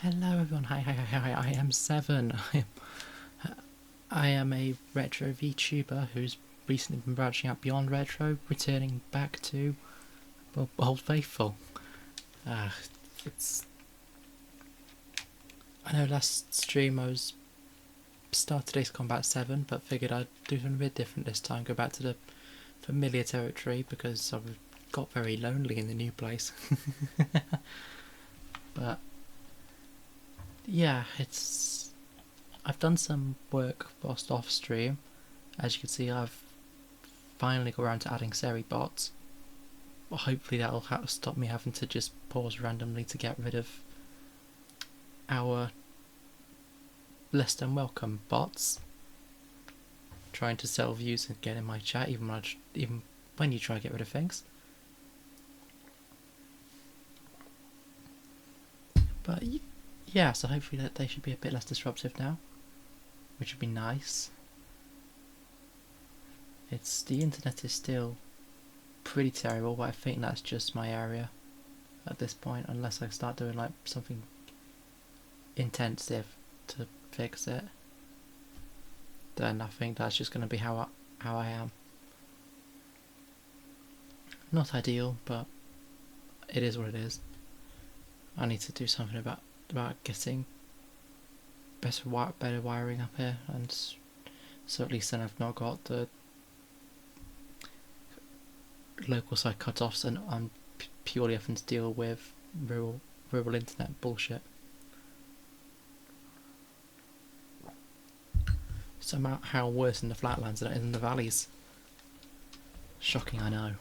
Hello everyone, hi, I am Seven. I am a retro VTuber who's recently been branching out beyond retro, returning back to, well, Old Faithful. Uh, it's... I know last stream I was started Ace Combat 7, but figured I'd do something a bit different this time, go back to the familiar territory because I got very lonely in the new place. But yeah, I've done some work whilst off stream. As you can see, I've finally got around to adding Seri bots. Hopefully that'll stop me having to just pause randomly to get rid of our less than welcome bots trying to sell views and get in my chat even when you try to get rid of things. But yeah, so hopefully that they should be a bit less disruptive now, which would be nice. The internet is still pretty terrible, but I think that's just my area at this point, unless I start doing like something intensive to fix it. Then I think that's just going to be how I am. Not ideal, but it is what it is. I need to do something about getting better wiring up here, and so at least then I've not got the local site cut-offs and I'm purely having to deal with rural internet bullshit. Somehow worse in the flatlands than in the valleys. Shocking, I know,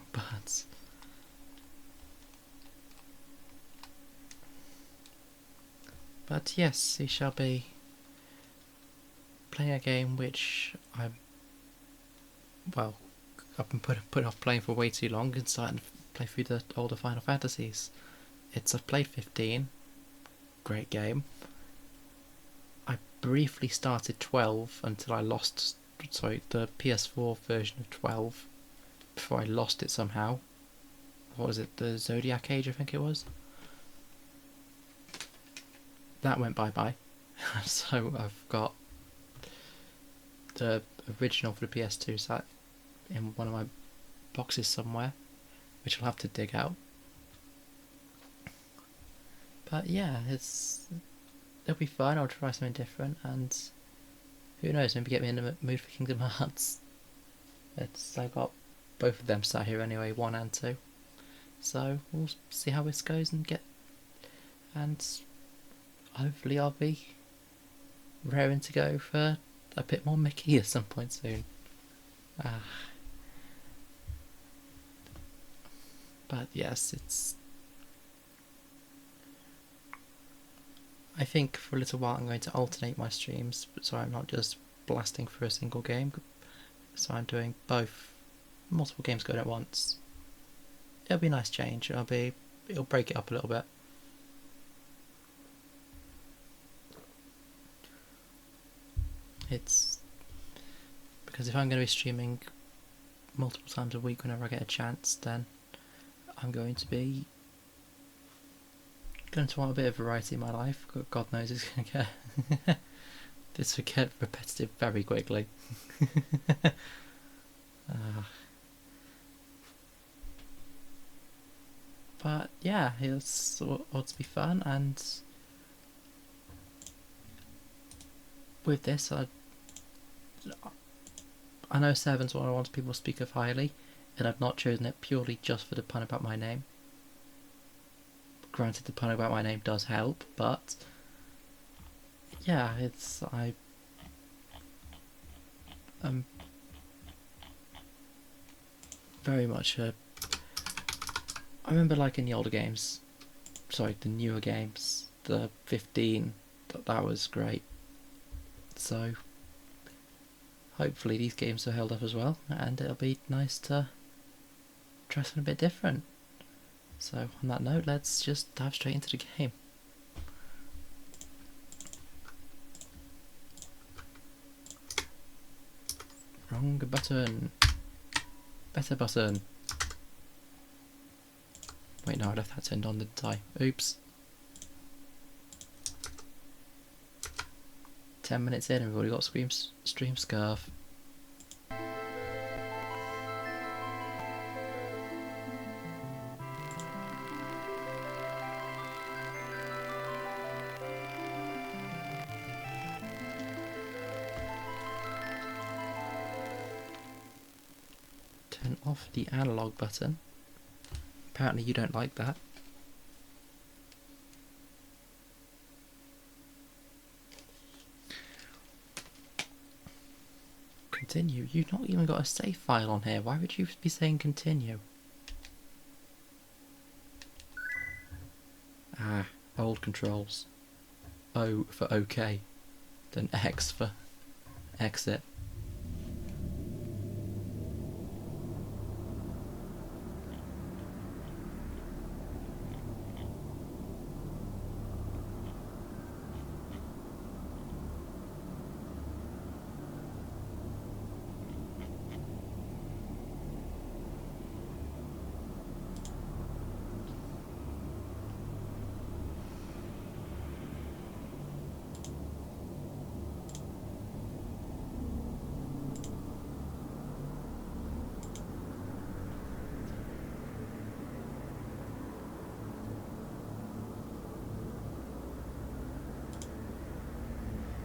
but yes, we shall be playing a game which I've been put off playing for way too long and starting to play through the older Final Fantasies. I've played 15, great game. I briefly started 12 until I lost, the PS4 version of 12, before I lost it somehow. What was it, the Zodiac Age I think it was? That went bye-bye. So I've got the original for the PS2 sat in one of my boxes somewhere, which I'll have to dig out. But yeah, it'll be fun. I'll try something different, and who knows, maybe get me in the mood for Kingdom Hearts. I've got both of them sat here anyway, 1 and 2. So we'll see how this goes and hopefully I'll be raring to go for a bit more Mickey at some point soon. But yes, I think for a little while I'm going to alternate my streams, so I'm not just blasting through a single game. So I'm doing multiple games going at once. It'll be a nice change. It'll break it up a little bit. It's because if I'm going to be streaming multiple times a week whenever I get a chance, then I'm going to want a bit of variety in my life. God knows it's going to get this will get repetitive very quickly. But yeah, it's ought to be fun, and with this I know Seven's one I want people to speak of highly, and I've not chosen it purely just for the pun about my name. Granted, the pun about my name does help, but yeah, I'm very much I remember like in the older games, the newer games, the 15, that was great. So hopefully these games are held up as well, and it'll be nice to try something a bit different. So on that note, let's just dive straight into the game. Wrong button. Better button. Wait, no, I left that turned on, didn't I? Oops. 10 minutes in and we've already got Stream Scarf. Turn off the analog button. Apparently you don't like that. Continue? You've not even got a save file on here. Why would you be saying continue? Ah, old controls. O for OK. Then X for exit.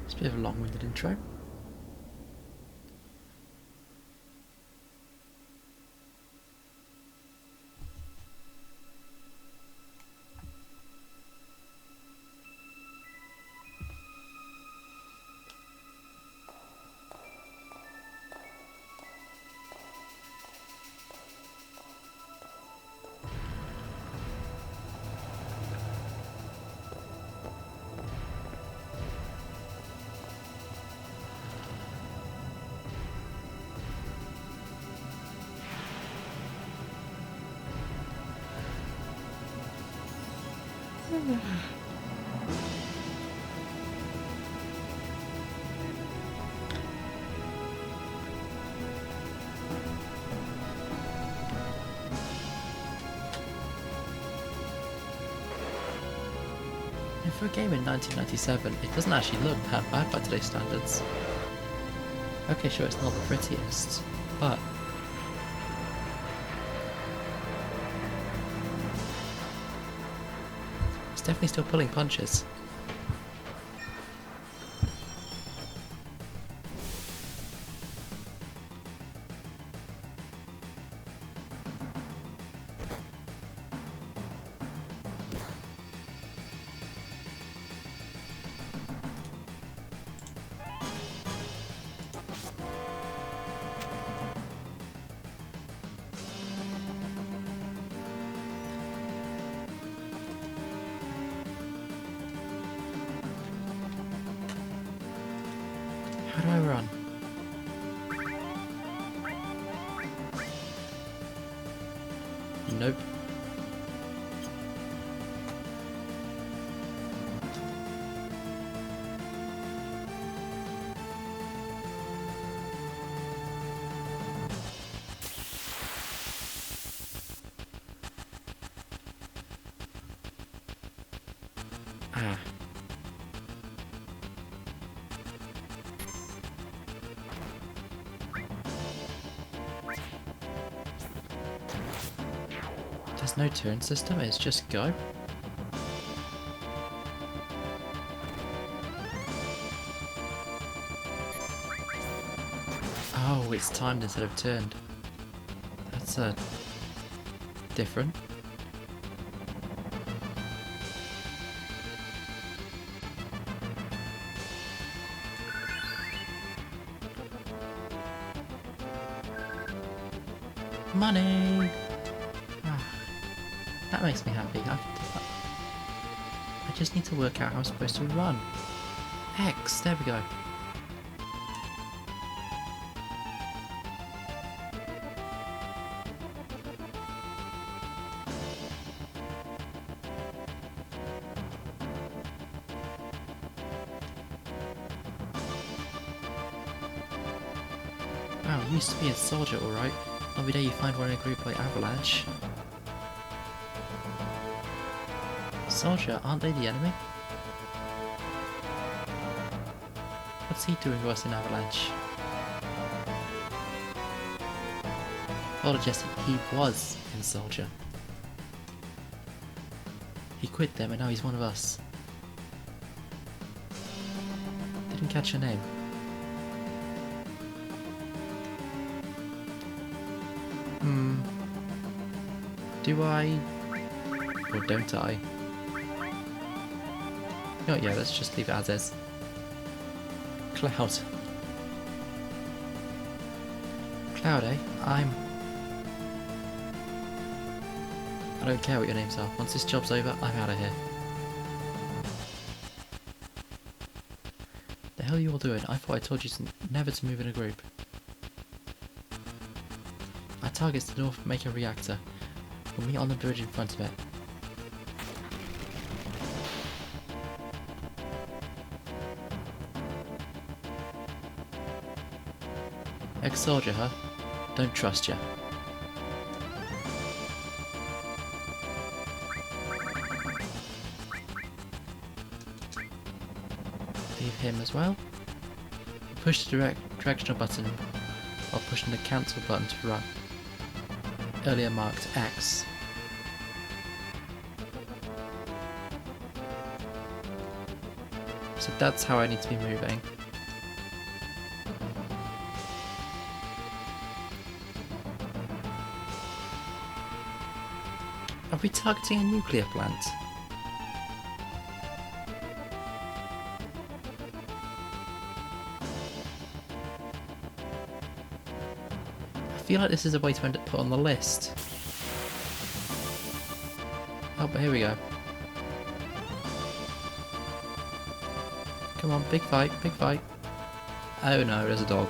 It's a bit of a long-winded intro. For a game in 1997, it doesn't actually look that bad by today's standards. Okay, sure, it's not the prettiest, but it's definitely still pulling punches. How do I run? Nope. Ah. There's no turn system, it's just go. Oh, it's timed instead of turned. That's different. Money! Ah, that makes me happy. I just need to work out how I'm supposed to run. X, there we go. Wow, you used to be a soldier, alright. Every day you find one in a group like Avalanche. Soldier, aren't they the enemy? What's he doing to us in Avalanche? Well, Jesse, he was in Soldier. He quit them and now he's one of us. Didn't catch your name. Do I? Or don't I? Not yet, let's just leave it as is. Cloud. Cloud, eh? I don't care what your names are. Once this job's over, I'm out of here. The hell are you all doing? I thought I told you never to move in a group. Our target's the north make a reactor. We'll meet on the bridge in front of it. Ex-soldier, huh? Don't trust ya. Leave him as well. Push the directional button while pushing the cancel button to run. Earlier marked X. So that's how I need to be moving. Are we targeting a nuclear plant? I feel like this is a way to end up put on the list. Oh, but here we go. Come on, big fight, big fight. Oh no, there's a dog.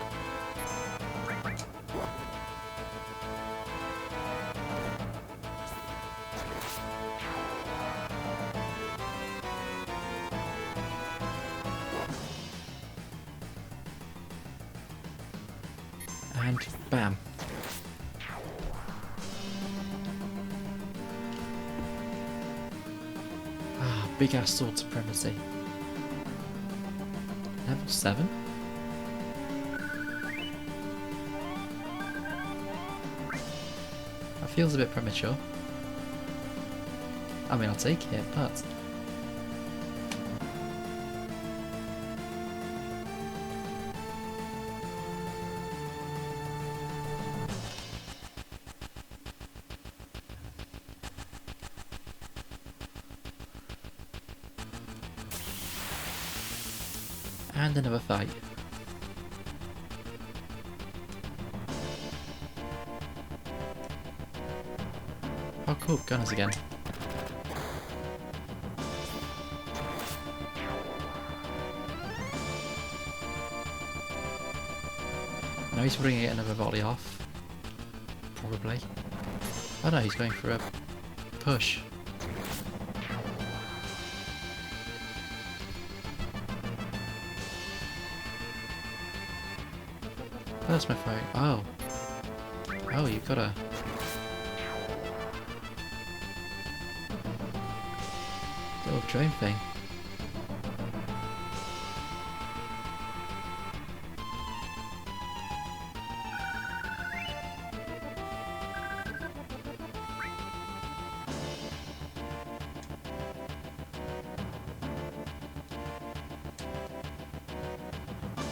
And bam. Ah, big ass sword supremacy. Level 7? That feels a bit premature. I mean, I'll take it, but... And another fight. Oh cool, gunners again. Now he's bringing another volley off. Probably. Oh no, he's going for a push. That's my phone. Oh. Oh, you've got a... little drone thing.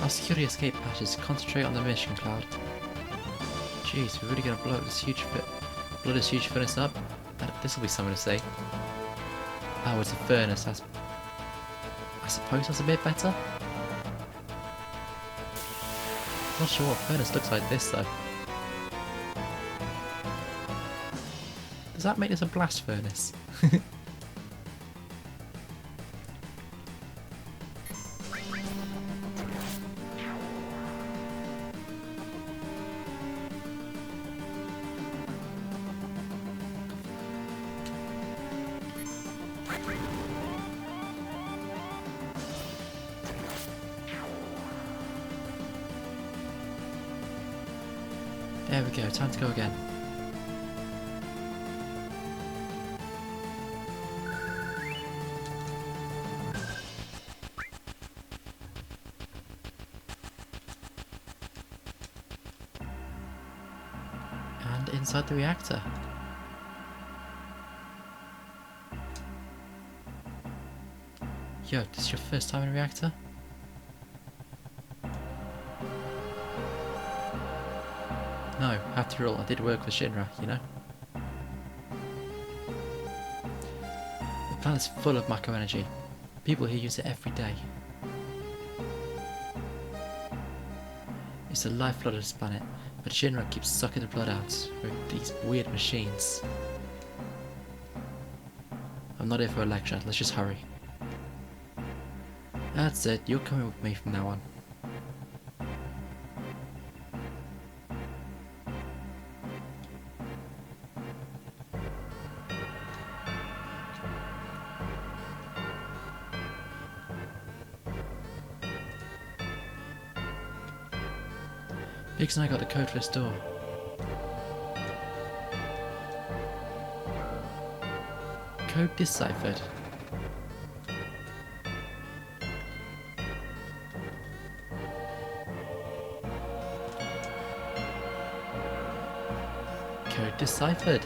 Our security escape patches. Concentrate on the mission, Cloud. Jeez, we're really gonna blow this huge blow this huge furnace up? This will be something to say. Oh, it's a furnace. That's... I suppose that's a bit better? Not sure what a furnace looks like this though. Does that make this a blast furnace? There we go, time to go again. inside the reactor. Yo, this is your first time in a reactor? No, after all, I did work for Shinra, you know? The planet's full of Mako energy. People here use it every day. It's the lifeblood of this planet, but Shinra keeps sucking the blood out with these weird machines. I'm not here for a lecture, let's just hurry. That's it, you're coming with me from now on. Biggs and I got the code for this door. Code deciphered. Code deciphered.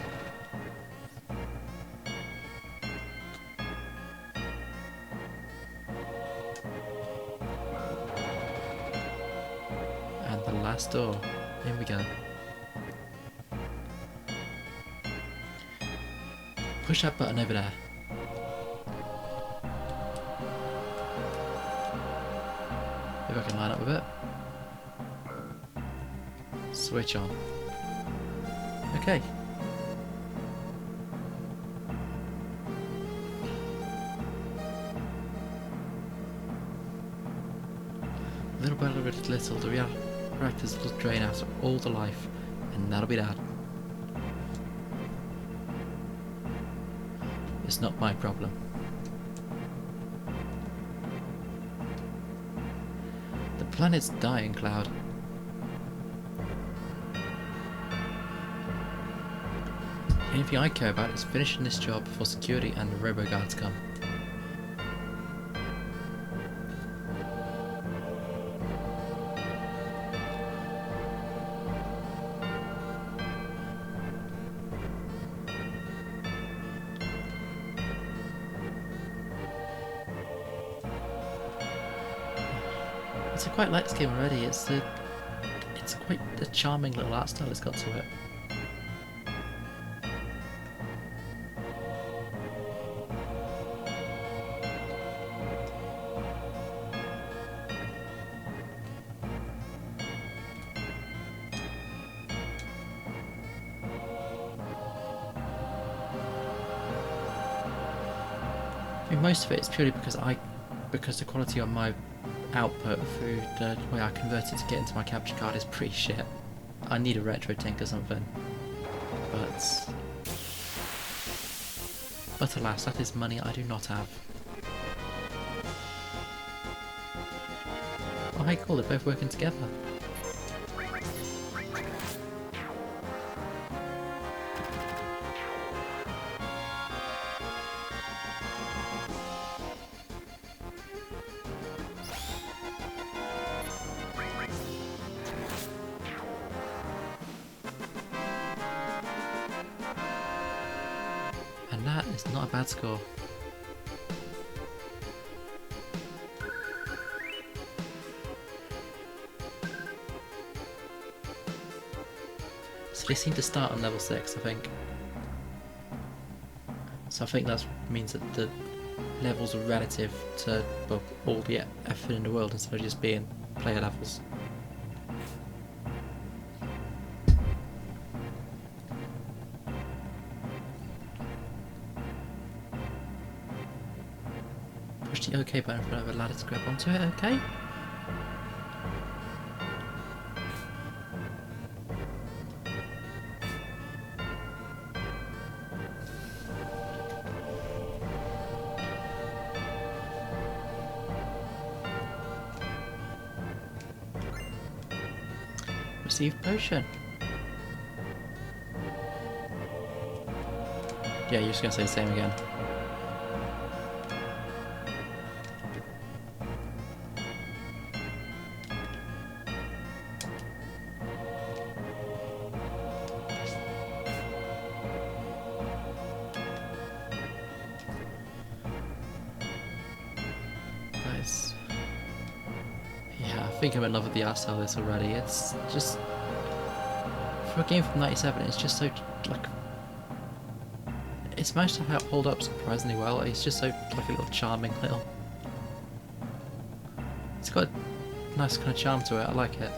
And the last door. In we go. Push that button over there. If I can line up with it. Switch on. Okay. Little by little, the reactors will drain out all the life, and that'll be that. It's not my problem. The planet's dying, Cloud. The only thing I care about is finishing this job before security and the robo-guards come. I quite like this game already. It's quite a charming little art style it's got to it. I mean, most of it is purely because the quality on my output through the way I convert it to get into my capture card is pretty shit. I need a retro tank or something. But alas, that is money I do not have. Oh hey, cool, they're both working together. And that is not a bad score. So they seem to start on level 6, I think. So I think that means that the levels are relative to all the effort in the world instead of just being player levels. Push the OK button in front of a ladder to grab onto it, okay? Receive potion. Yeah, you're just gonna say the same again. It's... Yeah, I think I'm in love with the art style of this already. It's just... For a game from 97, it's just so, like... It's managed to hold up surprisingly well. It's just so, like, a little charming little... It's got a nice kind of charm to it, I like it.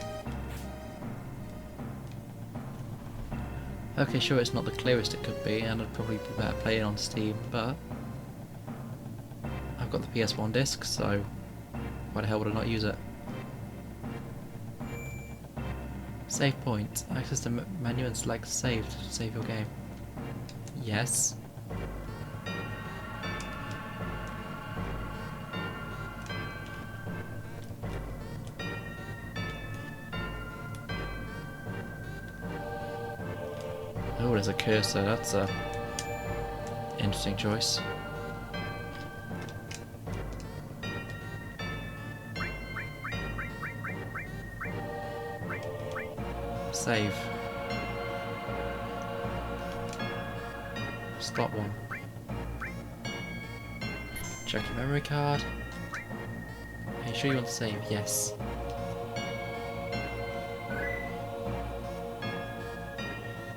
Okay, sure, it's not the clearest it could be, and I'd probably be better playing on Steam, but... I've got the PS1 disc, so... Why the hell would I not use it? Save point. Access the menu and select save to save your game. Yes. Oh, there's a cursor. That's a interesting choice. Save. Stop one. Check your memory card. Are you sure you want to save? Yes.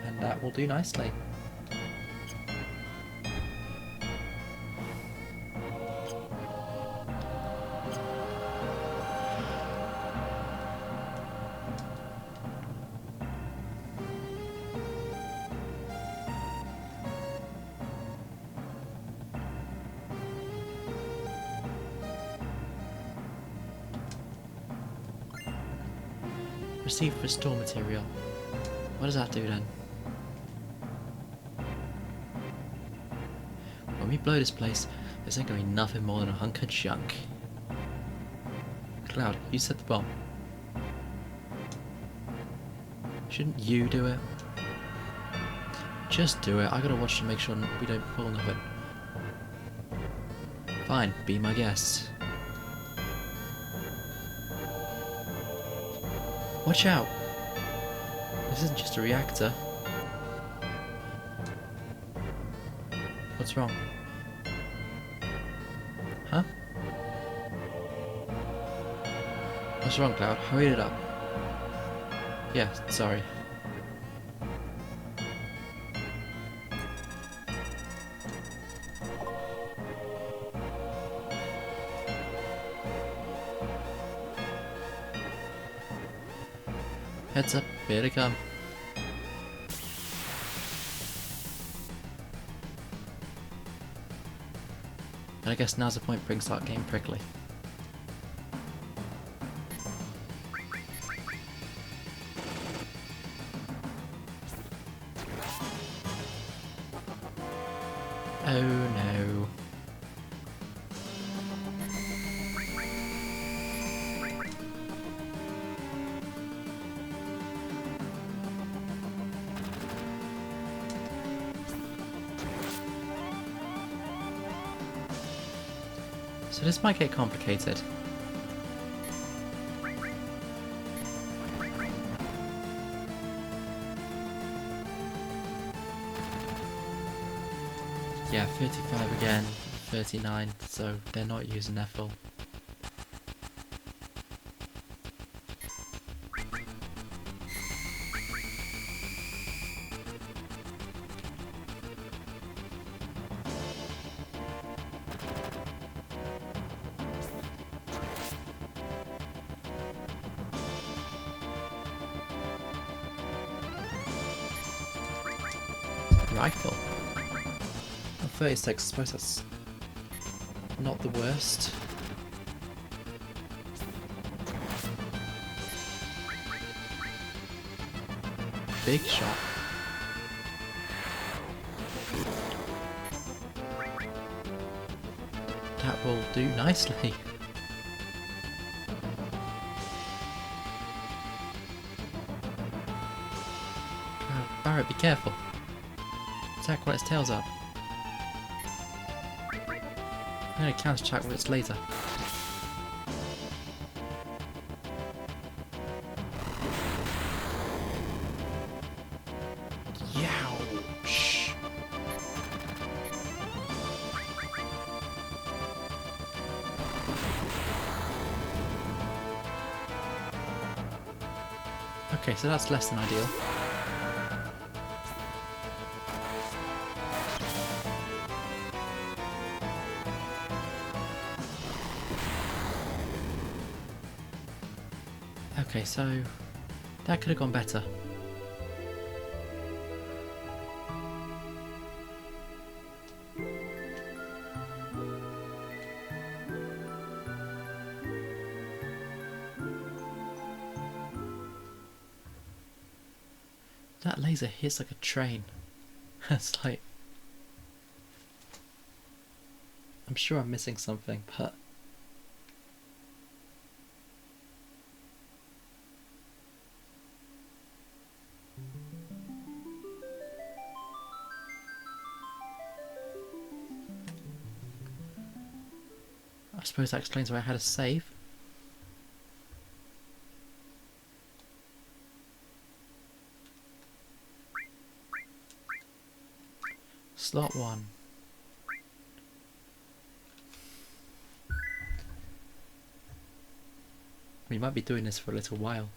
And that will do nicely. Receive restore material. What does that do then? When we blow this place, this ain't gonna be nothing more than a hunk of junk. Cloud, you set the bomb. Shouldn't you do it? Just do it. I gotta watch to make sure we don't pull nothing. Fine, be my guest. Watch out! This isn't just a reactor. What's wrong? Huh? What's wrong, Cloud? Hurry it up. Yeah, sorry. Heads up, here they come. And I guess now's the point where we can start getting prickly. Oh no. So this might get complicated. Yeah, 35 again, 39, so they're not using Ethel. Rifle. 36, I suppose that's not the worst. Big shot. That will do nicely. Barrett, be careful. Attack while its tail's up. I'm going to counter-attack with its laser. Youch! Okay, so that's less than ideal. Okay, so that could have gone better. That laser hits like a train. It's like... I'm sure I'm missing something, but... I suppose that explains why I had a save. Slot 1. We might be doing this for a little while.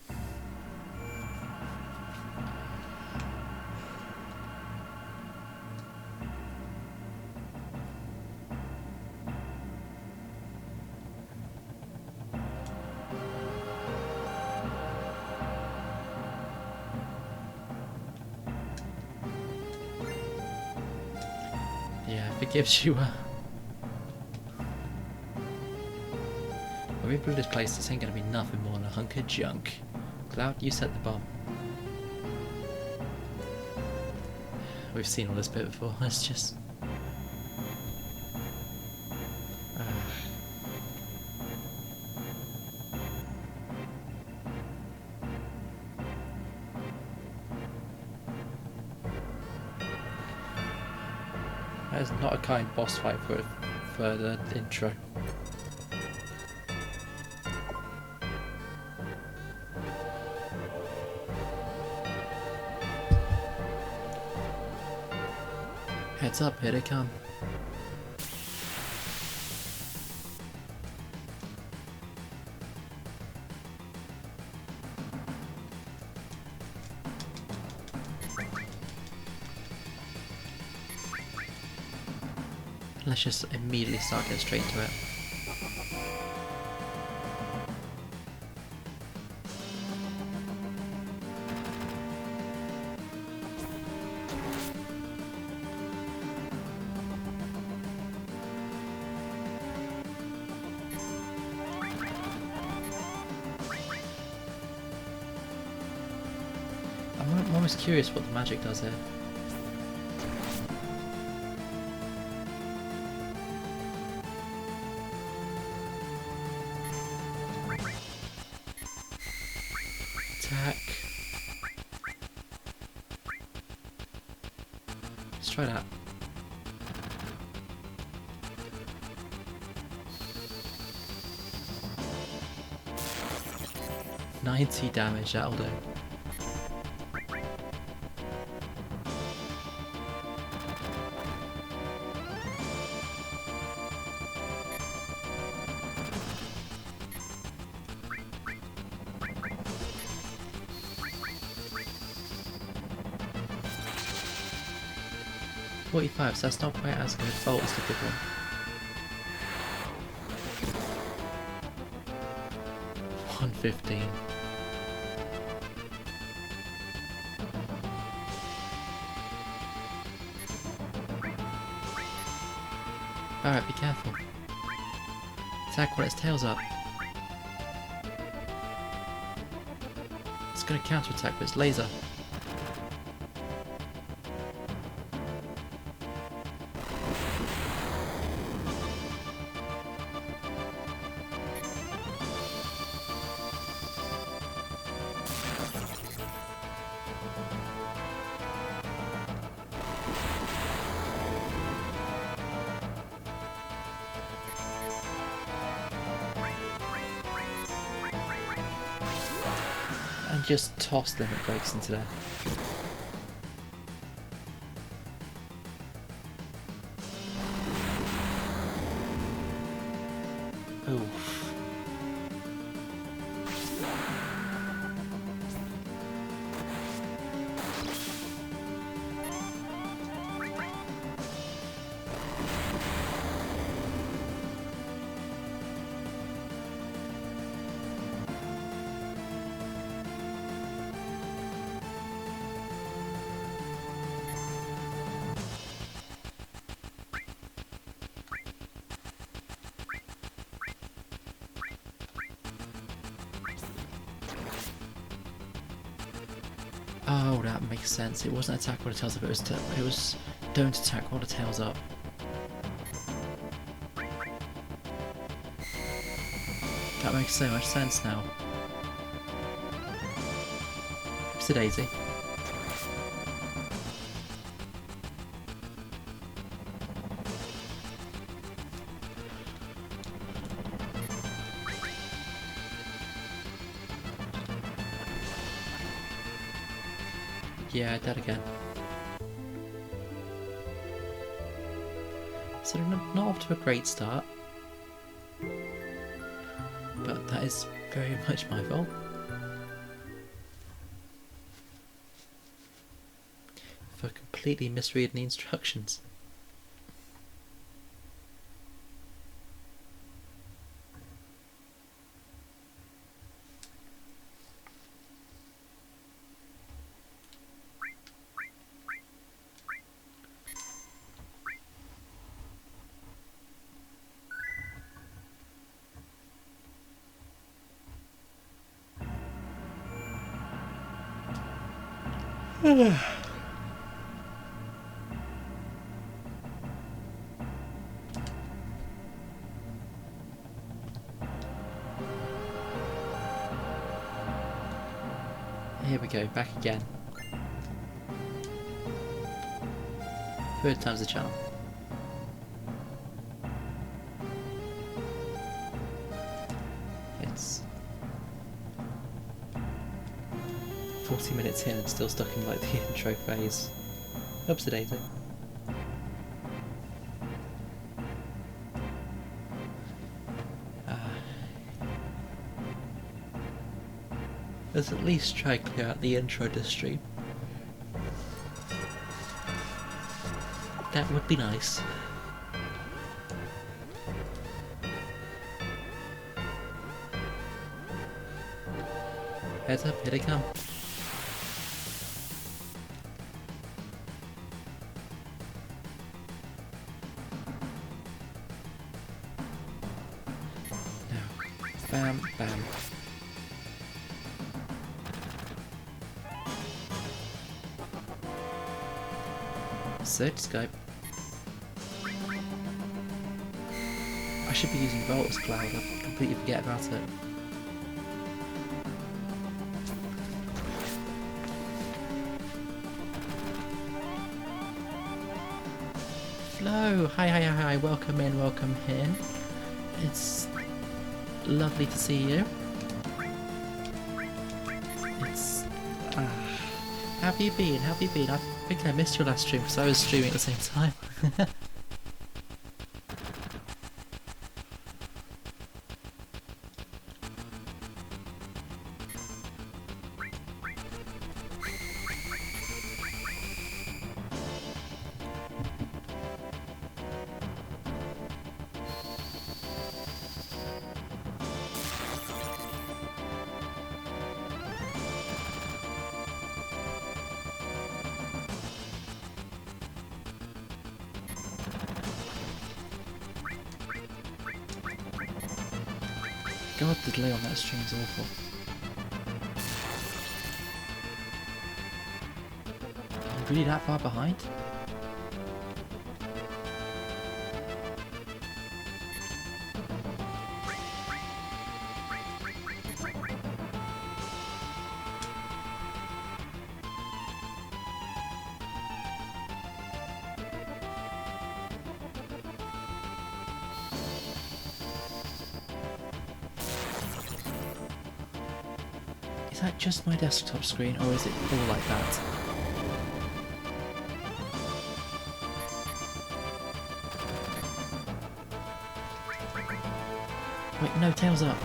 Yeah, if it gives you a... When we blew this place, this ain't gonna be nothing more than a hunk of junk. Cloud, you set the bomb. We've seen all this bit before, let's just... That is not a kind boss fight for the intro. Heads up, here they come. Let's just immediately start getting straight into it. I'm always curious what the magic does here. Attack. Let's try that. $90 damage, that'll do. $45, so that's not quite as good. Volt is the good one. $115. Alright, be careful. Attack while its tail's up. It's gonna counter-attack with its laser. And just toss limit breaks into there. Oof. Oh, that makes sense. It wasn't attack while the tail's up, it was don't attack while the tail's up. That makes so much sense now. It's a daisy. Yeah, dead again. So not off to a great start. But that is very much my fault. For completely misreading the instructions. Here we go, back again. Third time's the charm. It's 40 minutes in and still stuck in like the intro phase. Oops, a daisy. Let's at least try to clear out the intro this stream. That would be nice. Heads up, here they come. Now, bam, bam. Search scope. I should be using Volt's Cloud, I completely forget about it. Flo! Hi, welcome in. It's lovely to see you. It's... How have you been? I think I missed your last stream because I was streaming at the same time. God, the delay on that stream is awful. Are you really that far behind? Is that just my desktop screen, or is it all like that? Wait, no, tails up.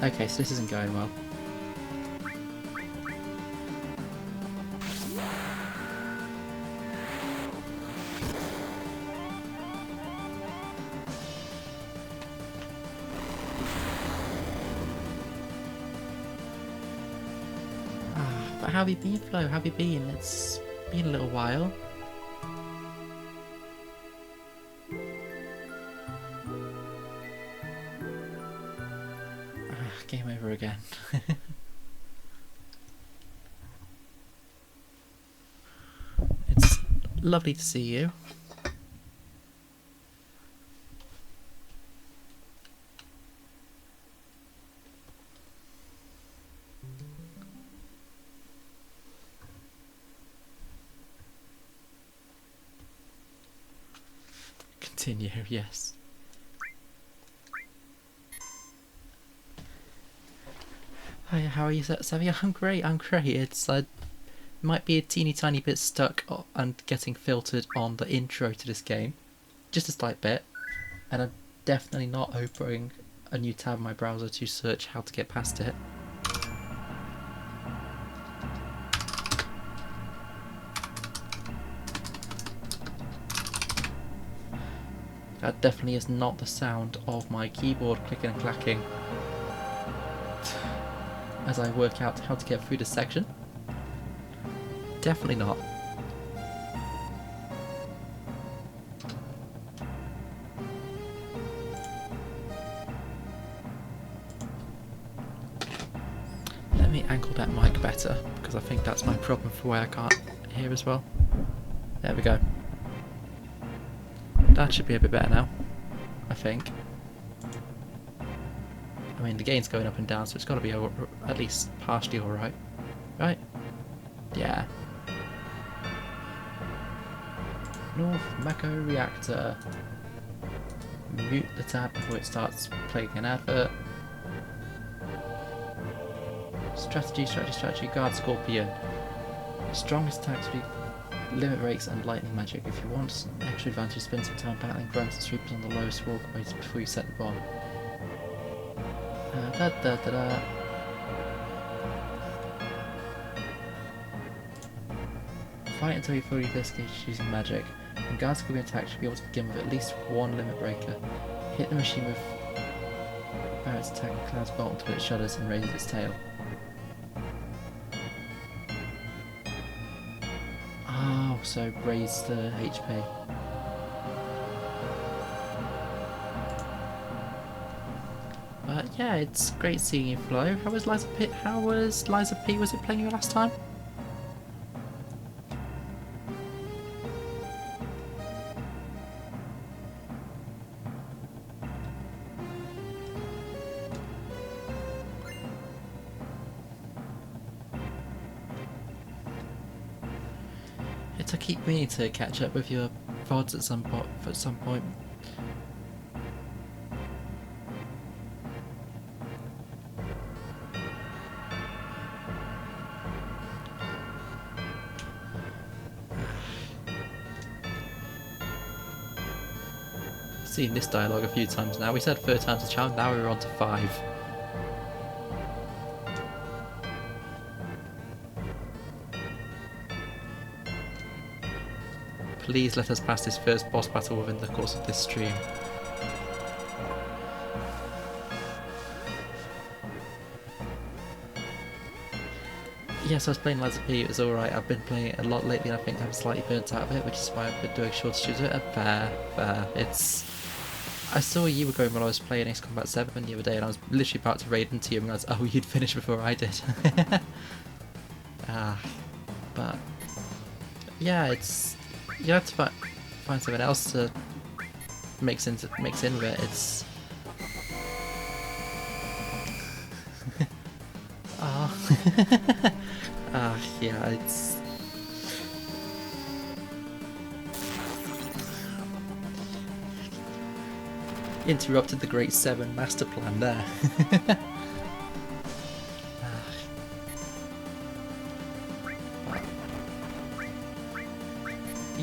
Okay, so this isn't going well. how have you been, Flo? How have you been? It's been a little while. Game over again. It's lovely to see you. Continue, yes. Hi, how are you, Savvy? I'm great, I'm great. It's might be a teeny tiny bit stuck and getting filtered on the intro to this game. Just a slight bit. And I'm definitely not opening a new tab in my browser to search how to get past it. That definitely is not the sound of my keyboard clicking and clacking as I work out how to get through this section. Definitely not. Let me angle that mic better, because I think that's my problem for why I can't hear as well. There we go. That should be a bit better now, I think. I mean, the gain's going up and down, so it's got to be at least partially alright. Right? Yeah. North Mako Reactor. Mute the tab before it starts playing an advert. Strategy, Guard Scorpion. Strongest attack speed, limit breaks and lightning magic. If you want some extra advantage, spend some time battling grunts and sweepers on the lowest walkways before you set the bomb. Fight until you fully disengage using magic. And Guard Scorpion attack should be able to begin with at least one limit breaker. Hit the machine with Barrett's attack and Cloud's bolt until it shudders and raises its tail. Oh, so raise the HP. But yeah, it's great seeing you, Flo. How was Liza P? Was it playing you last time? I keep meaning to catch up with your VODs at some point. I've seen this dialogue a few times now. We said 3rd time's a charm, now we're on to 5. Please let us pass this first boss battle within the course of this stream. Yes, I was playing Liza P, it was alright. I've been playing it a lot lately and I think I'm slightly burnt out of it, which is why I've been doing short streams of it. Fair. I saw you were going when I was playing Ace Combat 7 the other day and I was literally about to raid into you and realised, oh, you'd finished before I did. But yeah, you have to find something else to mix in with it. It's yeah, it's interrupted the Great 7 master plan there.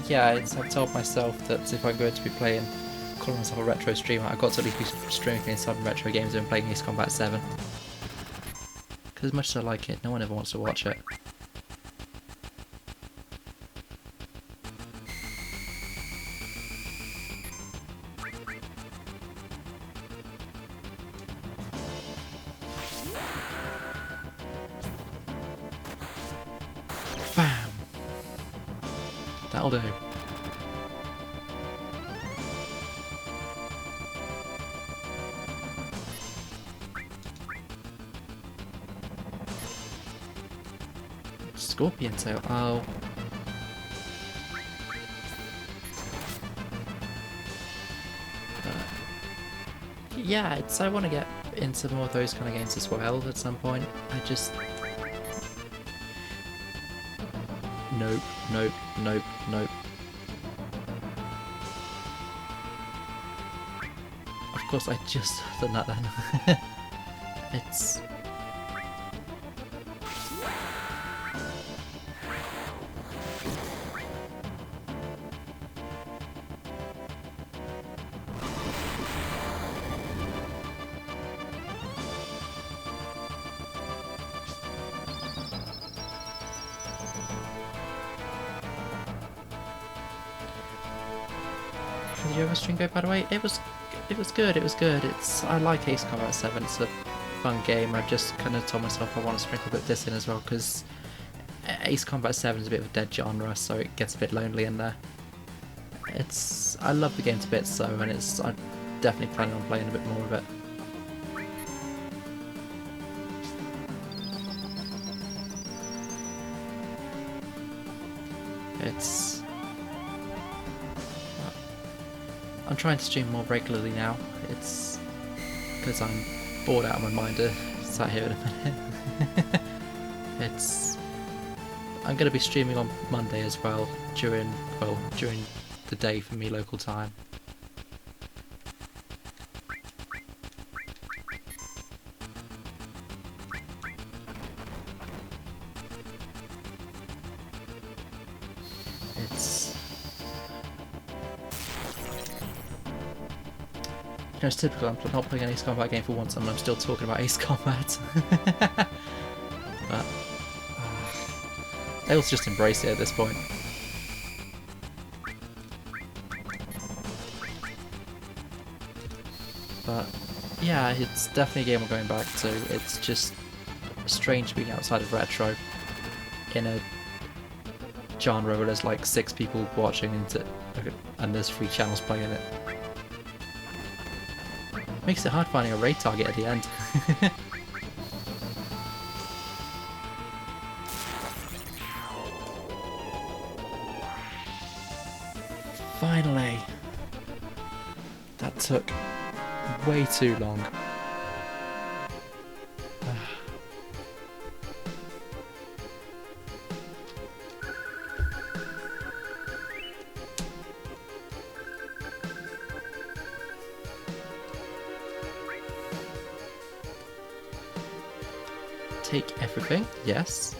Yeah, I've told myself that if I'm going to be calling myself a retro streamer, I've got to at least be streaming some retro games and playing Ace Combat 7. Because as much as I like it, no one ever wants to watch it. That'll do. Scorpion tail. Oh. Yeah, I want to get into more of those kind of games as well at some point. I just... Nope, nope, nope, nope. Of course I just done that then. It's... Did you ever stream go, by the way? It was good, it was good. I like Ace Combat 7, it's a fun game. I've just kind of told myself I want to sprinkle a bit of this in as well, because Ace Combat 7 is a bit of a dead genre, so it gets a bit lonely in there. I love the game to bits though, and I'm definitely planning on playing a bit more of it. I'm trying to stream more regularly now. It's because I'm bored out of my mind to sat here in a minute. I'm going to be streaming on Monday as well during the day for me local time. It's typical, I'm not playing an Ace Combat game for once and I'm still talking about Ace Combat. But they'll just embrace it at this point. But yeah, it's definitely a game we're going back to. It's just strange being outside of retro in a genre where there's like 6 people watching and there's 3 channels playing it. Makes it hard finding a raid target at the end. Finally! That took way too long. Take everything, yes.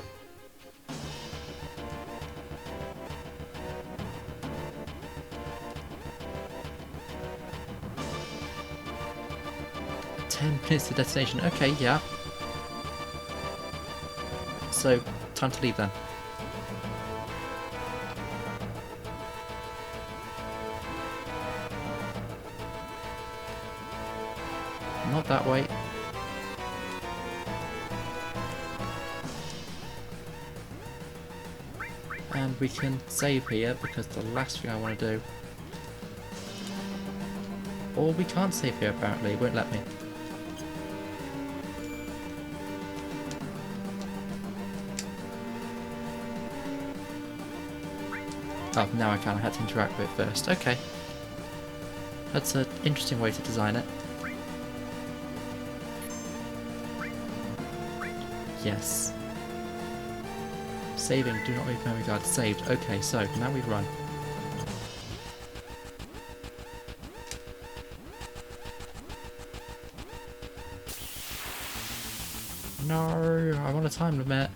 Minutes to destination, okay, yeah. So, time to leave then. Not that way. And we can save here because the last thing I want to do... Or we can't save here apparently, it won't let me. Oh, now I can. I had to interact with it first. Okay. That's an interesting way to design it. Yes. Saving. Do not leave memory card saved. Okay, so now we run. No, I want a time limit.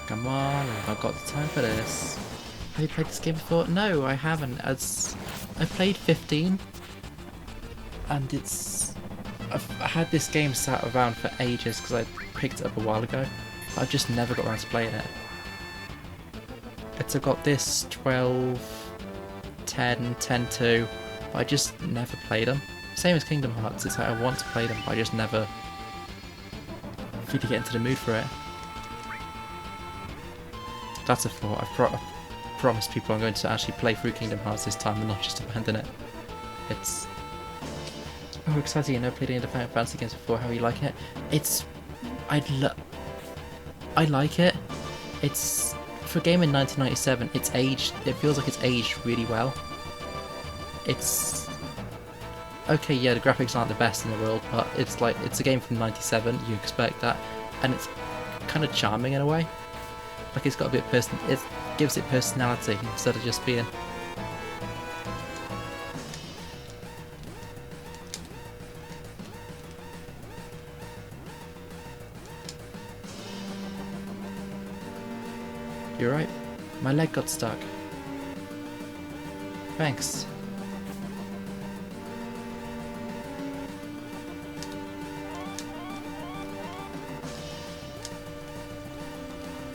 Come on, I've got the time for this. Have you played this game before? No, I haven't. I played 15, and I've had this game sat around for ages because I picked it up a while ago. I've just never got around to playing it. It's got this 12, 10, 10-2, but I just never played them. Same as Kingdom Hearts, it's like I want to play them, but I just never really get into the mood for it. That's a thought. I've promised people I'm going to actually play through Kingdom Hearts this time and not just abandon it. It's... Oh, exciting, I've never played any of the Final Fantasy games before. How are you liking it? It's... I like it. It's... For a game in 1997, it's aged... It feels like it's aged really well. It's... Okay, yeah, the graphics aren't the best in the world, but it's like... It's a game from 97, you expect that. And it's kind of charming in a way. Like it's got a bit of it gives it personality instead of just being... You're right. My leg got stuck. Thanks.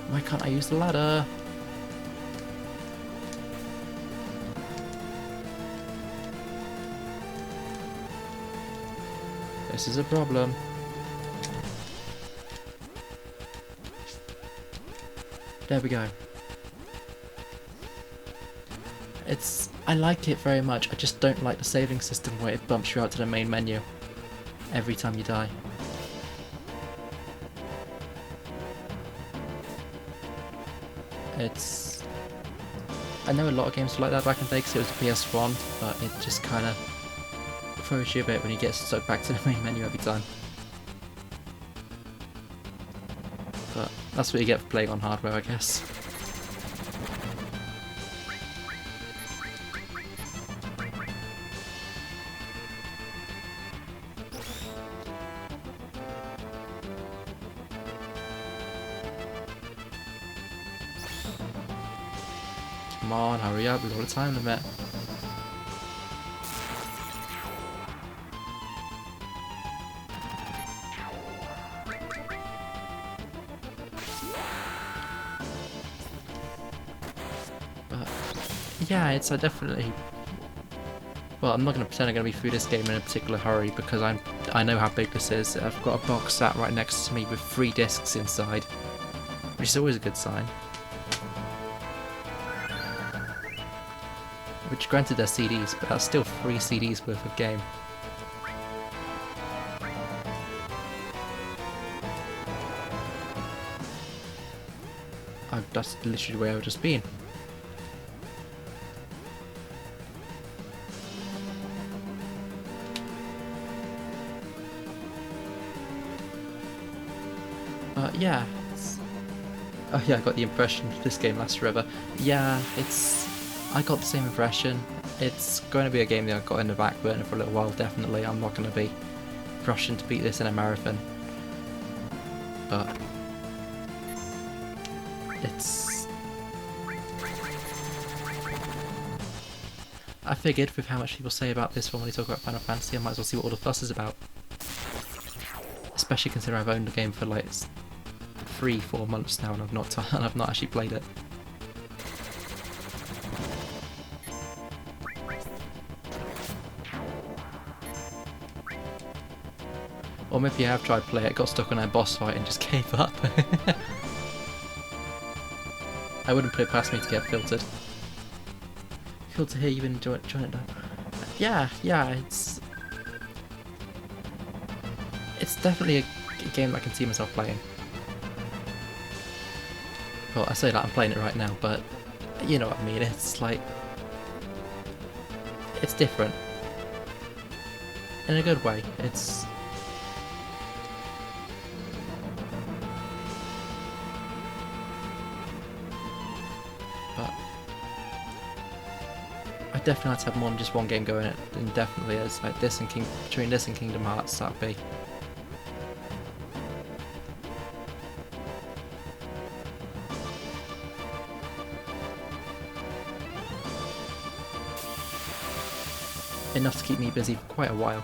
Why can't I use the ladder? This is a problem. There we go. I like it very much, I just don't like the saving system where it bumps you out to the main menu every time you die. I know a lot of games were like that back in the day because it was the PS1, but it just kind of throws you a bit when you get stuck back to the main menu every time. But that's what you get for playing on hardware, I guess. Come on, hurry up, we've got a time limit. But yeah, it's definitely... Well, I'm not going to pretend I'm going to be through this game in a particular hurry because I know how big this is. I've got a box sat right next to me with 3 discs inside, which is always a good sign. Which granted they're CDs, but that's still 3 CDs worth of game. That's literally the way I've just been. Yeah. Oh yeah, I got the impression this game lasts forever. Yeah, I got the same impression. It's going to be a game that I've got in the back burner for a little while, definitely. I'm not going to be rushing to beat this in a marathon. But I figured with how much people say about this one when they talk about Final Fantasy, I might as well see what all the fuss is about. Especially considering I've owned the game for like 3-4 months now and I've not actually played it. Or maybe I have tried to play it, got stuck on a boss fight and just gave up. I wouldn't put it past me to get filtered. Cool to hear you enjoy it now. Yeah, it's definitely a game I can see myself playing. Well, I say that I'm playing it right now, but you know what I mean. It's like it's different in a good way. But I definitely had to have more than just one game going. And definitely is like this and between this and Kingdom Hearts, that'd be. Enough to keep me busy for quite a while.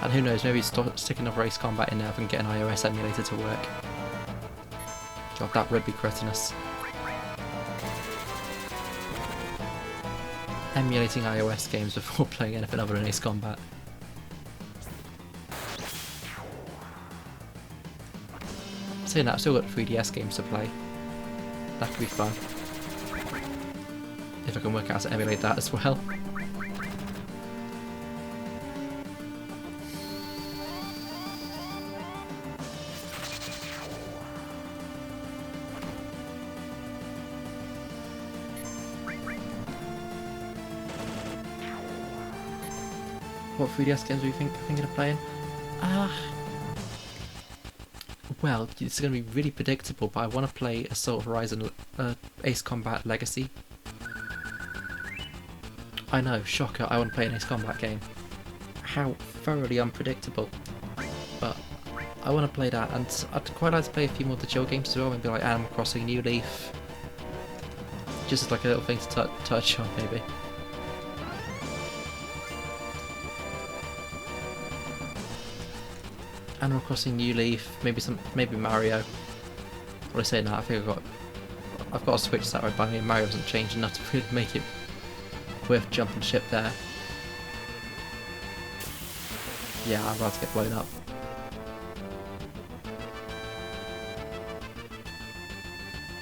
And who knows, maybe stick enough race combat in there and get an iOS emulator to work. God, that would be cretinous. emulating iOS games before playing anything other than Ace Combat. Saying that, I've still got 3DS games to play. That could be fun. If I can work out how to emulate that as well. What 3DS games are you thinking of playing? Well, it's going to be really predictable, but I want to play Assault Horizon Ace Combat Legacy. I know, shocker, I want to play an Ace Combat game. How thoroughly unpredictable. But I want to play that, and I'd quite like to play a few more of the chill games as well, maybe like Animal Crossing New Leaf. Just as like a little thing to touch on, maybe. Animal Crossing New Leaf, maybe Mario. What I say now, I think I've got a Switch that way by me, and Mario hasn't changed enough to really make it worth jumping ship there. Yeah, I'd rather get blown up.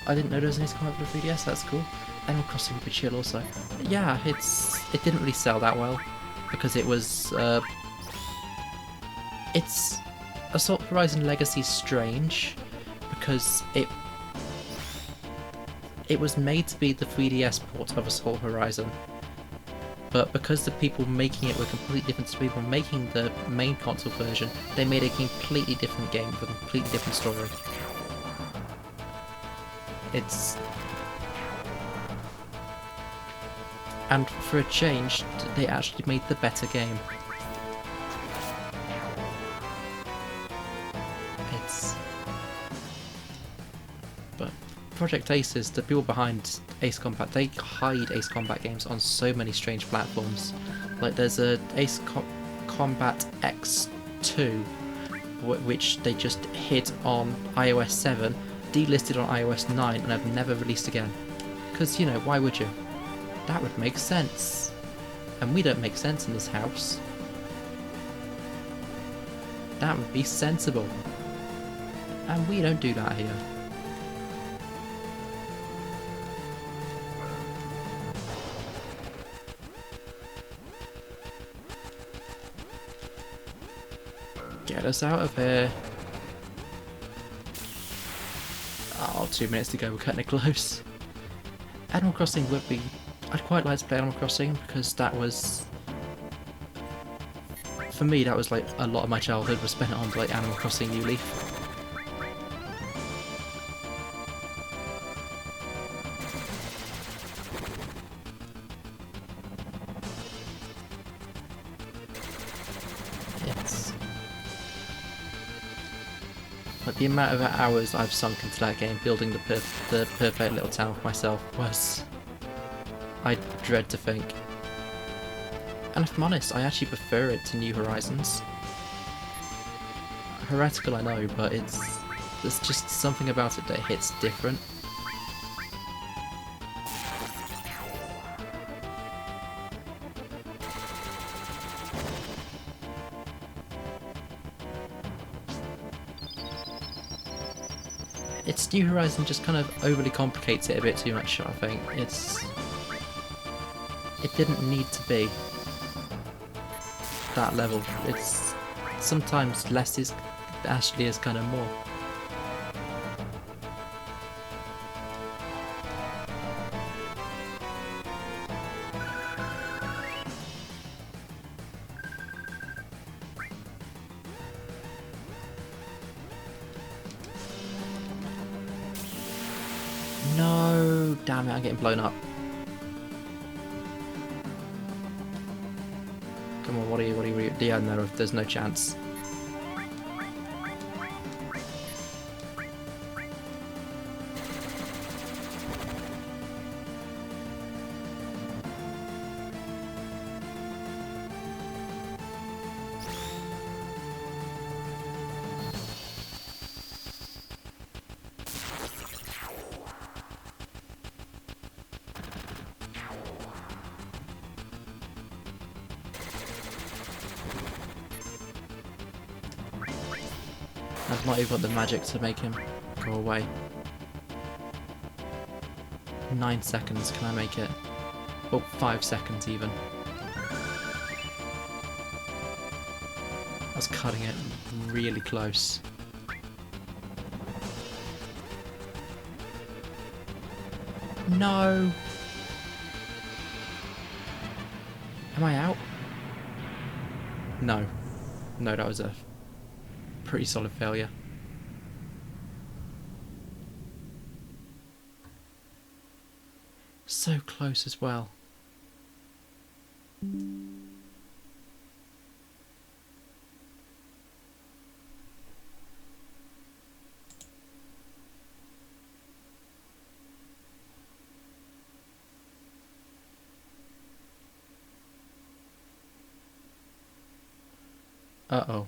I didn't know there was an Ace Combat for the 3DS, that's cool. Animal Crossing would be chill also. Yeah, it didn't really sell that well, because it was, it's Assault Horizon Legacy strange, because it was made to be the 3DS port of Assault Horizon, but because the people making it were completely different to the people making the main console version, they made a completely different game with a completely different story. And for a change, they actually made the better game. But Project Aces, the people behind Ace Combat, they hide Ace Combat games on so many strange platforms. Like there's a Combat X2, which they just hid on iOS 7, delisted on iOS 9, and have never released again. Because, you know, why would you? That would make sense. And we don't make sense in this house. That would be sensible. And we don't do that here. Get us out of here. Oh, 2 minutes to go, we're cutting it close. Animal Crossing would be... I'd quite like to play Animal Crossing, because that was... For me, that was like a lot of my childhood was spent on like Animal Crossing New Leaf. Like the amount of hours I've sunk into that game building the perfect little town for myself was... I dread to think. And if I'm honest, I actually prefer it to New Horizons. Heretical, I know, but there's just something about it that hits different. It's New Horizon just kind of overly complicates it a bit too much, I think. It didn't need to be that level. It's sometimes less is actually is kind of more. No, damn it, I'm getting blown up. Come on, what are you? Yeah, no, there's no chance. I've not even got the magic to make him go away. 9 seconds, can I make it? Oh, 5 seconds even. I was cutting it really close. No! Am I out? No. No, that was a pretty solid failure. So close as well. Uh-oh.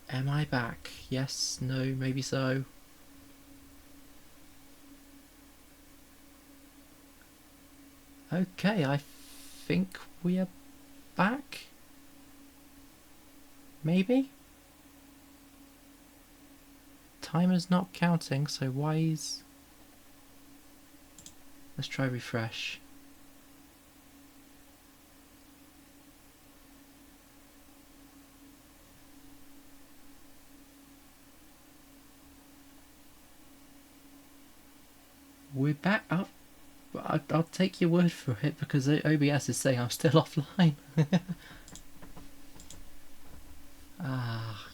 Am I back? Yes, no, maybe so. Okay, I think we are back? Maybe? Timer's not counting, so why is... Let's try refresh. We're back up. I'll take your word for it because OBS is saying I'm still offline. Ah.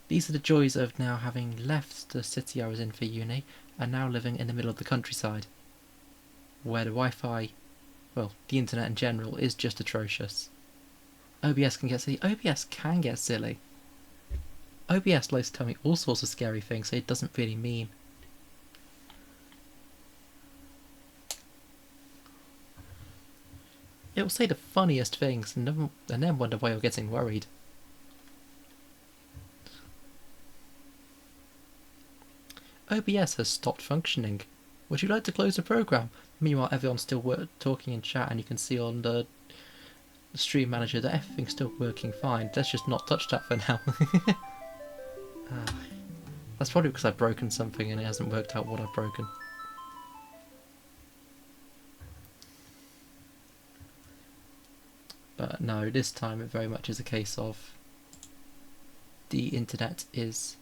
These are the joys of now having left the city I was in for uni and now living in the middle of the countryside, where the Wi-Fi, well, the internet in general, is just atrocious. OBS can get silly. OBS can get silly. OBS likes to tell me all sorts of scary things so it doesn't really mean. It will say the funniest things and then wonder why you're getting worried. OBS has stopped functioning. Would you like to close the program? Meanwhile, everyone's still talking in chat, and you can see on the stream manager that everything's still working fine. Let's just not touch that for now. That's probably because I've broken something and it hasn't worked out what I've broken. But no, this time it very much is a case of the internet is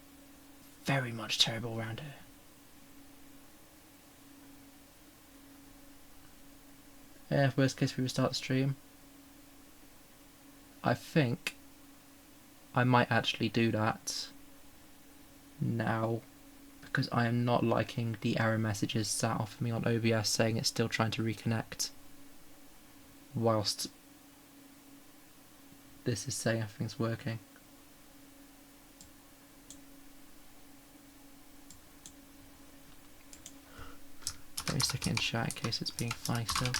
very much terrible around here. Yeah, worst case we restart the stream. I think I might actually do that now because I am not liking the error messages sat off me on OBS saying it's still trying to reconnect whilst this is saying everything's working. Let me stick it in chat in case it's being funny still.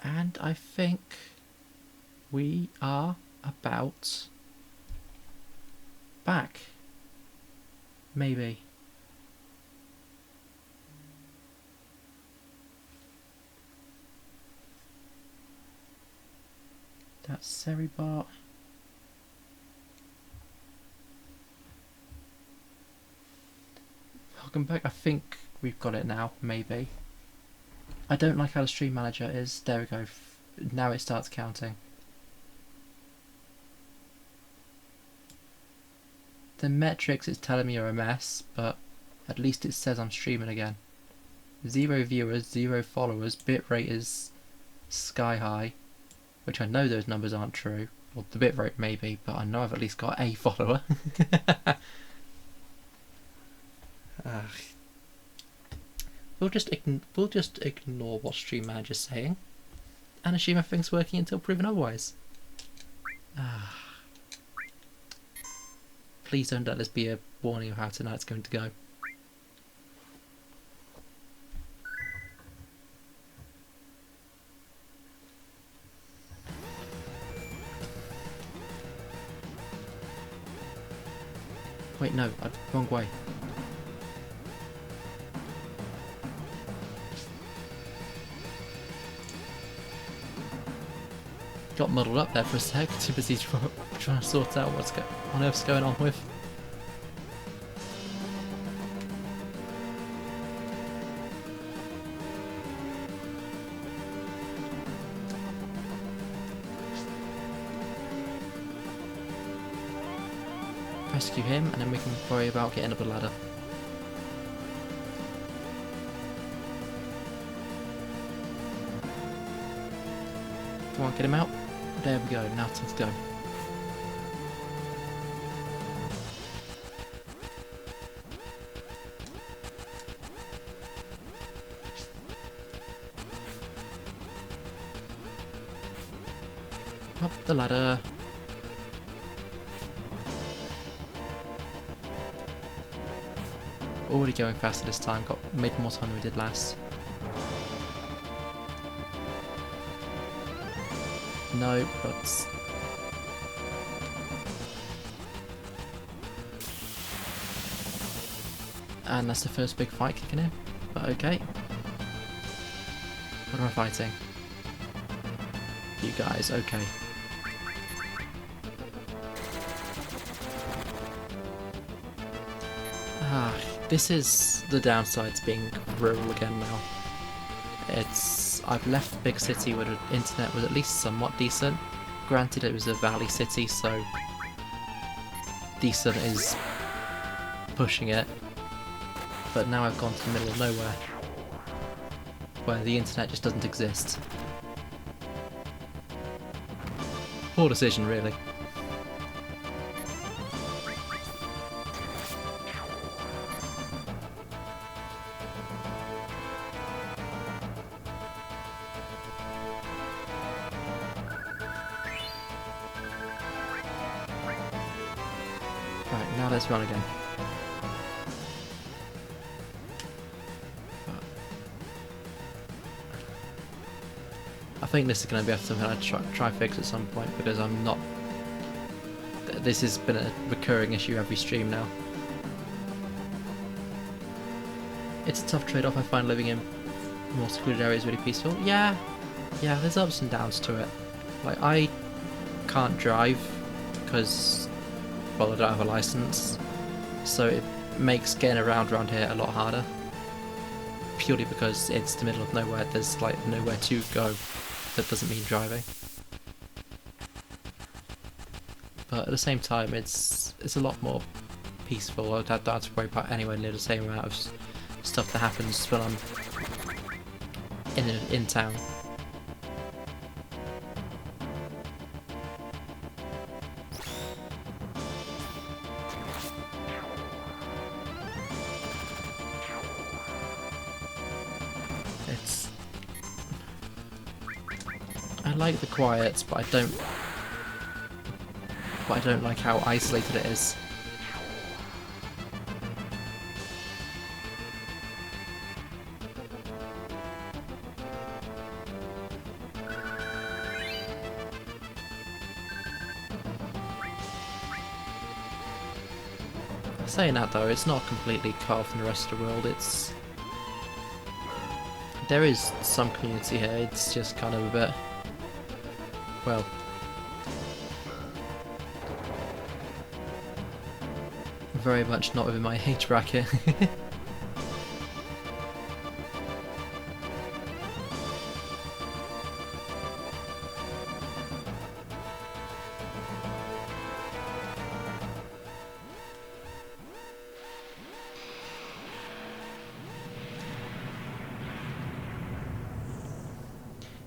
And I think we are about back. Maybe. That's Seribot. Welcome back. I think we've got it now, maybe. I don't like how the stream manager is. There we go. Now it starts counting. The metrics it's telling me are a mess, but at least it says I'm streaming again. 0 viewers, 0 followers, bitrate is sky high, which I know those numbers aren't true. Well, the bitrate maybe, but I know I've at least got a follower. We'll just ignore what Stream Manager's saying and assume everything's working until proven otherwise. Please don't let this be a warning of how tonight's going to go. Wait, no, wrong way. Got muddled up there for a sec, too busy trying to sort out what on earth's going on with. Rescue him and then we can worry about getting up the ladder. Come on, get him out. There we go, now it's go. Up the ladder. Already going faster this time, made more time than we did last. No, but... And that's the first big fight kicking in, but okay. What am I fighting? You guys, okay. This is the downside to being rural again now. I've left the big city where the internet was at least somewhat decent. Granted, it was a valley city, so decent is pushing it. But now I've gone to the middle of nowhere, where the internet just doesn't exist. Poor decision, really. Right, now let's run again. I think this is going to be something I try fix at some point, because I'm not... This has been a recurring issue every stream now. It's a tough trade-off. I find living in more secluded areas really peaceful. Yeah, there's ups and downs to it. Like, I can't drive because, well, I don't have a license, so it makes getting around here a lot harder. Purely because it's the middle of nowhere, there's like nowhere to go. That doesn't mean driving. But at the same time, it's a lot more peaceful. I don't have to worry about anywhere near the same amount of stuff that happens when I'm in town. I like the quiet, but I don't like how isolated it is. Saying that though, it's not completely cut off from the rest of the world. There is some community here. It's just kind of a bit, well, very much not within my age bracket.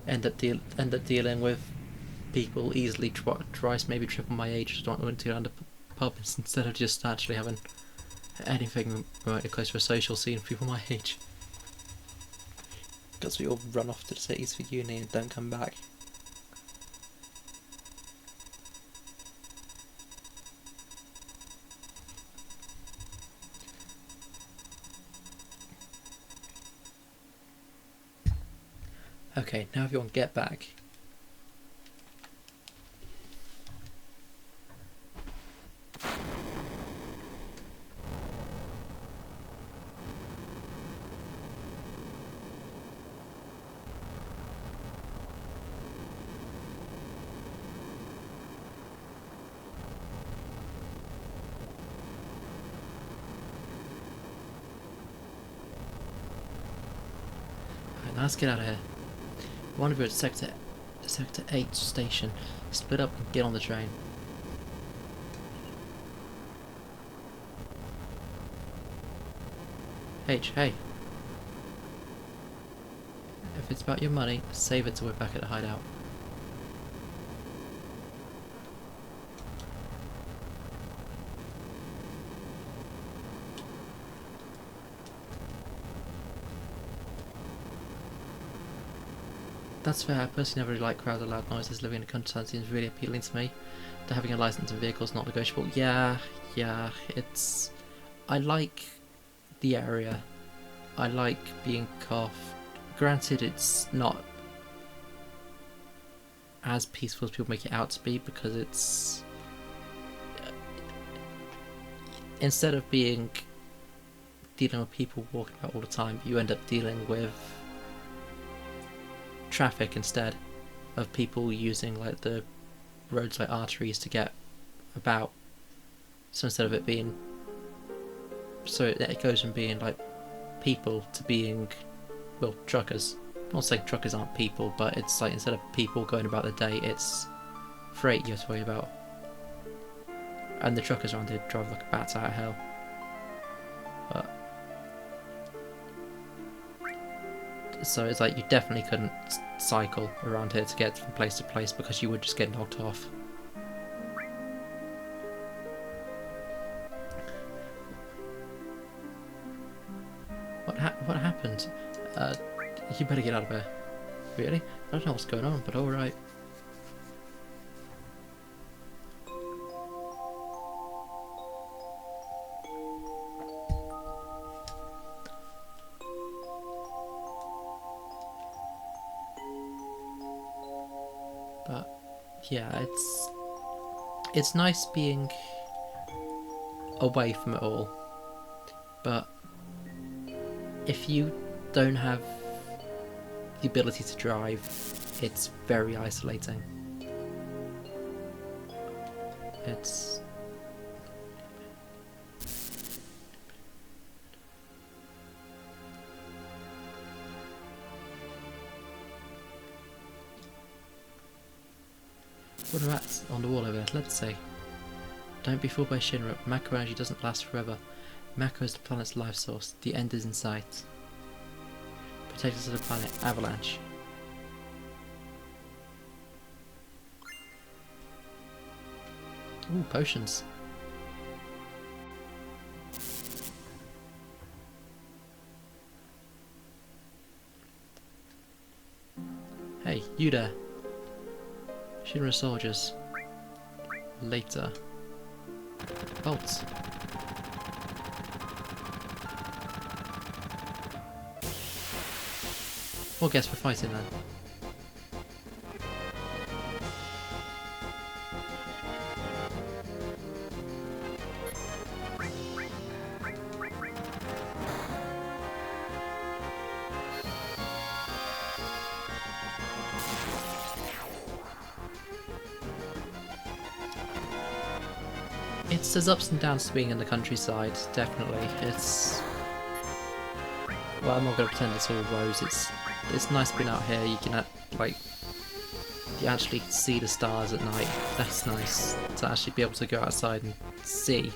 end up dealing with people easily twice, maybe triple my age, just want to go under pubs instead of just actually having anything remotely close to a social scene for people my age. Because we all run off to the cities for uni and don't come back. Okay, now if you want to get back. Right, let's get out of here. One of you at Sector 8 station. Split up and get on the train. H, hey. If it's about your money, save it till we're back at the hideout. That's fair. I personally never really like crowds or loud noises. Living in the countryside seems really appealing to me. To having a license and vehicle is not negotiable. Yeah, it's... I like the area. I like being cuffed. Granted, it's not as peaceful as people make it out to be, because it's... Instead of being... dealing with people walking about all the time, you end up dealing with traffic instead of people using like the roads like arteries to get about. So instead of it being, so it goes from being like people to being, well, truckers. I'm not saying truckers aren't people, but it's like instead of people going about their day, it's freight you have to worry about. And the truckers around here drive like bats out of hell. But so it's like you definitely couldn't cycle around here to get from place to place, because you would just get knocked off. What happened? You better get out of here. Really? I don't know what's going on, but alright. But yeah, it's nice being away from it all, but if you don't have the ability to drive, it's very isolating. It's... What are rats on the wall over there? Let's see. Don't be fooled by Shinra. Macro energy doesn't last forever. Macro is the planet's life source. The end is in sight. Protect us of the planet. Avalanche. Ooh, potions. Hey, you there. Shinra soldiers. Later. Bolts. Well, guess we're fighting then. There's ups and downs to being in the countryside, definitely. It's... well, I'm not going to pretend it's all rose. It's nice being out here. You can like, you actually see the stars at night. That's nice to actually be able to go outside and see,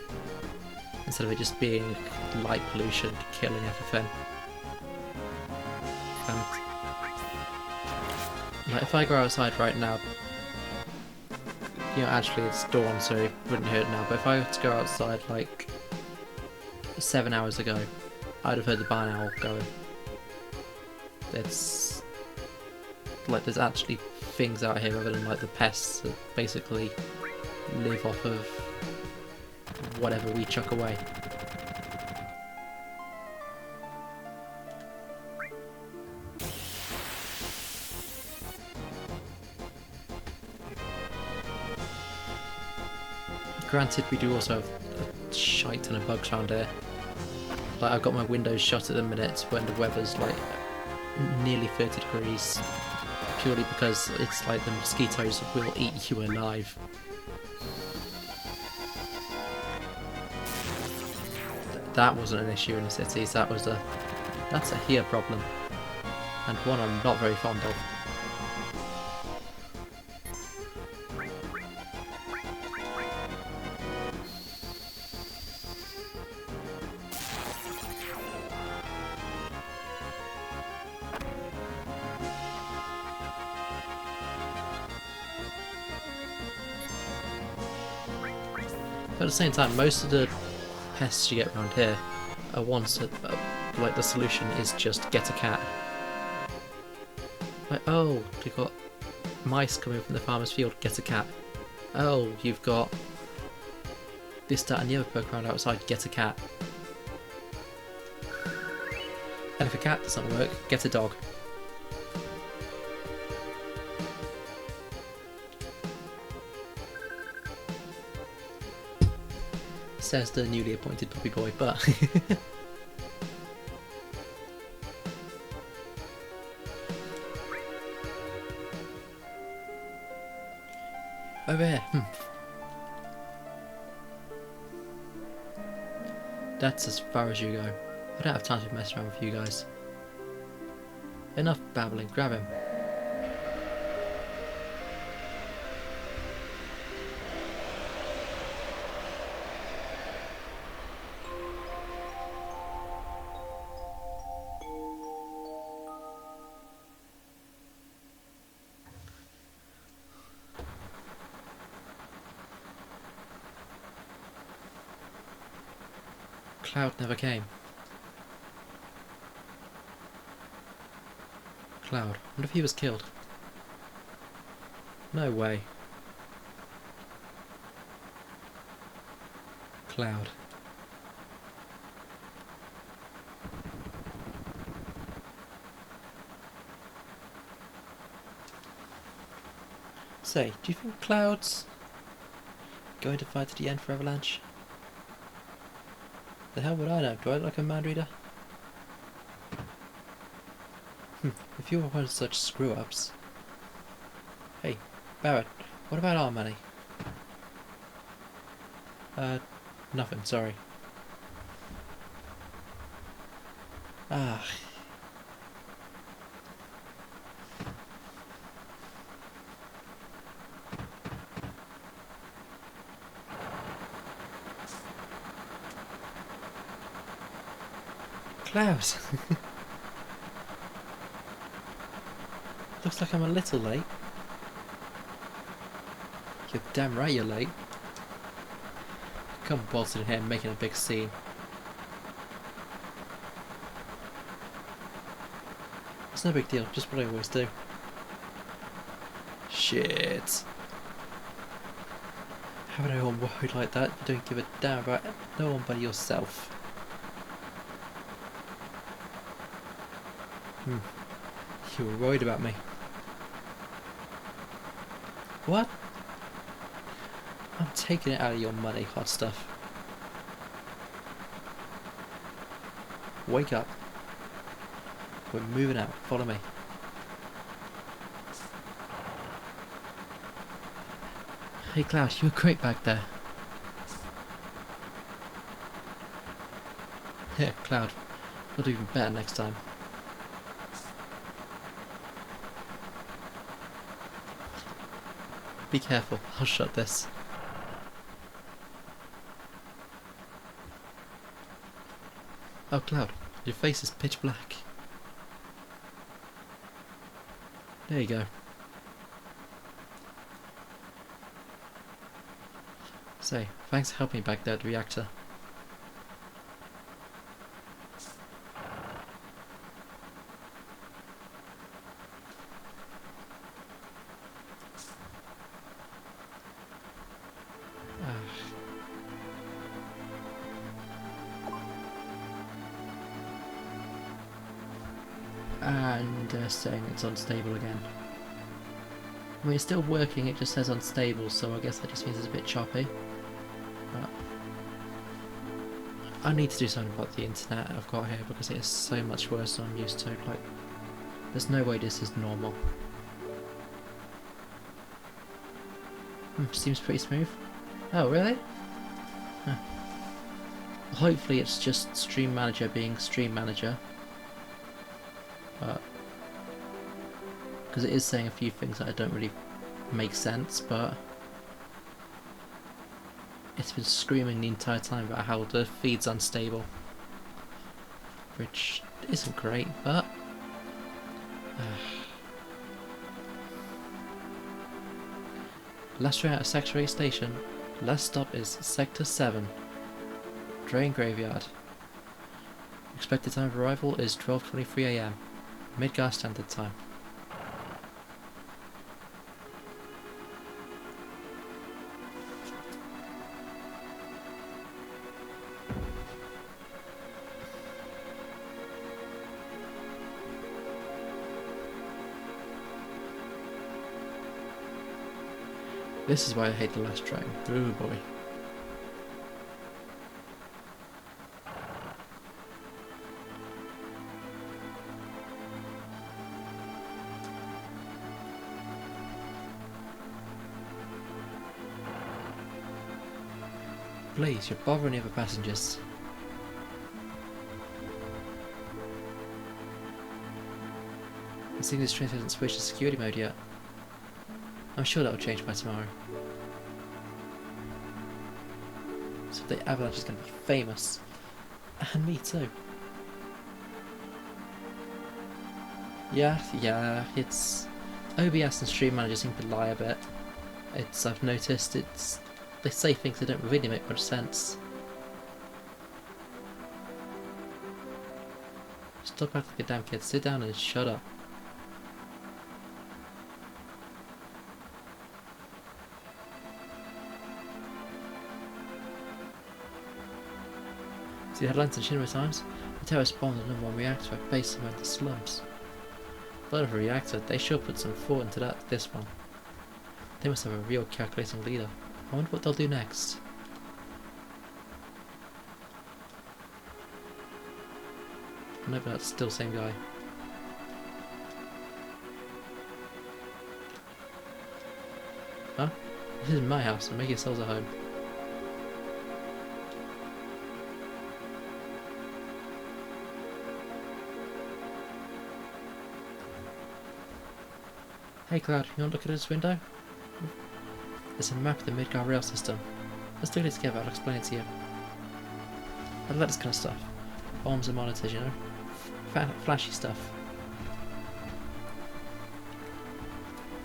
instead of it just being light pollution killing everything. And Like, if I go outside right now, you know, actually it's dawn, so it wouldn't hurt now, but if I were to go outside, like, 7 hours ago, I'd have heard the barn owl going. It's... like, there's actually things out here other than, like, the pests that basically live off of whatever we chuck away. Granted, we do also have a shite ton of bugs around here. Like, I've got my windows shut at the minute when the weather's like nearly 30 degrees, purely because it's like the mosquitoes will eat you alive. That wasn't an issue in the cities, that's a here problem, and one I'm not very fond of. But at the same time, most of the pests you get around here are ones that, like, the solution is just get a cat. Like, oh, you've got mice coming from the farmer's field, get a cat. Oh, you've got this, that and the other poke around outside, get a cat. And if a cat doesn't work, get a dog. Says the newly appointed puppy boy, but over here. That's as far as you go. I don't have time to mess around with you guys. Enough babbling, grab him. Cloud never came. Cloud. I wonder if he was killed. No way. Cloud. Say, do you think Cloud's going to fight to the end for Avalanche? The hell would I know? Do I look like a mind reader? If you were one of such screw-ups... Hey, Barrett, what about our money? Nothing, sorry. Ah... Cloud! Looks like I'm a little late. You're damn right you're late. Come bolted in here making a big scene. It's no big deal, just what I always do. Shit. How would anyone worried like that? You don't give a damn about no one but yourself. You were worried about me. What? I'm taking it out of your money, hot stuff. Wake up. We're moving out. Follow me. Hey Klaus, you were great back there. Yeah, Cloud. We'll do even better next time. Be careful, I'll shut this. Oh Cloud, your face is pitch black. There you go. Say, thanks for helping me back there at the reactor. And saying it's unstable again. I mean, it's still working, it just says unstable, so I guess that just means it's a bit choppy. But I need to do something about the internet I've got here because it is so much worse than I'm used to. Like, there's no way this is normal. Seems pretty smooth. Oh, really? Huh. Hopefully it's just Stream Manager being Stream Manager. Because it is saying a few things that don't really make sense, but it's been screaming the entire time about how the feed's unstable, which isn't great, but last train out of Sector 8 station. Last stop is Sector 7, Drain Graveyard. Expected time of arrival is 12:23 AM, Midgar Standard Time. This is why I hate the last train. Ooh boy. Please, you're bothering the other passengers. I think this train hasn't switched to security mode yet. I'm sure that will change by tomorrow. So the avalanche is going to be famous. And me too. Yeah, it's... OBS and Stream Manager seem to lie a bit. I've noticed they say things that don't really make much sense. Stop acting like a damn kid, sit down and shut up. See the headlines in Shinra Times? The terrorists bombed the #1 reactor at base somewhere in the slums. Blood of a reactor, they sure put some thought into this one. They must have a real calculating leader. I wonder what they'll do next. No, but that's still the same guy. Huh? This is my house, so make yourselves at home. Hey Cloud, you want to look at this window? It's a map of the Midgar rail system. Let's do it together, I'll explain it to you. I like this kind of stuff. Bombs and monitors, you know? Flashy stuff.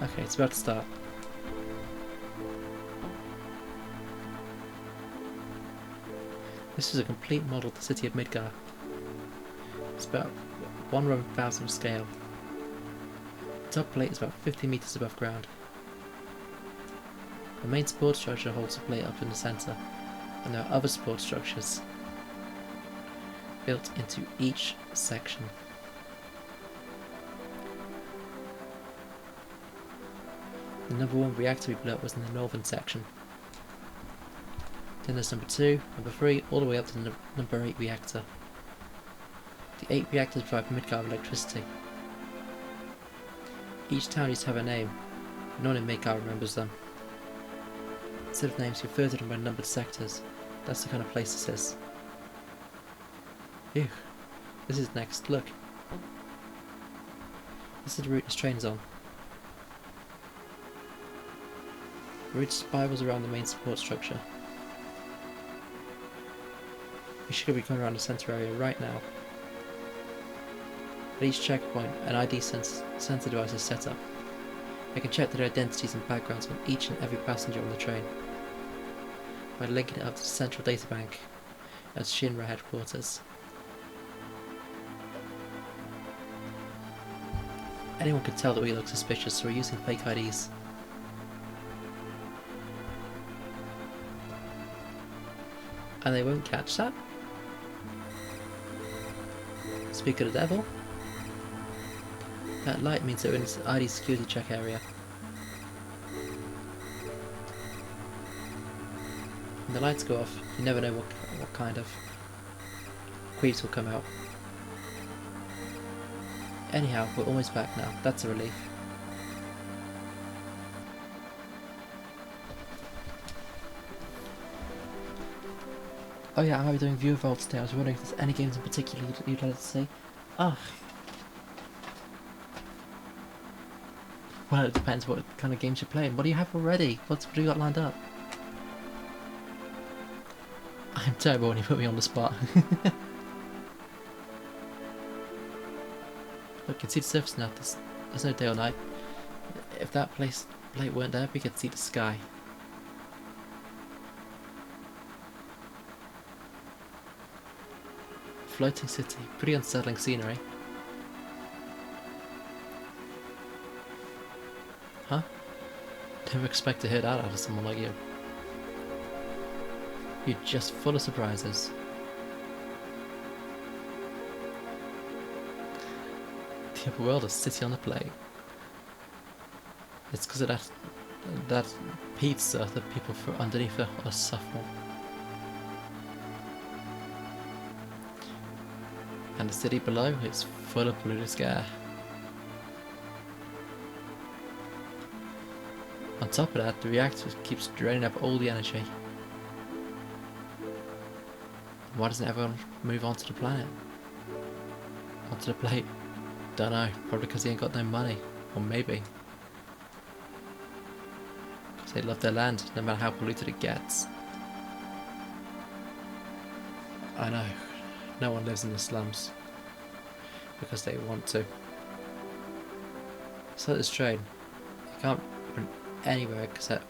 Okay, it's about to start. This is a complete model of the city of Midgar. It's about 1/1000 scale. The top plate is about 50 meters above ground. The main support structure holds the plate up in the center, and there are other support structures built into each section. The #1 reactor we built was in the northern section. Then there's #2, #3, all the way up to the #8 reactor. The 8 reactors provide Midgar with electricity. Each town used to have a name, but no one in Midgar remembers them. Instead of names, we refer to them by numbered sectors. That's the kind of place this is. Phew. This is next, look. This is the route this train's on. The route spirals around the main support structure. We should be going around the centre area right now. At each checkpoint, an ID sensor device is set up. I can check their identities and backgrounds on each and every passenger on the train. by linking it up to the central databank at Shinra headquarters. Anyone could tell that we look suspicious, so we're using fake IDs. And they won't catch that. Speak of the devil. That light means they're in this ID security check area. When the lights go off, you never know what kind of creeps will come out. Anyhow, we're almost back now. That's a relief. Oh yeah, I might be doing viewer vaults today. I was wondering if there's any games in particular you'd like to see. Ah. Well, it depends what kind of games you're playing. What do you have already? What do you got lined up? I'm terrible when you put me on the spot. Look, you can see the surface now. There's no day or night. If that plate weren't there, we could see the sky. Floating city. Pretty unsettling scenery. Huh? Never expect to hear that out of someone like you. You're just full of surprises. The upper world is city on a plate. It's because of that pizza that people underneath are suffering. And the city below is full of polluted air. On top of that, the reactor keeps draining up all the energy. Why doesn't everyone move on to the planet? Onto the plate? Dunno, probably because he ain't got no money. Or maybe because they love their land, no matter how polluted it gets. I know. No one lives in the slums because they want to. It's like this train. You can't run anywhere except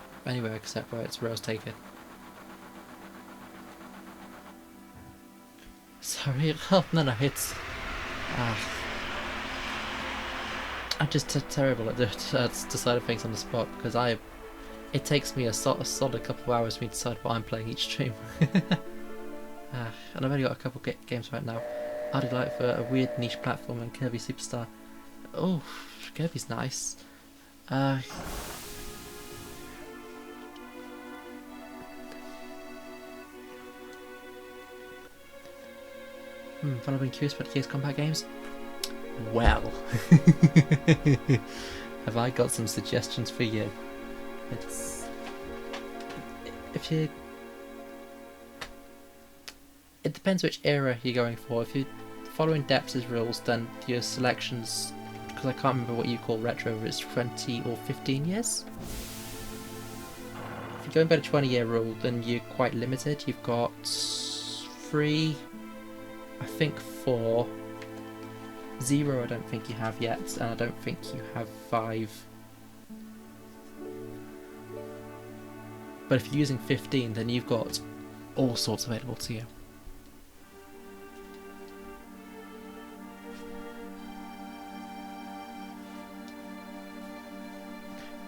where its rails take it. Sorry, oh no, it's I'm just terrible at deciding things on the spot because it takes me a solid couple of hours for me to decide what I'm playing each stream. And I've only got a couple games right now. I'd like for a weird niche platform and Kirby Superstar. Oh, Kirby's nice. But I've been curious about the Gears Combat games. Well, have I got some suggestions for you? It depends which era you're going for. If you're following Depps' rules, then your selections, because I can't remember what you call retro, it's 20 or 15 years. If you're going by the 20-year rule, then you're quite limited. You've got 3, I think 4. 0 I don't think you have yet, and I don't think you have 5. But if you're using 15, then you've got all sorts available to you.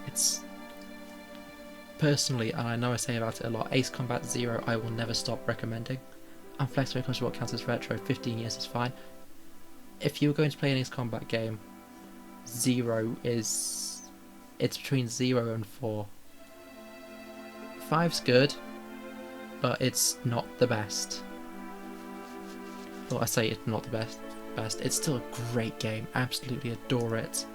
It's personally, and I know I say about it a lot, Ace Combat 0 I will never stop recommending. I'm flexible when it comes to what counts as retro. 15 years is fine. If you were going to play an Ace Combat game, 0 is... it's between 0 and 4. 5's good, but it's not the best. Well, I say it's not the best. It's still a great game. Absolutely adore it.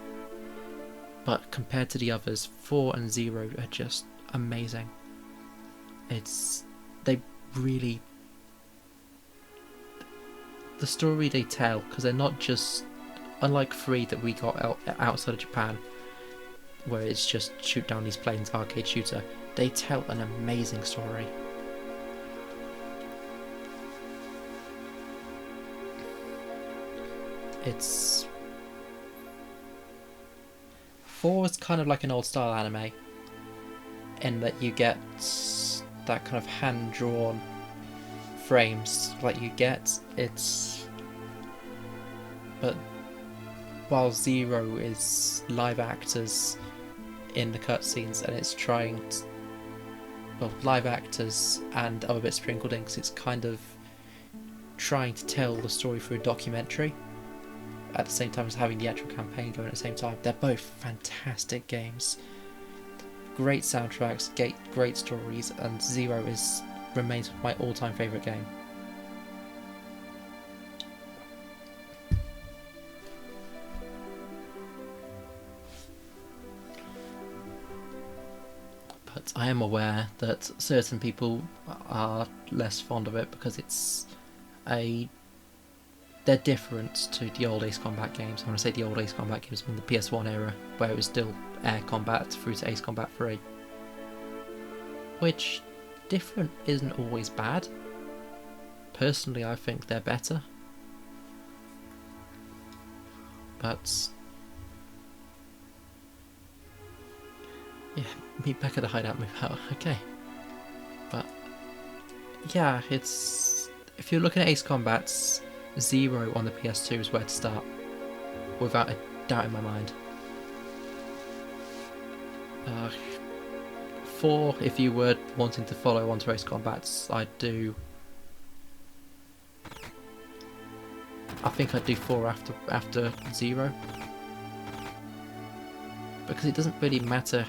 But compared to the others, 4 and 0 are just amazing. They really... the story they tell, because they're not just... unlike 3 that we got outside of Japan, where it's just shoot down these planes, arcade shooter, they tell an amazing story. It's... 4 is kind of like an old style anime, in that you get that kind of hand-drawn frames like you get. But while Zero is live actors in the cutscenes, and it's trying to, well, live actors and other bits sprinkled in, because it's kind of trying to tell the story through a documentary at the same time as having the actual campaign going at the same time. They're both fantastic games. Great soundtracks, great stories, and Zero remains my all-time favourite game. But I am aware that certain people are less fond of it because they're different to the old Ace Combat games. When I say the old Ace Combat games, I mean the PS1 era, where it was still Air Combat through to Ace Combat 3. Which, different isn't always bad. Personally, I think they're better. But yeah, meet back at the hideout, move out. Okay. But yeah, if you're looking at Ace Combat's, Zero on the PS2 is where to start, without a doubt in my mind. 4, if you were wanting to follow on to Ace Combats, I think I'd do 4 after 0, because it doesn't really matter,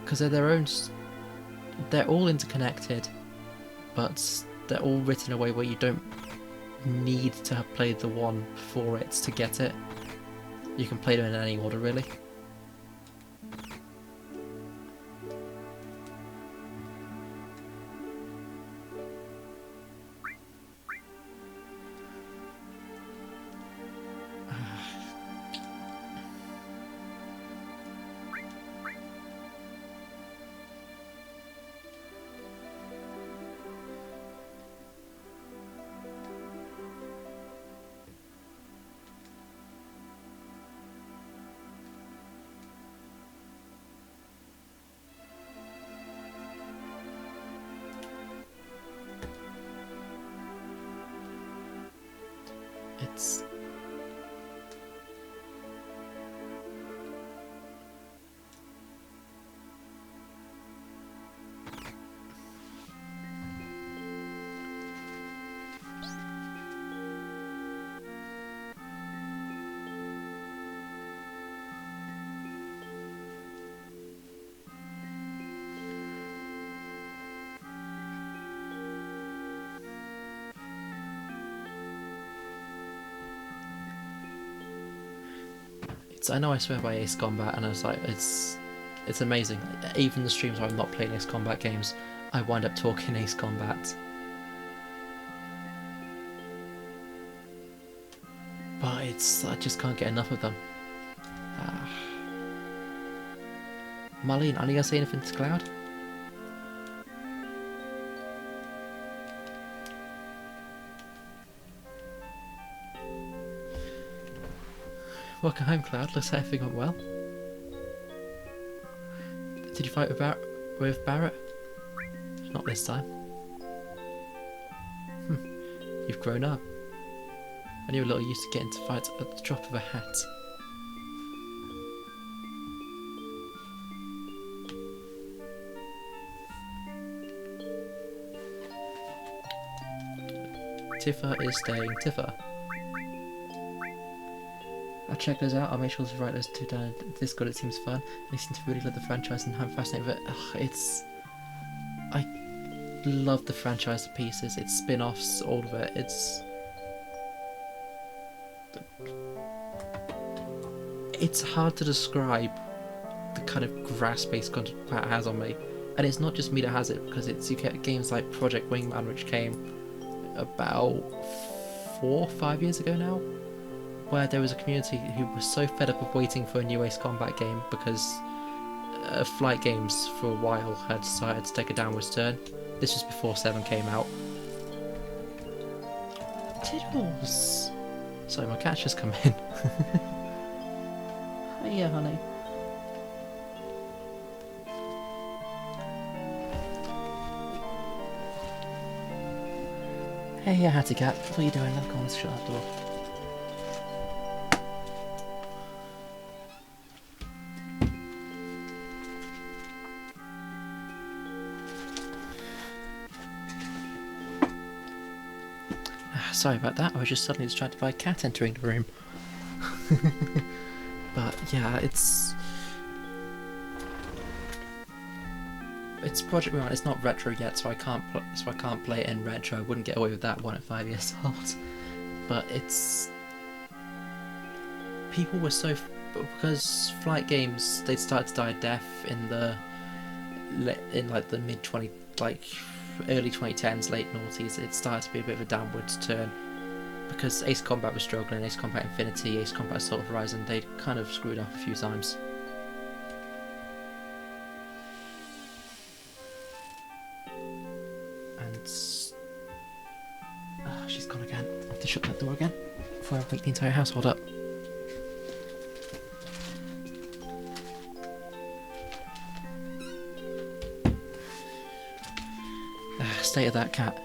because they're all interconnected, but they're all written in a way where you don't need to have played the one for it to get it. You can play them in any order, really. It's I know I swear by Ace Combat, and I was like, it's amazing. Even the streams where I'm not playing Ace Combat games, I wind up talking Ace Combat. But I just can't get enough of them. Marlene, are you gonna say anything to Cloud? Welcome home, Cloud. Looks like everything went well. Did you fight with Barrett? Not this time. You've grown up. And you're a little used to getting to fights at the drop of a hat. Tifa is staying Tifa. I'll check those out. I'll make sure to write those 2 down in Discord. It seems fun. They seem to really love the franchise, and I'm fascinated with it. I love the franchise to pieces. Its spin-offs, all of it. It's hard to describe the kind of grasp-based content that it has on me. And it's not just me that has it, because you get games like Project Wingman, which came about 4 or 5 years ago now, where there was a community who was so fed up of waiting for a new Ace Combat game because Flight Games for a while had decided to take a downwards turn. This was before 7 came out. Tiddles! Sorry, my cat's just come in. Yeah, honey. Hey, Hattie Cat, what are you doing? Come on, let's shut that door. Sorry about that, I was just suddenly distracted by a cat entering the room. But yeah, it's Project Rewind. It's not retro yet, so I can't play it in retro. I wouldn't get away with that one at 5 years old. But people were so because flight games, they started to die a death in the mid early 2010s, late noughties. It started to be a bit of a downwards turn because Ace Combat was struggling. Ace Combat Infinity, Ace Combat Assault Horizon, they'd kind of screwed up a few times. She's gone again. I have to shut that door again before I wake the entire household up. State of that cat.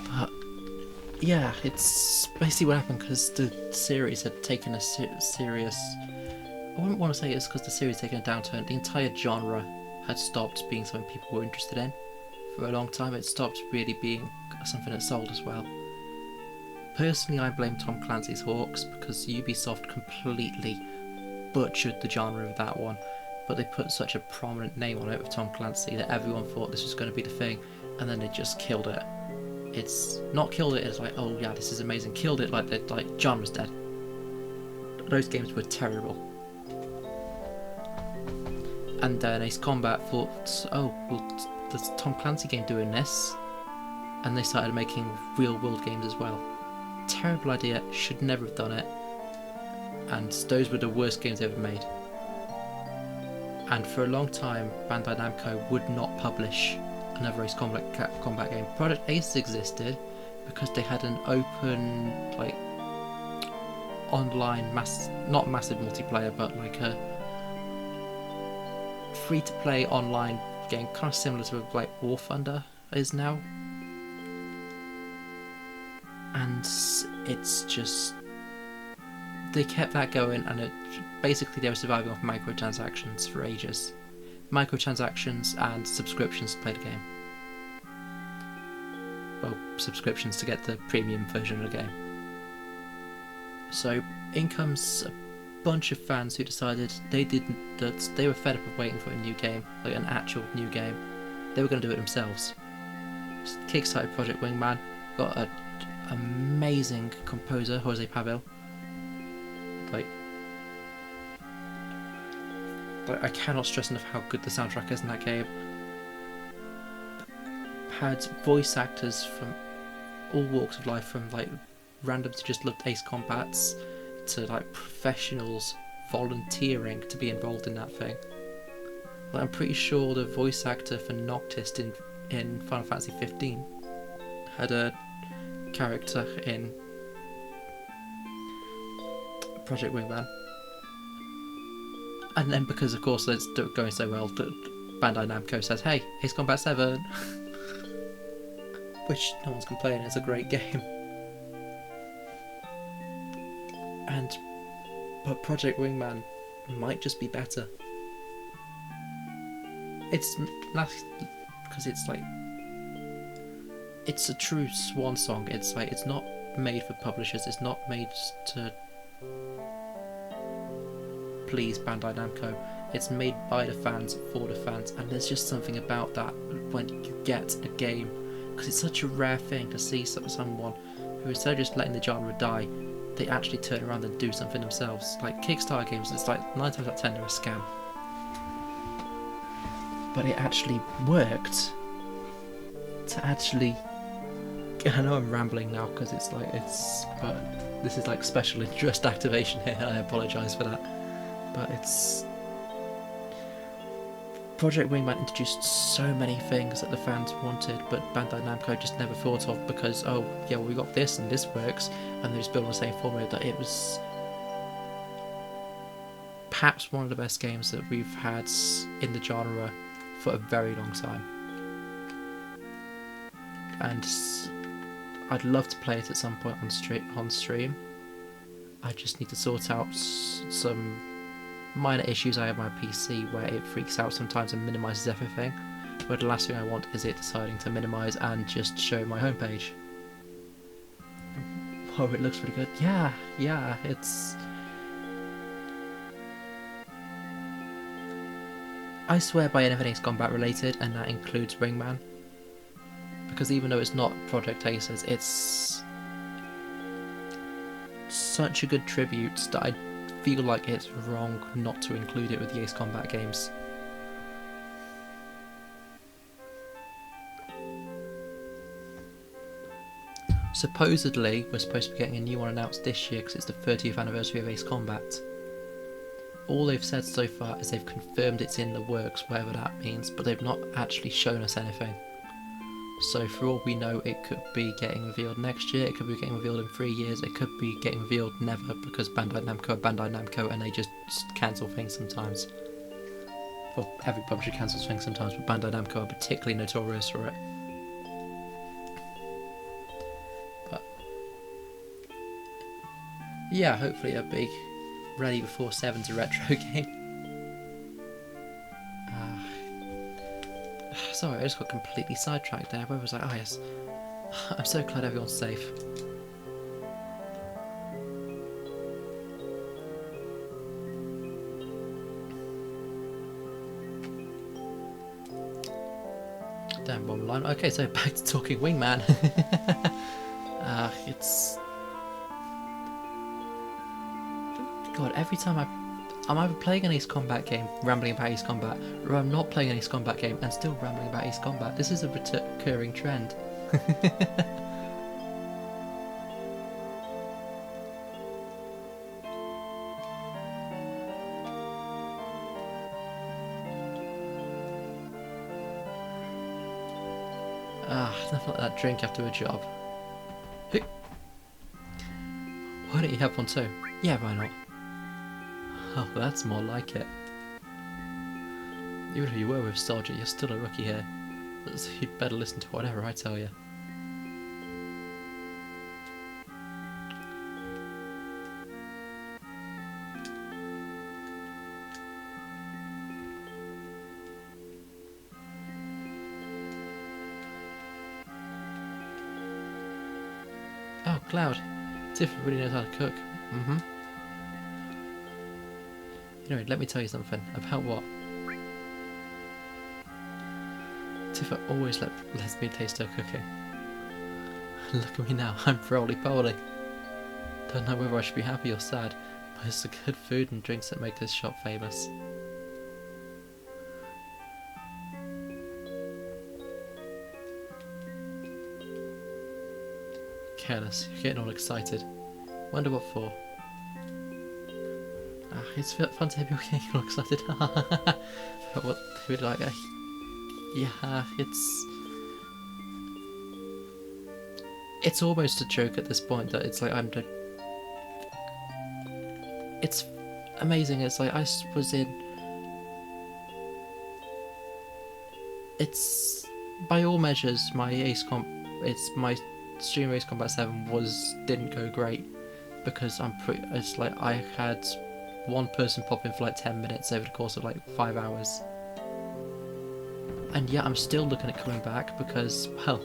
But yeah, it's basically what happened because the series had taken a serious. I wouldn't want to say it's because the series had taken a downturn. The entire genre had stopped being something people were interested in. For a long time, it stopped really being something that sold as well. Personally, I blame Tom Clancy's Hawks because Ubisoft completely butchered the genre of that one, but they put such a prominent name on it with Tom Clancy that everyone thought this was going to be the thing, and then they just killed it. It's not killed it as like, oh yeah, this is amazing. Killed it like genre's dead. Those games were terrible. And then Ace Combat thought, oh, well, there's Tom Clancy game doing this, and they started making real world games as well. Terrible idea, should never have done it, and those were the worst games ever made. And for a long time, Bandai Namco would not publish another Ace Combat game. Project Ace existed because they had an open, online not massive multiplayer, but like a free-to-play online game, kind of similar to like War Thunder is now. And it's just, they kept that going, and basically they were surviving off microtransactions for ages. Microtransactions and subscriptions to play the game. Well, subscriptions to get the premium version of the game. So in comes a bunch of fans who decided they were fed up of waiting for a new game, like an actual new game. They were going to do it themselves. Kickstarted Project Wingman, got an amazing composer, Jose Pavel. I cannot stress enough how good the soundtrack is in that game. Had voice actors from all walks of life, from randoms who just loved Ace Combats to professionals volunteering to be involved in that thing. I'm pretty sure the voice actor for Noctis in Final Fantasy 15 had a character in Project Wingman. And then because of course it's going so well, that Bandai Namco says, hey, Ace Combat 7, which no one's complaining, it's a great game. But Project Wingman might just be better. It's because it's a true swan song. It's not made for publishers. It's not made to please Bandai Namco. It's made by the fans for the fans, and there's just something about that when you get a game, because it's such a rare thing to see someone who, instead of just letting the genre die, they actually turn around and do something themselves. Like Kickstarter games, it's 9 times out of 10 they're a scam. But it actually worked to actually. I know I'm rambling now because but this is special interest activation here, and I apologise for that. But Project Wingman introduced so many things that the fans wanted, but Bandai Namco just never thought of, because, oh yeah, well, we got this and this works, and they just built on the same formula. That it was perhaps one of the best games that we've had in the genre for a very long time. and I'd love to play it at some point on stream. I just need to sort out some minor issues I have on my PC where it freaks out sometimes and minimises everything. But the last thing I want is it deciding to minimise and just show my homepage. Oh, it looks pretty good. Yeah, it's... I swear by anything's combat related, and that includes Wingman. Because even though it's not Project Aces, it's such a good tribute that I feel like it's wrong not to include it with the Ace Combat games. Supposedly, we're supposed to be getting a new one announced this year because it's the 30th anniversary of Ace Combat. All they've said so far is they've confirmed it's in the works, whatever that means, but they've not actually shown us anything. So for all we know, it could be getting revealed next year, it could be getting revealed in 3 years, it could be getting revealed never because Bandai Namco are Bandai Namco and they just cancel things sometimes. Well, every publisher cancels things sometimes, but Bandai Namco are particularly notorious for it. But yeah, hopefully it'll be ready before 7's a retro game. Sorry, I just got completely sidetracked there. Where was I? Oh yes. I'm so glad everyone's safe. Damn, wrong line. Okay, so back to talking Wingman. It's... God, every time I'm either playing an Ace Combat game, rambling about Ace Combat, or I'm not playing an Ace Combat game and still rambling about Ace Combat. This is a recurring trend. Nothing like that drink after a job. Why don't you have one too? Yeah, why not? Oh, that's more like it. Even if you were with Soldier, you're still a rookie here. So you'd better listen to whatever I tell you. Oh, Cloud. Tiff really knows how to cook. Anyway, let me tell you something. About what? Tifa always lets me taste her cooking. Look at me now, I'm roly-poly. Don't know whether I should be happy or sad, but it's the good food and drinks that make this shop famous. Careless, you're getting all excited. Wonder what for? It's fun to hear people getting all excited. But what they would like, yeah, it's almost a joke at this point that it's like it's amazing. It's like I was in. It's by all measures my my stream Ace Combat 7 didn't go great because it's like I had one person pop in for like 10 minutes over the course of like 5 hours. And yet I'm still looking at coming back because, well,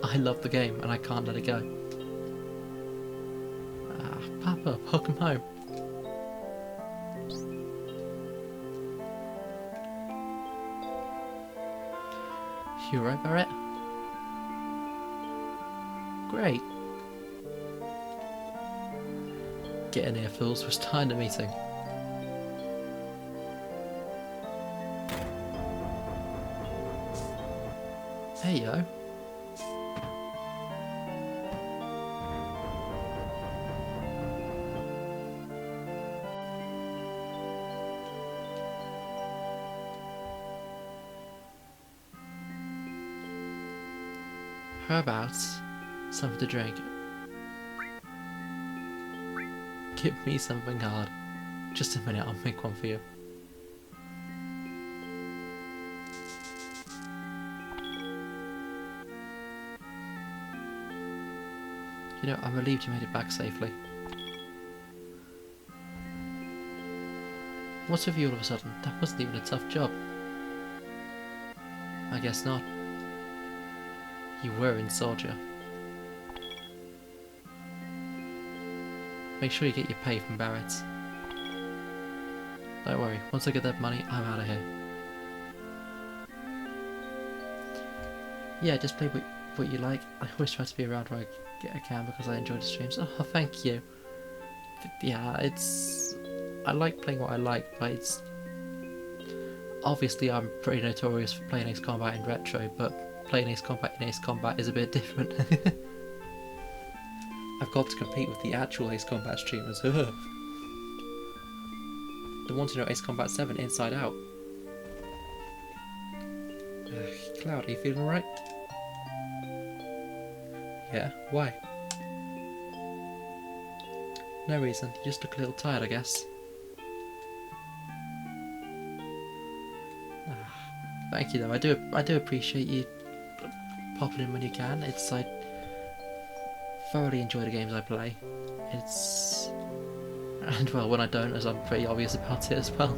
I love the game and I can't let it go. Papa, welcome home. You alright, Barrett? Great. Get in here, fools. We're starting the meeting. Hey, yo. How about something to drink? Give me something hard. Just a minute, I'll make one for you. You know, I'm relieved you made it back safely. What's with you all of a sudden? That wasn't even a tough job. I guess not. You were in soldier. Make sure you get your pay from Barrett's. Don't worry, once I get that money, I'm out of here. Yeah, just play what you like. I always try to be around where I can because I enjoy the streams. Oh, thank you. Yeah, I like playing what I like, but it's... Obviously, I'm pretty notorious for playing Ace Combat in retro, but playing Ace Combat in Ace Combat is a bit different. I've got to compete with the actual Ace Combat streamers. The ones who know Ace Combat 7 inside out. Cloud, are you feeling alright? Yeah, why? No reason, you just look a little tired, I guess. Thank you though, I do appreciate you popping in when you can. I thoroughly enjoy the games I play. And well, when I don't, as I'm pretty obvious about it as well.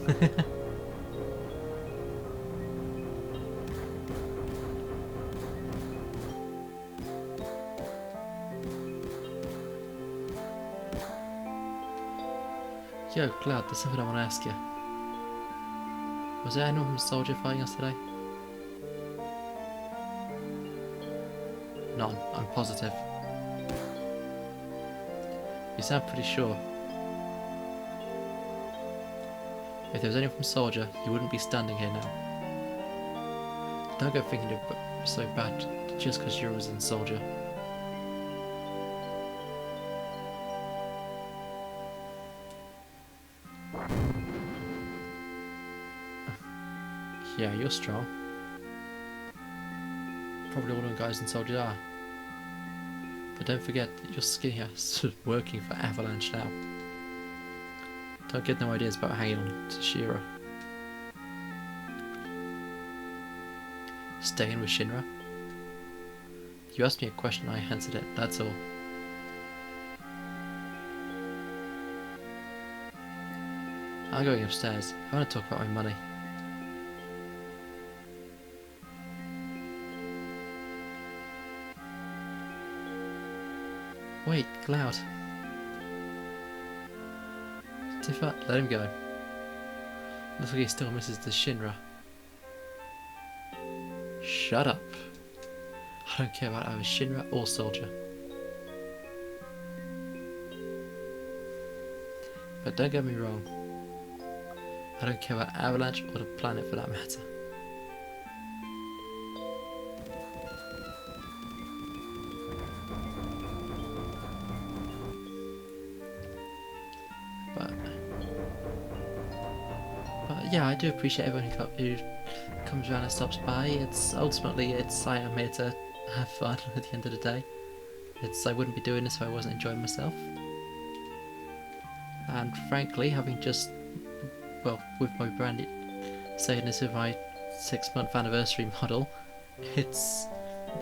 Yo, Cloud, there's something I want to ask you. Was there anyone from Soldier fighting us today? None, I'm positive. You sound pretty sure. If there was anyone from Soldier, you wouldn't be standing here now. Don't go thinking you're so bad just because you was in Soldier. Yeah, you're strong. Probably all the guys in Soldier are. But don't forget that you're skinny ass working for Avalanche now. Don't get no ideas about hanging on to Shira. Staying with Shinra? You asked me a question, I answered it, that's all. I'm going upstairs. I want to talk about my money. Wait, Cloud. Tifa, let him go. Looks like he still misses the Shinra. Shut up. I don't care about either Shinra or Soldier. But don't get me wrong. I don't care about Avalanche or the planet for that matter. But yeah, I do appreciate everyone who comes around and stops by. I am here to have fun at the end of the day. I wouldn't be doing this if I wasn't enjoying myself. And frankly, having just, well, with my brand, saying this with my 6-month anniversary model,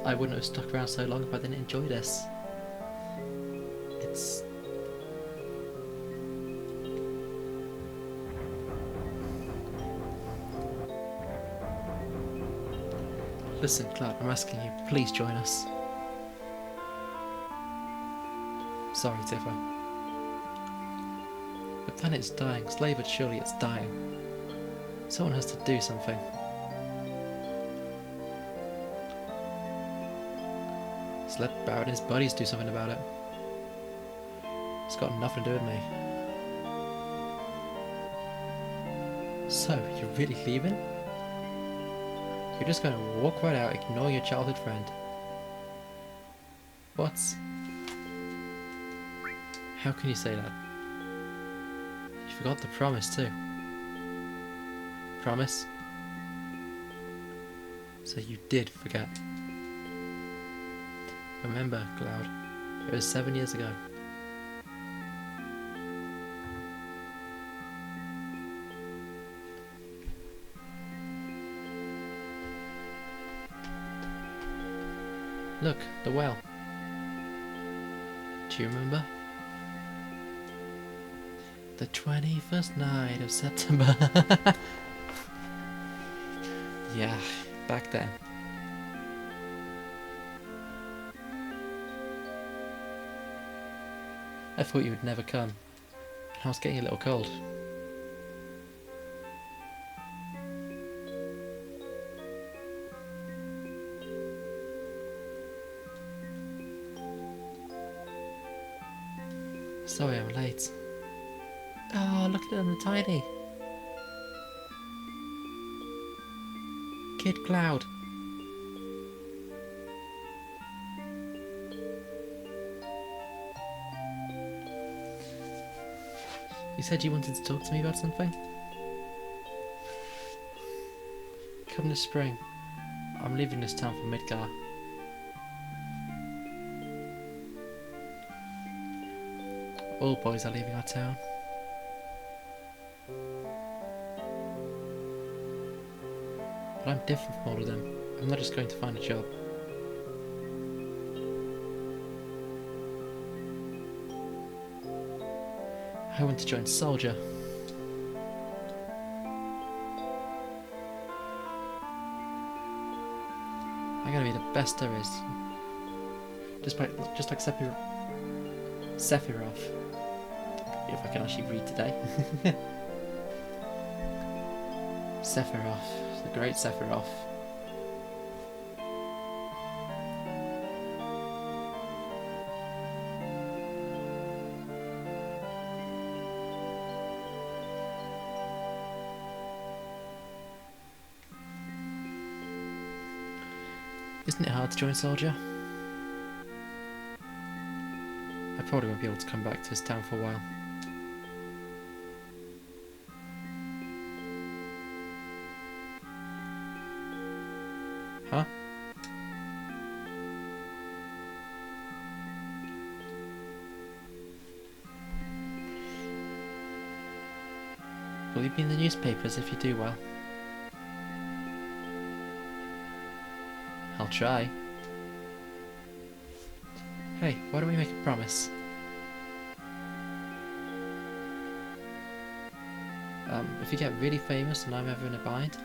I wouldn't have stuck around so long if I didn't enjoy this. Listen, Cloud, I'm asking you, please join us. Sorry, Tifa. The planet's dying, slowly but surely it's dying. Someone has to do something. Just let Barrett and his buddies do something about it. It's got nothing to do with me. So, you're really leaving? You're just going to walk right out, ignoring your childhood friend. What? How can you say that? You forgot the promise too. Promise? So you did forget. Remember, Cloud, it was 7 years ago. Look, the well. Do you remember? The 21st night of September. Yeah, back then. I thought you would never come. I was getting a little cold. Sorry I'm late. Oh, look at them, they're tiny. Kid Cloud. You said you wanted to talk to me about something? Come this spring. I'm leaving this town for Midgar. All boys are leaving our town. But I'm different from all of them. I'm not just going to find a job. I want to join Soldier. I'm gonna be the best there is. Just like Sephiroth. If I can actually read today. Sephiroth, the great Sephiroth. Isn't it hard to join Soldier? I probably won't be able to come back to this town for a while. Huh? Will you be in the newspapers if you do well? I'll try. Hey, why don't we make a promise? If you get really famous and I'm ever in a bind,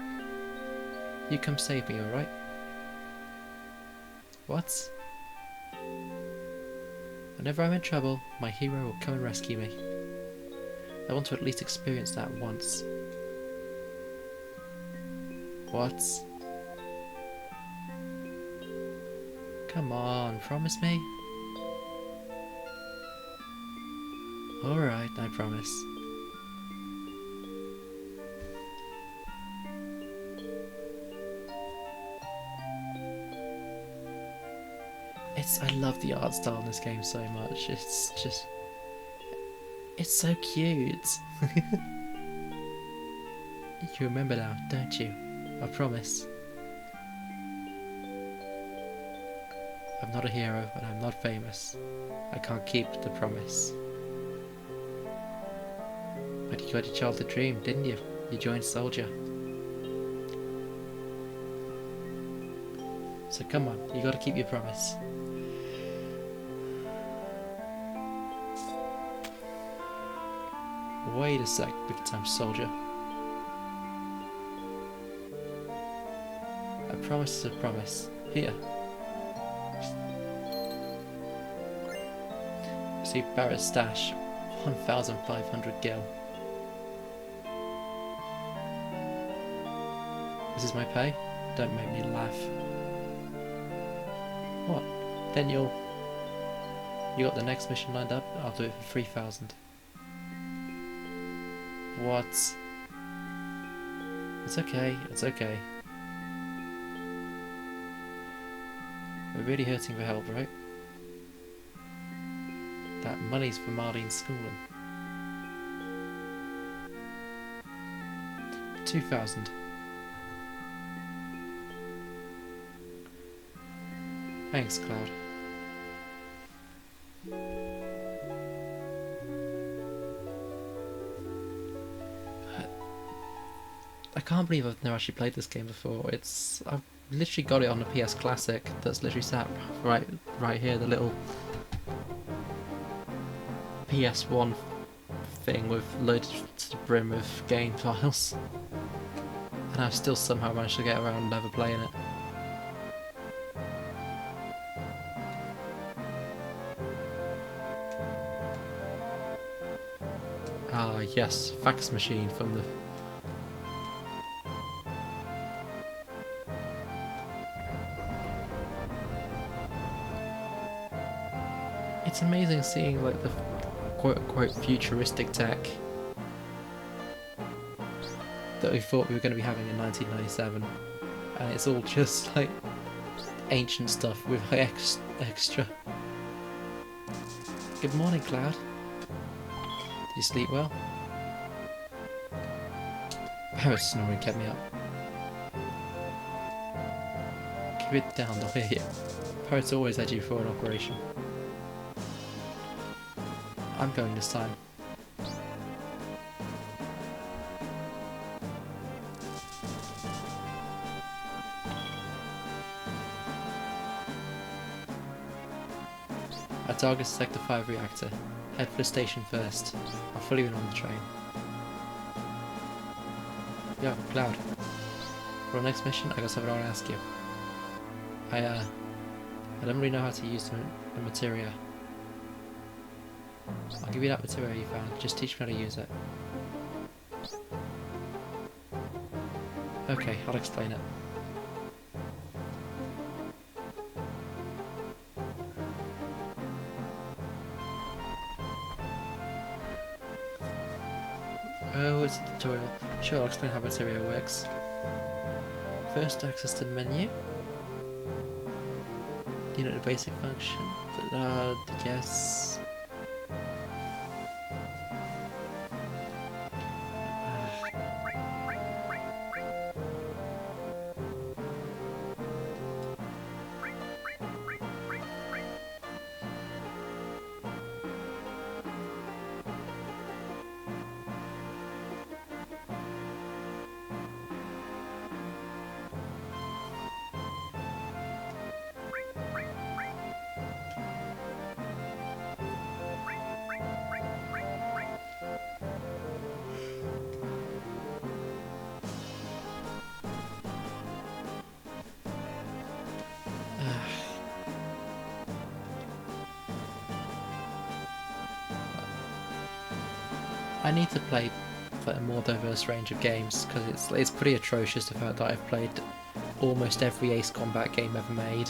you come save me, alright? What? Whenever I'm in trouble, my hero will come and rescue me. I want to at least experience that once. What? Come on, promise me? Alright, I promise. I love the art style in this game so much. It's so cute. You remember now, don't you? I promise. I'm not a hero and I'm not famous. I can't keep the promise. But you got your childhood dream, didn't you? You joined Soldier. So come on, you gotta keep your promise. Wait a sec, big time soldier. A promise is a promise. Here. See Barrett's stash, 1,500 gil. This is my pay? Don't make me laugh. What? Then you got the next mission lined up? I'll do it for 3,000. What? It's okay, it's okay. We're really hurting for help, right? That money's for Marlene's schooling. 2,000. Thanks, Cloud. I can't believe I've never actually played this game before. I've literally got it on the PS Classic that's literally sat right here, the little PS1 thing with loaded to the brim of game files, and I've still somehow managed to get around never playing it. Ah yes, fax machine from the... It's amazing seeing like the quote-unquote futuristic tech that we thought we were going to be having in 1997, and it's all just like ancient stuff with like extra. Good morning, Cloud. Did you sleep well? Parrot's snoring kept me up. Keep it down, they'll hear you. Parrot's always had you for an operation. I'm going this time. Our target is Sector 5 reactor. Head for the station first. I'll follow you on the train. Yo, Cloud. For our next mission, I got something I want to ask you. I don't really know how to use the materia. I'll give you that material you found, just teach me how to use it. Okay, I'll explain it. Oh, it's a tutorial. Sure, I'll explain how materia works. First, access to the menu. You know the basic function. Yes. I need to play a more diverse range of games because it's pretty atrocious the fact that I've played almost every Ace Combat game ever made,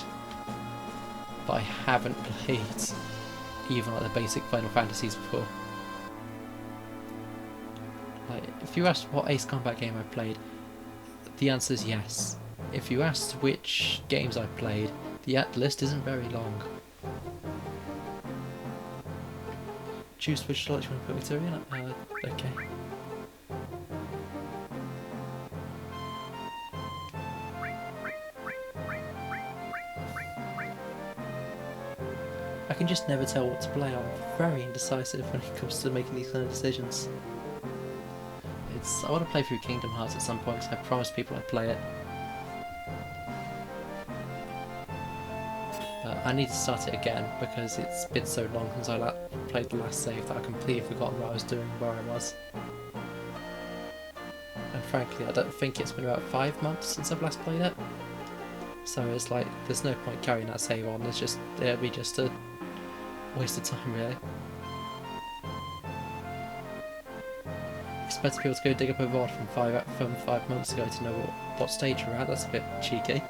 but I haven't played even like the basic Final Fantasies before. Like, if you asked what Ace Combat game I played, the answer is yes. If you asked which games I played, the list isn't very long. Choose which slot you want to put material in. Okay. I can just never tell what to play. I'm very indecisive when it comes to making these kind of decisions. I want to play through Kingdom Hearts at some point because I promised people I'd play it. I need to start it again because it's been so long since I played the last save that I completely forgotten what I was doing, where I was. And frankly, I don't think it's been about 5 months since I've last played it. So it's like, there's no point carrying that save on, it'll be just a waste of time really. Expect people to go dig up a VOD from 5 months ago to know what stage you're at, that's a bit cheeky.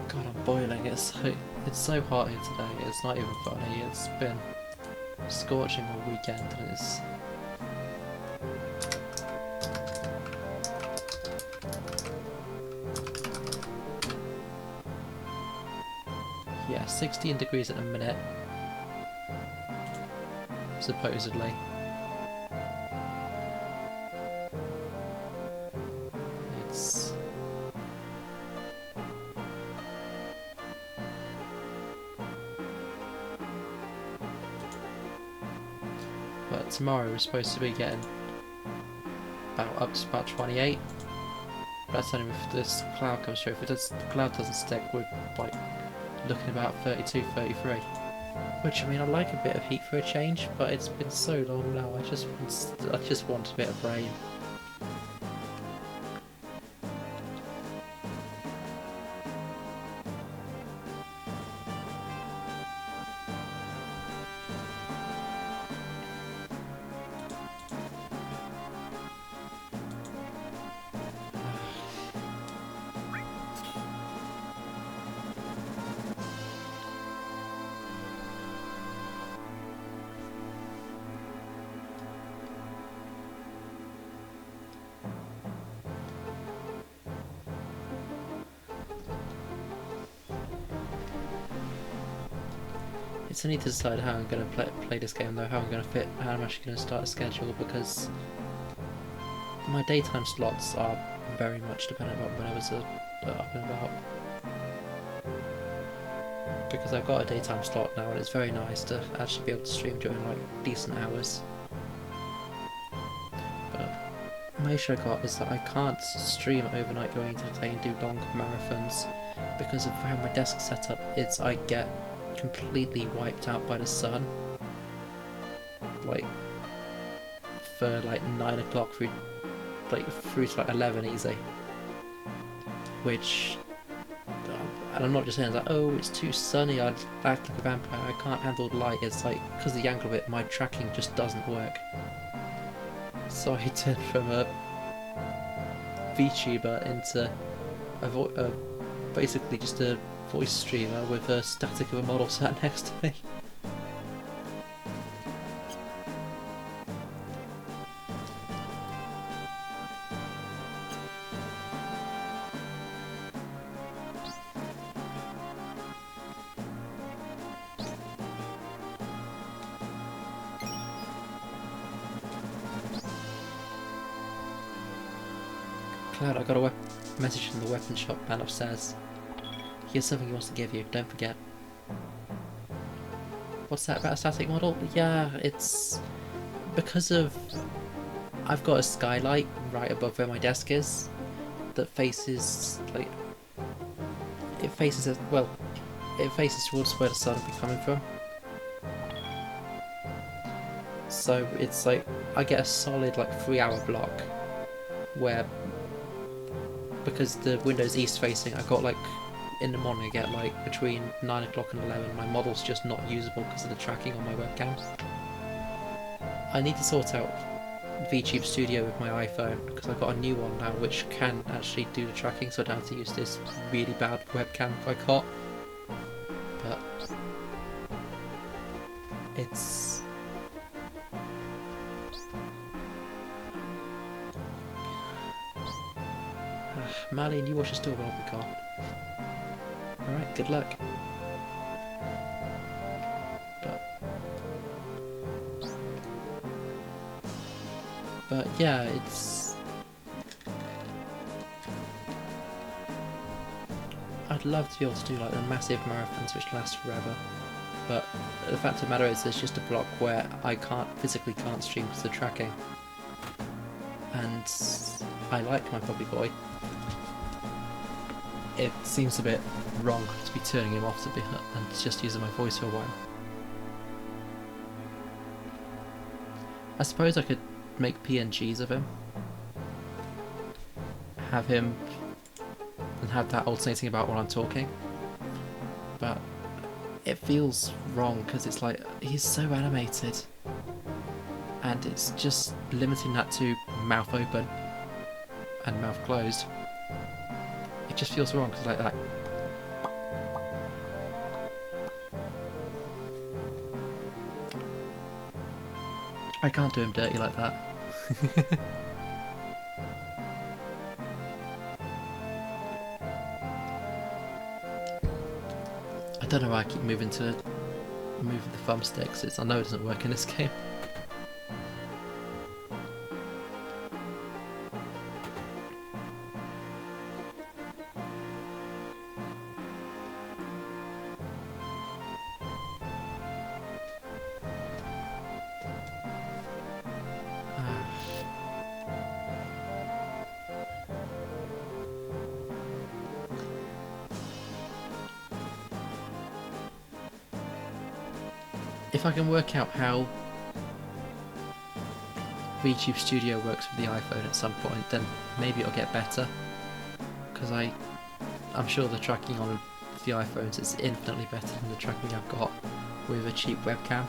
God, I'm boiling. It's so hot here today. It's not even funny. It's been scorching all weekend, and it's... Yeah, 16 degrees at a minute, supposedly. It's... But tomorrow we're supposed to be getting up to about 28. That's only if this cloud comes through. If the cloud doesn't stick, we're like looking about 32, 33. Which, I mean, I like a bit of heat for a change, but it's been so long now. I just want a bit of rain. It's only to decide how I'm going to play this game though, how I'm going to fit, how I'm actually going to start a schedule, because my daytime slots are very much dependent on when I was up and about. Because I've got a daytime slot now and it's very nice to actually be able to stream during like decent hours. But my issue I got is that I can't stream overnight going into the day and do long marathons because of how my desk set up. I get completely wiped out by the sun, like for like 9 o'clock through to like 11 easy, which, and I'm not just saying that, oh, it's too sunny, I'd act like a vampire, I can't handle the light. It's like, because of the angle of it, my tracking just doesn't work. So I turned from a VTuber into basically just a voice streamer with a static of a model sat next to me. Cloud, I got a message from the weapon shop man upstairs. He has something he wants to give you, don't forget. What's that about a static model? Yeah, it's because of... I've got a skylight right above where my desk is that faces, like... It faces towards where the sun will be coming from. So it's like, I get a solid like 3-hour block where, because the window's east facing, I got like, in the morning I get like between 9 o'clock and 11, my model's just not usable because of the tracking on my webcam. I need to sort out VTube Studio with my iPhone because I've got a new one now which can actually do the tracking, so I don't have to use this really bad webcam I got. But it's... Marlene, you watch the store, I'll be gone. Alright, good luck. But yeah, it's... I'd love to be able to do like the massive marathons which last forever. But the fact of the matter is there's just a block where I physically can't stream because of the tracking. And I like my puppy boy. It seems a bit wrong to be turning him off and just using my voice for a while. I suppose I could make PNGs of him. Have him and have that alternating about while I'm talking. But it feels wrong because it's like, he's so animated. And it's just limiting that to mouth open and mouth closed. It just feels wrong because like that. I can't do him dirty like that. I don't know why I keep moving the thumbsticks. I know it doesn't work in this game. If I can work out how VTube Studio works with the iPhone at some point, then maybe it'll get better. Because I'm sure the tracking on the iPhones is infinitely better than the tracking I've got with a cheap webcam.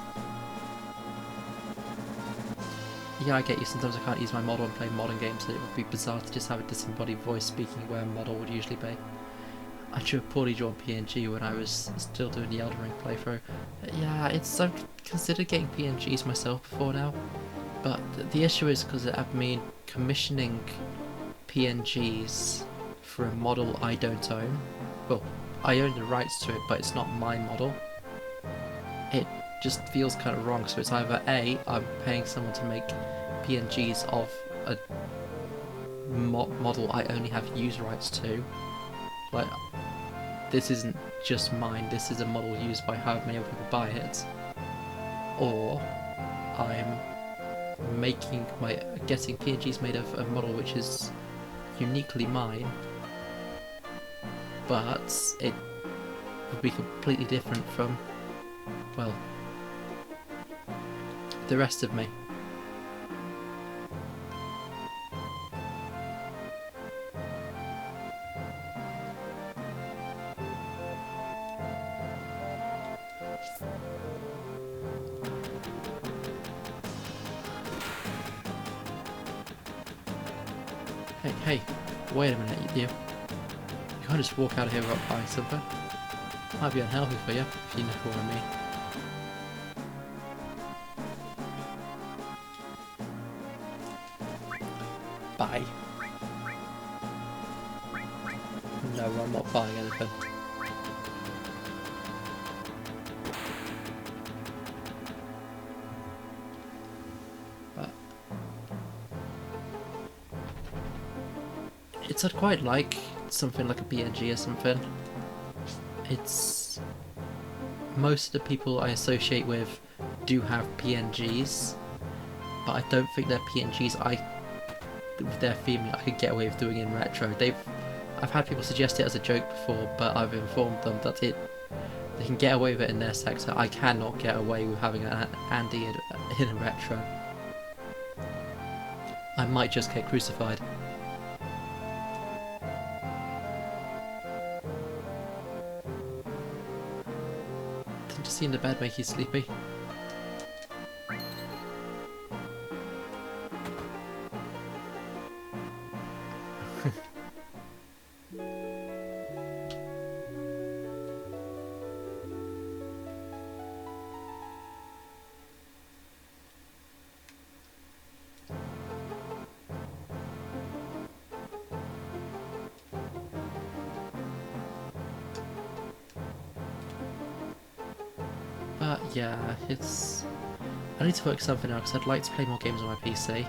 Yeah, I get you, sometimes I can't use my model and play modern games, so it would be bizarre to just have a disembodied voice speaking where a model would usually be. I drew a poorly drawn PNG when I was still doing the Elden Ring playthrough. Yeah, I've considered getting PNGs myself before now, but the issue is because I've been commissioning PNGs for a model I don't own. Well, I own the rights to it, but it's not my model. It just feels kind of wrong, so it's either A, I'm paying someone to make PNGs of a model I only have user rights to, like, this isn't just mine, this is a model used by however many other people buy it, or I'm getting PNGs made of a model which is uniquely mine, but it would be completely different from, well, the rest of me. Hey, wait a minute, you can't just walk out of here without buying something. Might be unhealthy for you, if you know what I mean. Bye. No, I'm not buying anything. I'd quite like something like a PNG or something. Most of the people I associate with do have PNGs, but I don't think they're PNGs with their theming I could get away with doing in retro. I've had people suggest it as a joke before, but I've informed them that they can get away with it in their sector. I cannot get away with having an Andy in a retro. I might just get crucified. In the bed make you sleepy. But yeah, I need to work something out because I'd like to play more games on my PC.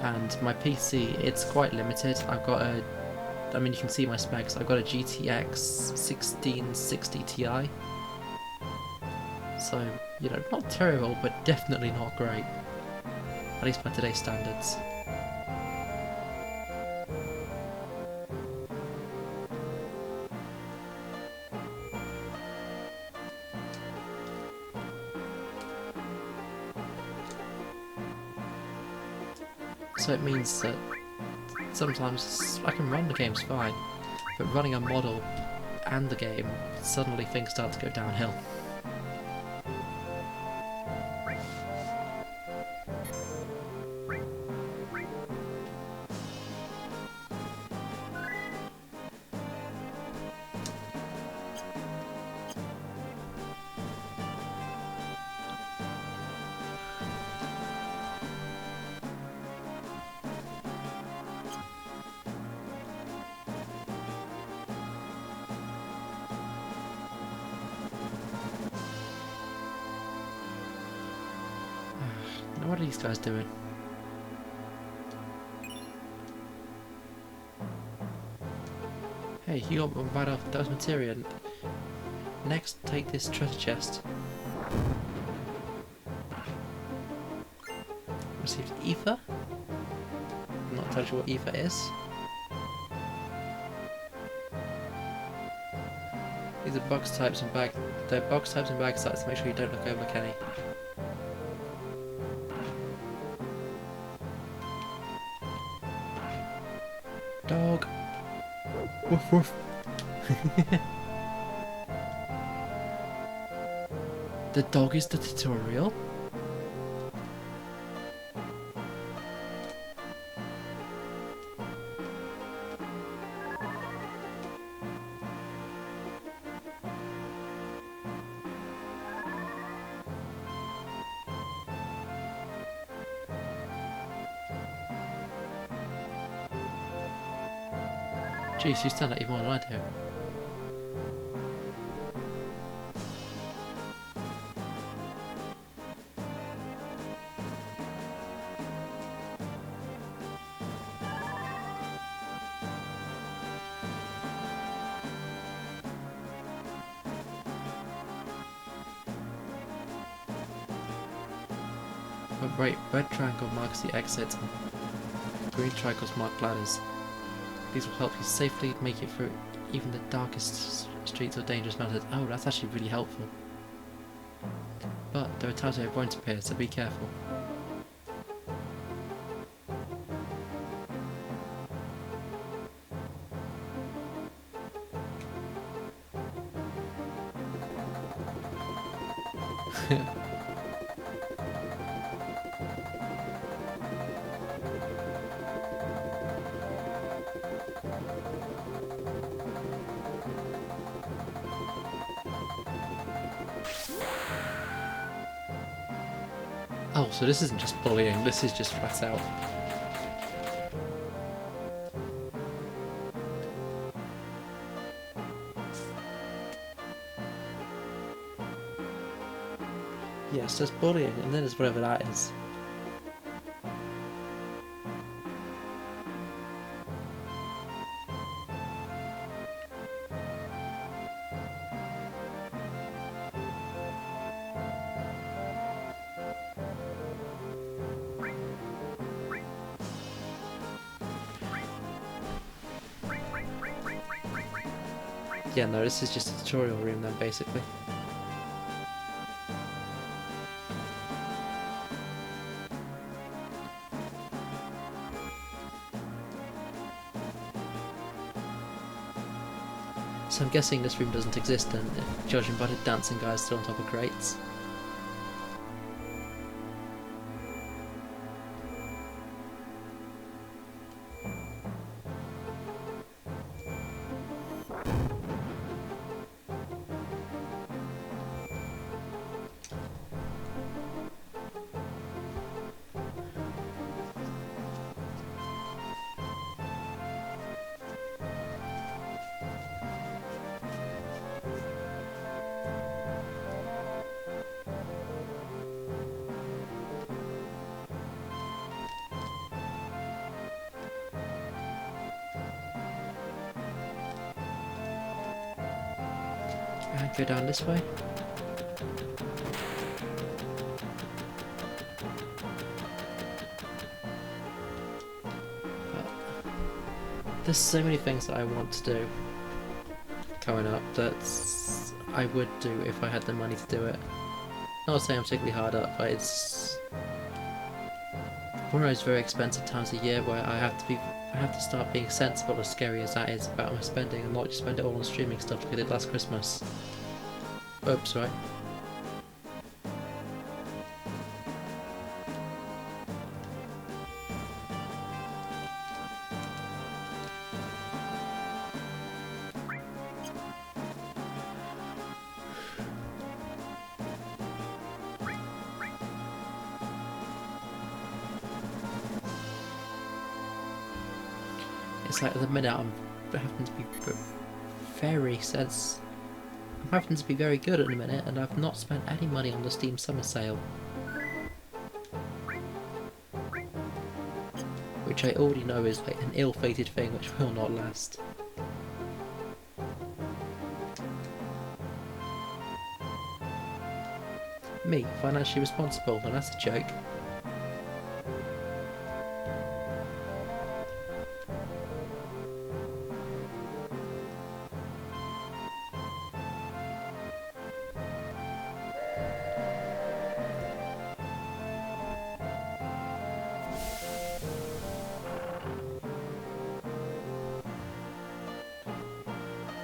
And my PC, it's quite limited. I've got I mean you can see my specs, I've got a GTX 1660 Ti. So, you know, not terrible, but definitely not great. At least by today's standards. So it means that sometimes I can run the games fine, but running a model and the game, suddenly things start to go downhill. Now what are these guys doing? Hey, you got right off. That was materia. Next, take this treasure chest. Received ether. I'm not entirely sure what ether is. These are box types and bag. They're box types and bag sites. Make sure you don't overlook any. Dog. Woof woof. The dog is the tutorial. Jeez, you stand out even more than I do. Oh, right, red triangle marks the exit, and green triangles mark ladders. These will help you safely make it through even the darkest streets or dangerous mountains. Oh, that's actually really helpful. But there are times where it won't appear, so be careful. Oh, so this isn't just bullying, this is just flat out. Yes, there's bullying, and then there's whatever that is. Yeah, no, this is just a tutorial room then, basically. So I'm guessing this room doesn't exist then, judging by the dancing guys still on top of crates. And go down this way. But there's so many things that I want to do coming up that I would do if I had the money to do it. Not saying I'm particularly hard up, but it's one of those very expensive times of year where I have to start being sensible, as scary as that is, about my spending and not just spend it all on streaming stuff like I did last Christmas. Oops, right. It's like at the minute I'm having to be I'm having to be very good at the minute, and I've not spent any money on the Steam Summer Sale. which I already know is like an ill-fated thing which will not last. Me, financially responsible, and that's a joke.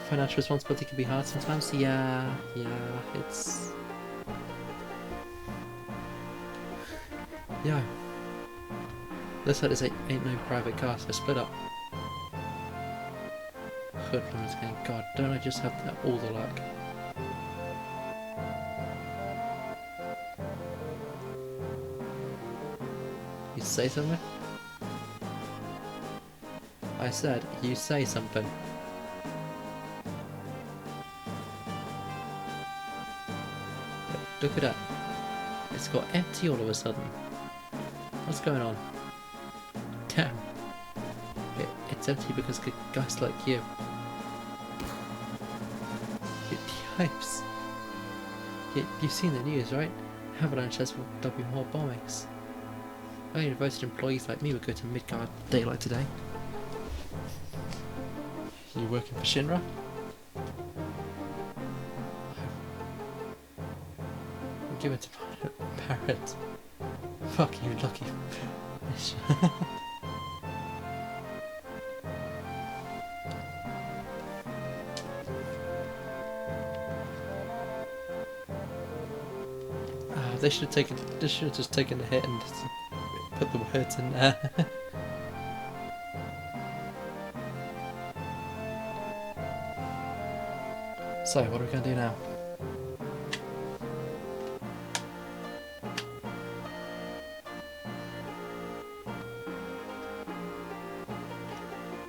Financial responsibility can be hard sometimes. Yeah, it's... Yeah. Looks like this ain't no private car, so split up. Hoodlums again. God, don't I just have all the luck? You say something? I said, you say something. Look at that. It's got empty all of a sudden. What's going on? Damn. It's empty because of guys like you. Yipes. You've seen the news, right? Avalanche says there'll be more bombings. Only devoted employees like me would go to Midgard daylight today. You working for Shinra? I'm giving to my parents. Fuck you, lucky fish. They should have just taken the hit and just put the words in there. So, what are we going to do now?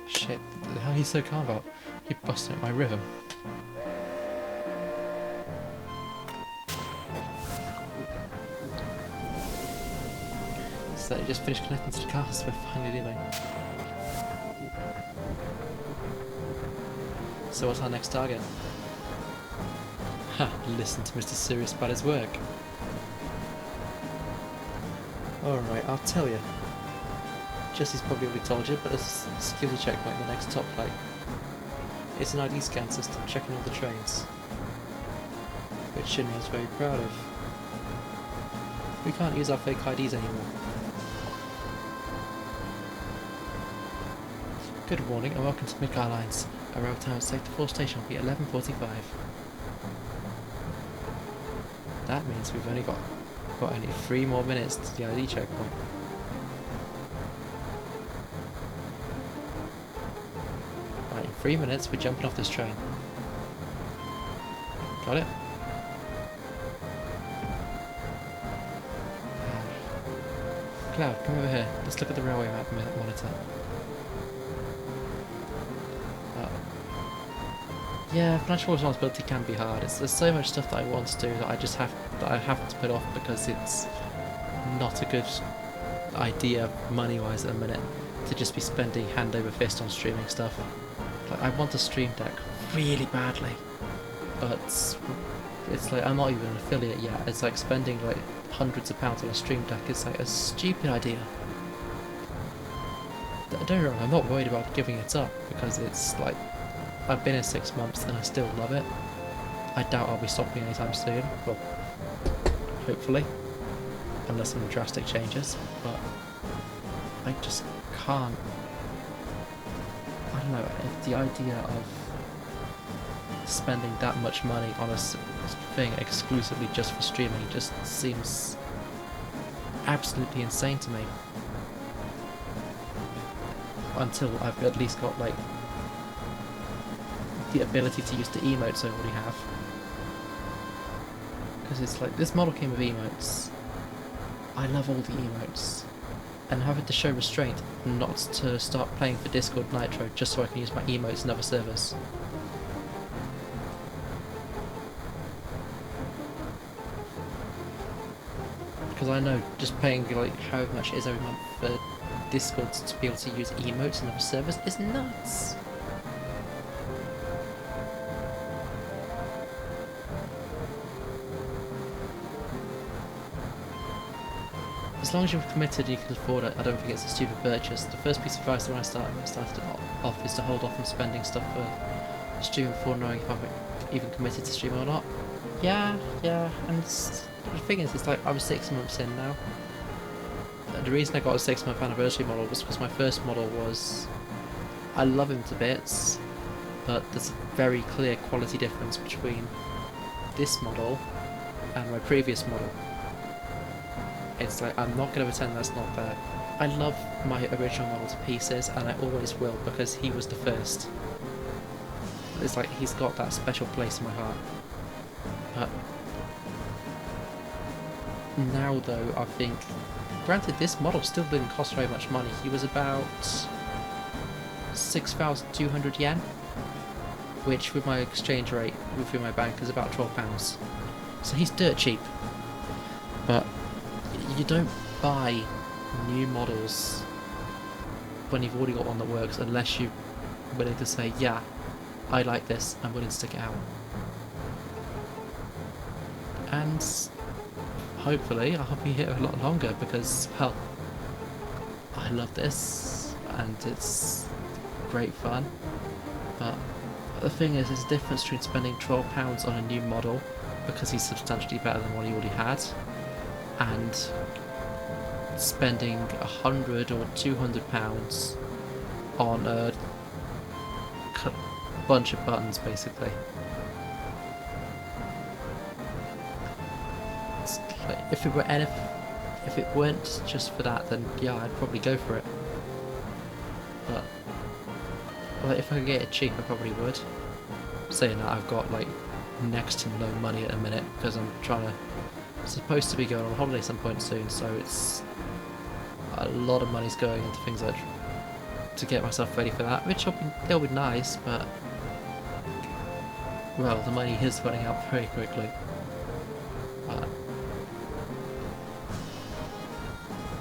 Shit, how are you so calm about? You're busting up my rhythm. So you just finished connecting to the cars, we're finally leaving. So what's our next target? Ha, listen to Mr. Serious about his work. Alright, I'll tell you. Jesse's probably already told you, but there's a security checkpoint in the next top flight. It's an ID scan system checking all the trains, which Shinra is very proud of. We can't use our fake IDs anymore. Good morning and welcome to Midgard Lines. Arrival time at Sector 4 station will be 11:45. That means we've only got only 3 more minutes to the ID checkpoint. Right, in 3 minutes we're jumping off this train. Got it? Cloud, come over here. Let's look at the railway map monitor. Yeah, financial responsibility can be hard. There's so much stuff that I want to do that I have to put off because it's not a good idea money-wise at the minute to just be spending hand over fist on streaming stuff. Like, I want a stream deck really badly, but it's like I'm not even an affiliate yet. It's like spending like hundreds of pounds on a stream deck is like a stupid idea. Don't get me wrong, I'm not worried about giving it up because it's like I've been here 6 months and I still love it. I doubt I'll be stopping anytime soon. Well, hopefully, unless some drastic changes. But I just can't. I don't know. The idea of spending that much money on a thing exclusively just for streaming just seems absolutely insane to me. Until I've at least got like the ability to use the emotes I already have. Because it's like, this model came with emotes. I love all the emotes. And having to show restraint not to start playing for Discord Nitro just so I can use my emotes in other servers. Because I know just paying like however much it is every month for Discord to be able to use emotes and other servers is nuts. As long as you're committed, you can afford it. I don't think it's a stupid purchase. The first piece of advice when I started off is to hold off on spending stuff for streaming before knowing if I've even committed to streaming or not. Yeah, and the thing is, it's like I was 6 months in now. The reason I got a 6-month anniversary model was because my first model was... I love him to bits, but there's a very clear quality difference between this model and my previous model. It's like, I'm not going to pretend that's not there. I love my original model to pieces, and I always will, because he was the first. It's like, he's got that special place in my heart. But now though, I think, granted this model still didn't cost very much money. He was about 6,200 yen, which with my exchange rate within my bank is about £12. So he's dirt cheap. But you don't buy new models when you've already got one that works unless you're willing to say, yeah, I like this, I'm willing to stick it out. And hopefully I'll be here a lot longer because, hell, I love this and it's great fun. But the thing is, there's a difference between spending £12 on a new model because he's substantially better than what he already had, and spending £100 or £200 on a bunch of buttons, basically. It's like, if it weren't just for that, then yeah, I'd probably go for it. But like, if I could get it cheap, I probably would. Saying that, I've got like next to no money at the minute because I'm supposed to be going on holiday some point soon, so it's a lot of money's going into things like to get myself ready for that, which they'll be nice, but well, the money is running out very quickly. But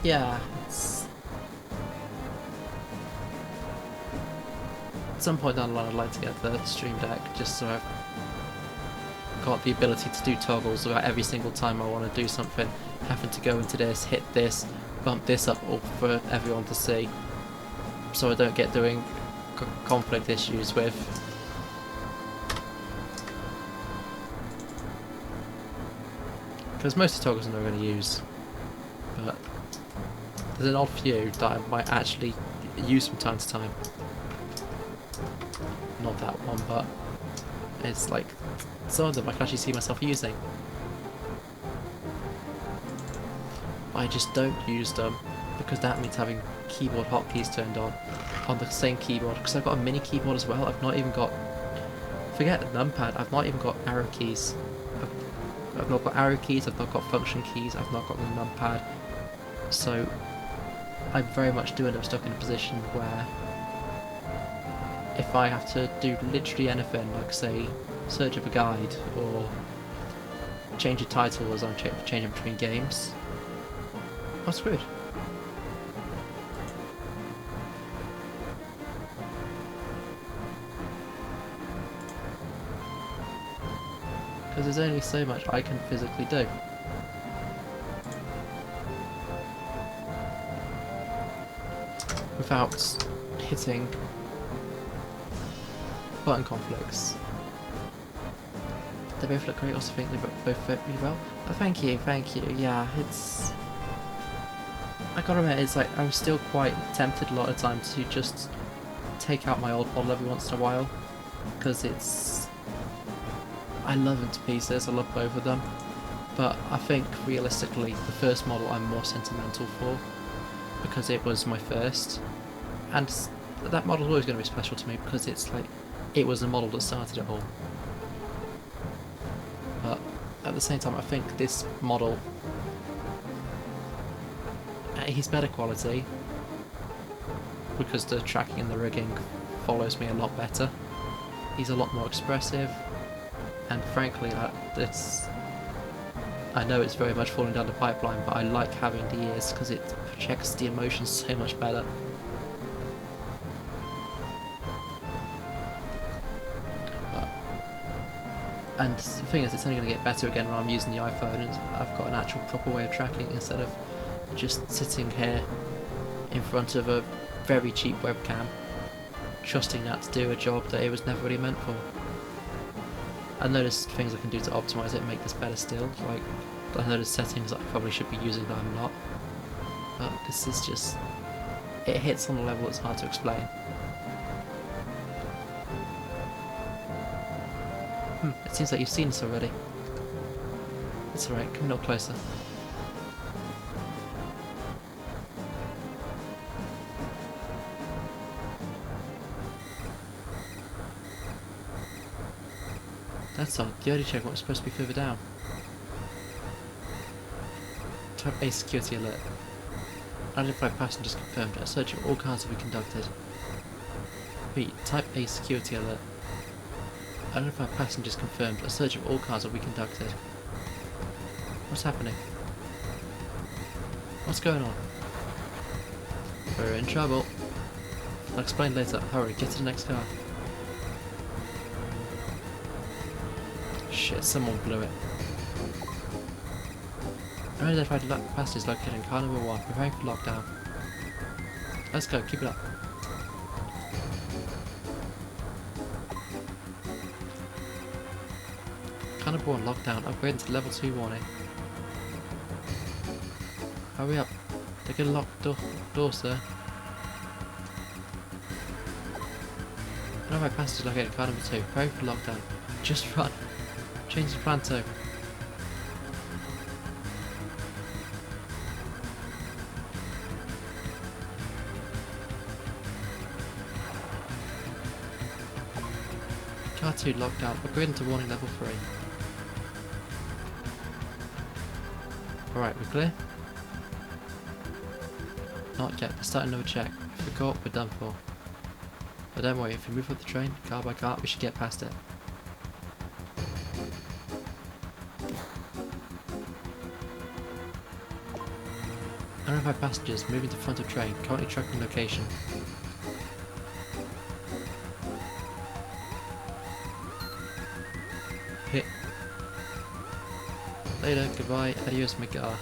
yeah, it's at some point down the line I'd like to get the Stream Deck just so I've got the ability to do toggles about every single time I want to do something, having to go into this, hit this, bump this up all for everyone to see, so I don't get doing conflict issues with because most of the toggles I'm never going to use, but there's an odd few that I might actually use from time to time. Not that one, but it's like some of them I can actually see myself using. I just don't use them because that means having keyboard hotkeys turned on the same keyboard, because I've got a mini keyboard as well. I've not even got, forget the numpad, I've not even got arrow keys. I've not got arrow keys, I've not got function keys, I've not got the numpad. So I very much do end up stuck in a position where if I have to do literally anything, like say search up a guide or change a title as I'm changing between games, I'm screwed. Because there's only so much I can physically do. Without hitting button conflicts. They both look great, also think they both fit really well. Oh, thank you, yeah, it's... I gotta admit, it's like, I'm still quite tempted a lot of times to just take out my old model every once in a while, because it's... I love them to pieces, I love both of them, but I think realistically the first model I'm more sentimental for, because it was my first, and that model is always going to be special to me because it's like, it was the model that started it all. But at the same time I think this model, he's better quality because the tracking and the rigging follows me a lot better. He's a lot more expressive, and frankly I know it's very much falling down the pipeline, but I like having the ears because it projects the emotions so much better. But, and the thing is, it's only going to get better again when I'm using the iPhone and I've got an actual proper way of tracking instead of just sitting here in front of a very cheap webcam, trusting that to do a job that it was never really meant for. I noticed things I can do to optimise it and make this better still, like I noticed settings that I probably should be using that I'm not, but this is just, it hits on a level that's hard to explain. It seems like you've seen this already. It's alright, come a little closer. That's odd, the early checkpoint was supposed to be further down. Type A security alert. Unidentified passengers confirmed. A search of all cars will be conducted. Repeat, type A security alert. Unidentified passengers confirmed. A search of all cars will be conducted. What's happening? What's going on? We're in trouble. I'll explain later. Hurry, get to the next car. Shit, someone blew it. Unidentified passengers located in car number 1, preparing for lockdown. Let's go, keep it up. Car number 1 lockdown, upgrading to level 2 warning. Hurry up, they're gonna lock the door, sir. Unidentified passengers located in car number 2, preparing for lockdown. Just run. Change the plan too. Car 2 lockdown, upgrading to warning level 3. Alright, we're clear? Not yet, let's start another check. If we're caught, we're done for. But don't worry, if we move up the train, car by car, we should get past it. Unidentified passengers moving to front of train, currently tracking location. Hit. Later, goodbye, adios, Miguel.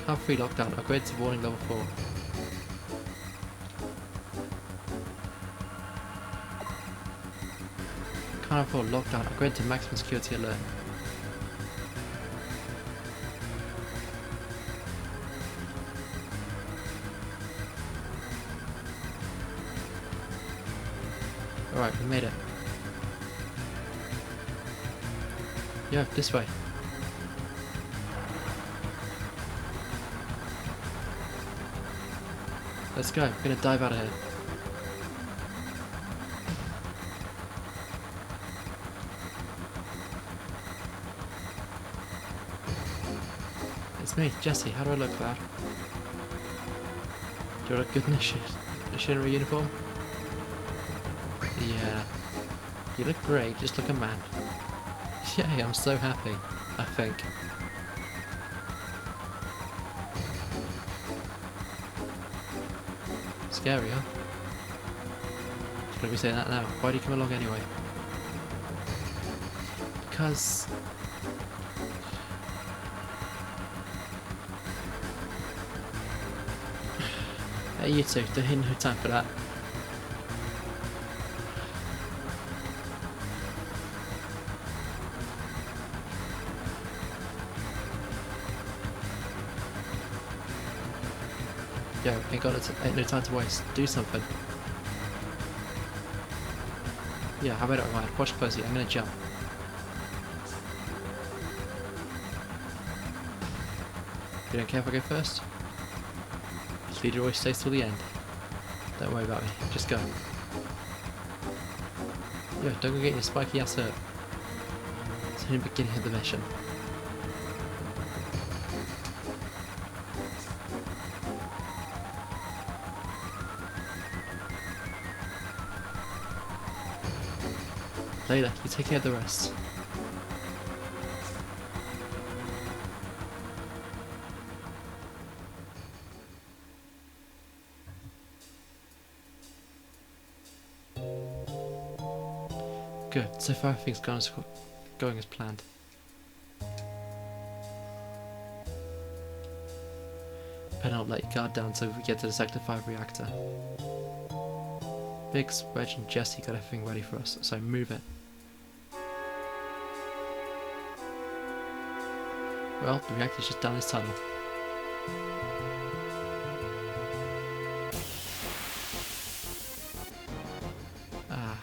Car 3 lockdown, upgrade to warning level 4. Car number 4 lockdown, upgrade to maximum security alert. Alright, we made it. Yeah, this way. Let's go, we're gonna dive out of here. It's me, Jesse, how do I look, lad? Do I look good in this machinery uniform? Yeah. You look great, just like a man. Yay, I'm so happy, I think. Scary, huh? Should I be saying that now? Why do you come along anyway? Because... Hey, you two, there ain't no time for that. Yo, ain't no time to waste. Do something. Yeah, how about it, Ryan? Watch closely. I'm gonna jump. You don't care if I go first? This leader always stays till the end. Don't worry about me. Just go. Yo, don't go get your spiky ass hurt. It's only the beginning of the mission. Later, you take care of the rest. Good, so far everything's going as planned. Better not let your guard down until we get to the Sector 5 reactor. Biggs, Reg and Jesse got everything ready for us, so move it. Well, the reactor's just down this tunnel. Ah.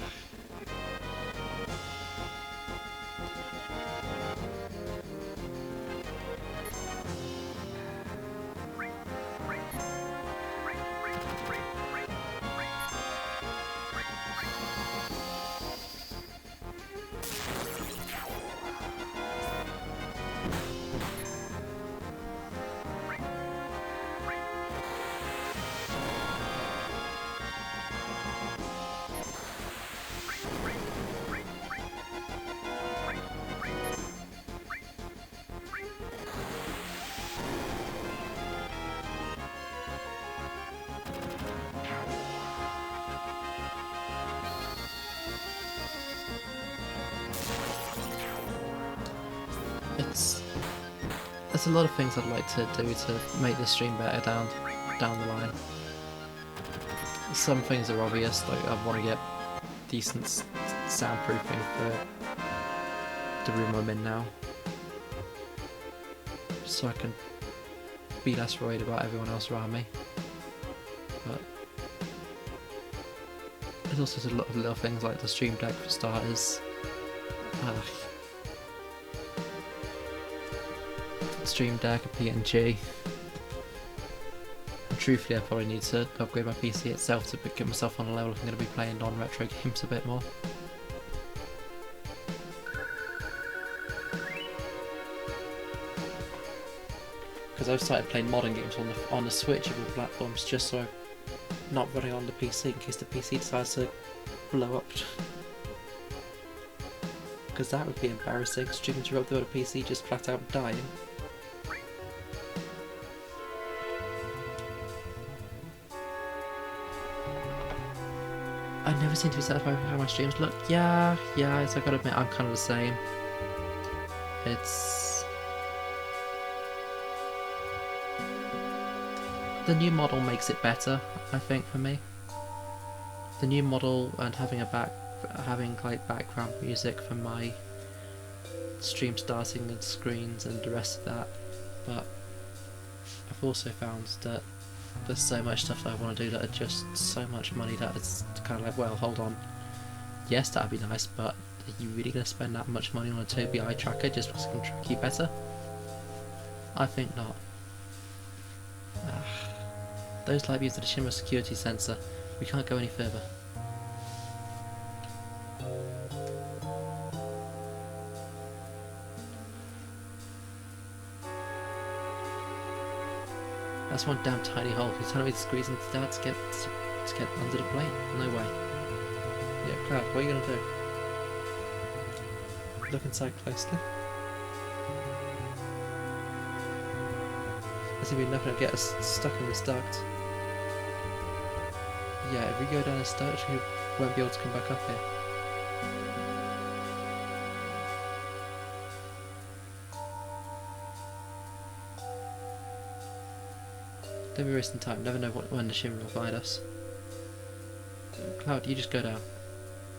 There's a lot of things I'd like to do to make this stream better down the line. Some things are obvious, like I want to get decent soundproofing for the room I'm in now, so I can be less worried about everyone else around me. But there's also a lot of little things like the stream deck for starters. Stream deck, a PNG. And truthfully, I probably need to upgrade my PC itself to get myself on a level if I'm going to be playing non-retro games a bit more. Because I've started playing modern games on the Switch of all platforms, just so I'm not running on the PC in case the PC decides to blow up. Because that would be embarrassing, streaming to the PC just flat out dying. I never seem to be satisfied with how my streams look. Yeah, I gotta admit, I'm kind of the same. It's... the new model makes it better, I think, for me. The new model and having like background music for my stream starting and screens and the rest of that. But I've also found that there's so much stuff that I want to do that are just so much money that it's kind of like, well, hold on. Yes, that'd be nice, but are you really going to spend that much money on a Tobii eye tracker just because it can track you better? I think not. Those light views of the shimmer security sensor. We can't go any further. That's one damn tiny hole. You're telling me to squeeze into that to get under the plate? No way. Yeah, Cloud, what are you gonna do? Look inside closely. There's gonna be nothing to get us stuck in this duct. Yeah, if we go down this duct, we won't be able to come back up here. Don't be wasting time, never know when the shimmer will find us. Cloud, you just go down.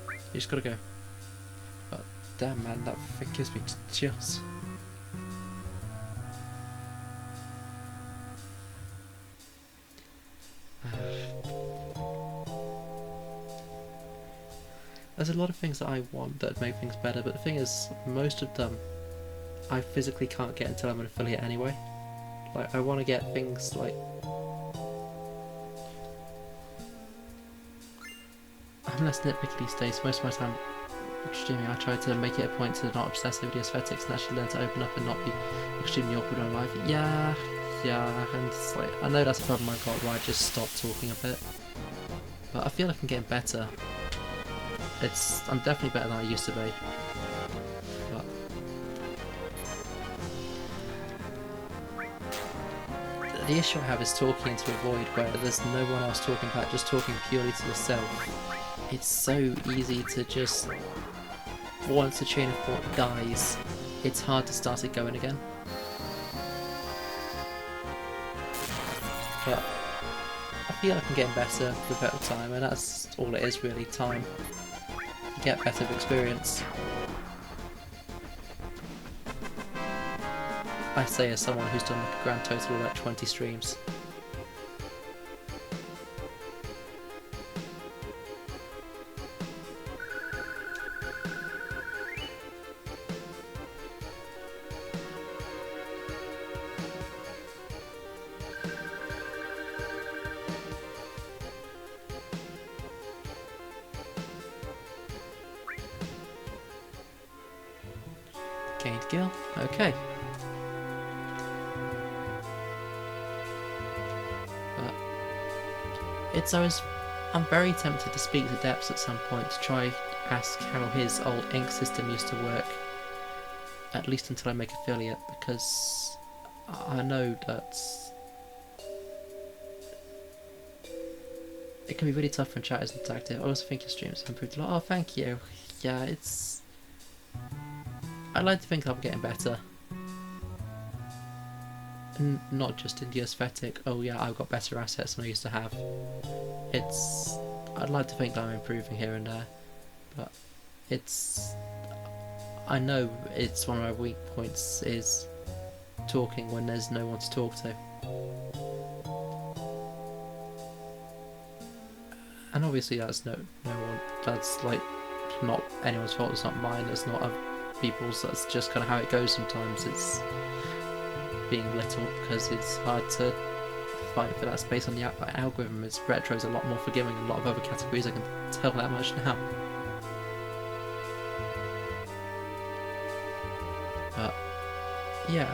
You just gotta go. But damn man, that thing gives me chills. There's a lot of things that I want that make things better, but the thing is, most of them I physically can't get until I'm an affiliate anyway. Like, I want to get things like... I'm less nitpicky these days. Most of my time streaming I try to make it a point to not obsess over the aesthetics and actually learn to open up and not be extremely awkward on live. Yeah, and it's like, I know that's a problem I've got where I just stop talking a bit. But I feel like I'm getting better. I'm definitely better than I used to be. But the issue I have is talking into a void where there's no one else talking back, just talking purely to yourself. It's so easy to just, once the chain of thought dies, it's hard to start it going again. But I feel like I'm getting better with better time, and that's all it is really, time. You get better with experience. I say as someone who's done like a grand total of like 20 streams. Gained Gil, okay. But I'm very tempted to speak to Depths at some point to try ask how his old ink system used to work, at least until I make affiliate, because I know that it can be really tough when chat isn't active. I also think your streams have improved a lot. Oh, thank you. Yeah, I'd like to think I'm getting better. Not just in the aesthetic, oh yeah, I've got better assets than I used to have. I'd like to think that I'm improving here and there, but I know it's one of my weak points is talking when there's no one to talk to. And obviously that's no one, that's like not anyone's fault, it's not mine, it's not other people's, that's just kind of how it goes sometimes. It's being little because it's hard to fight for that space on the algorithm. Retro's a lot more forgiving than a lot of other categories, I can tell that much now. But yeah,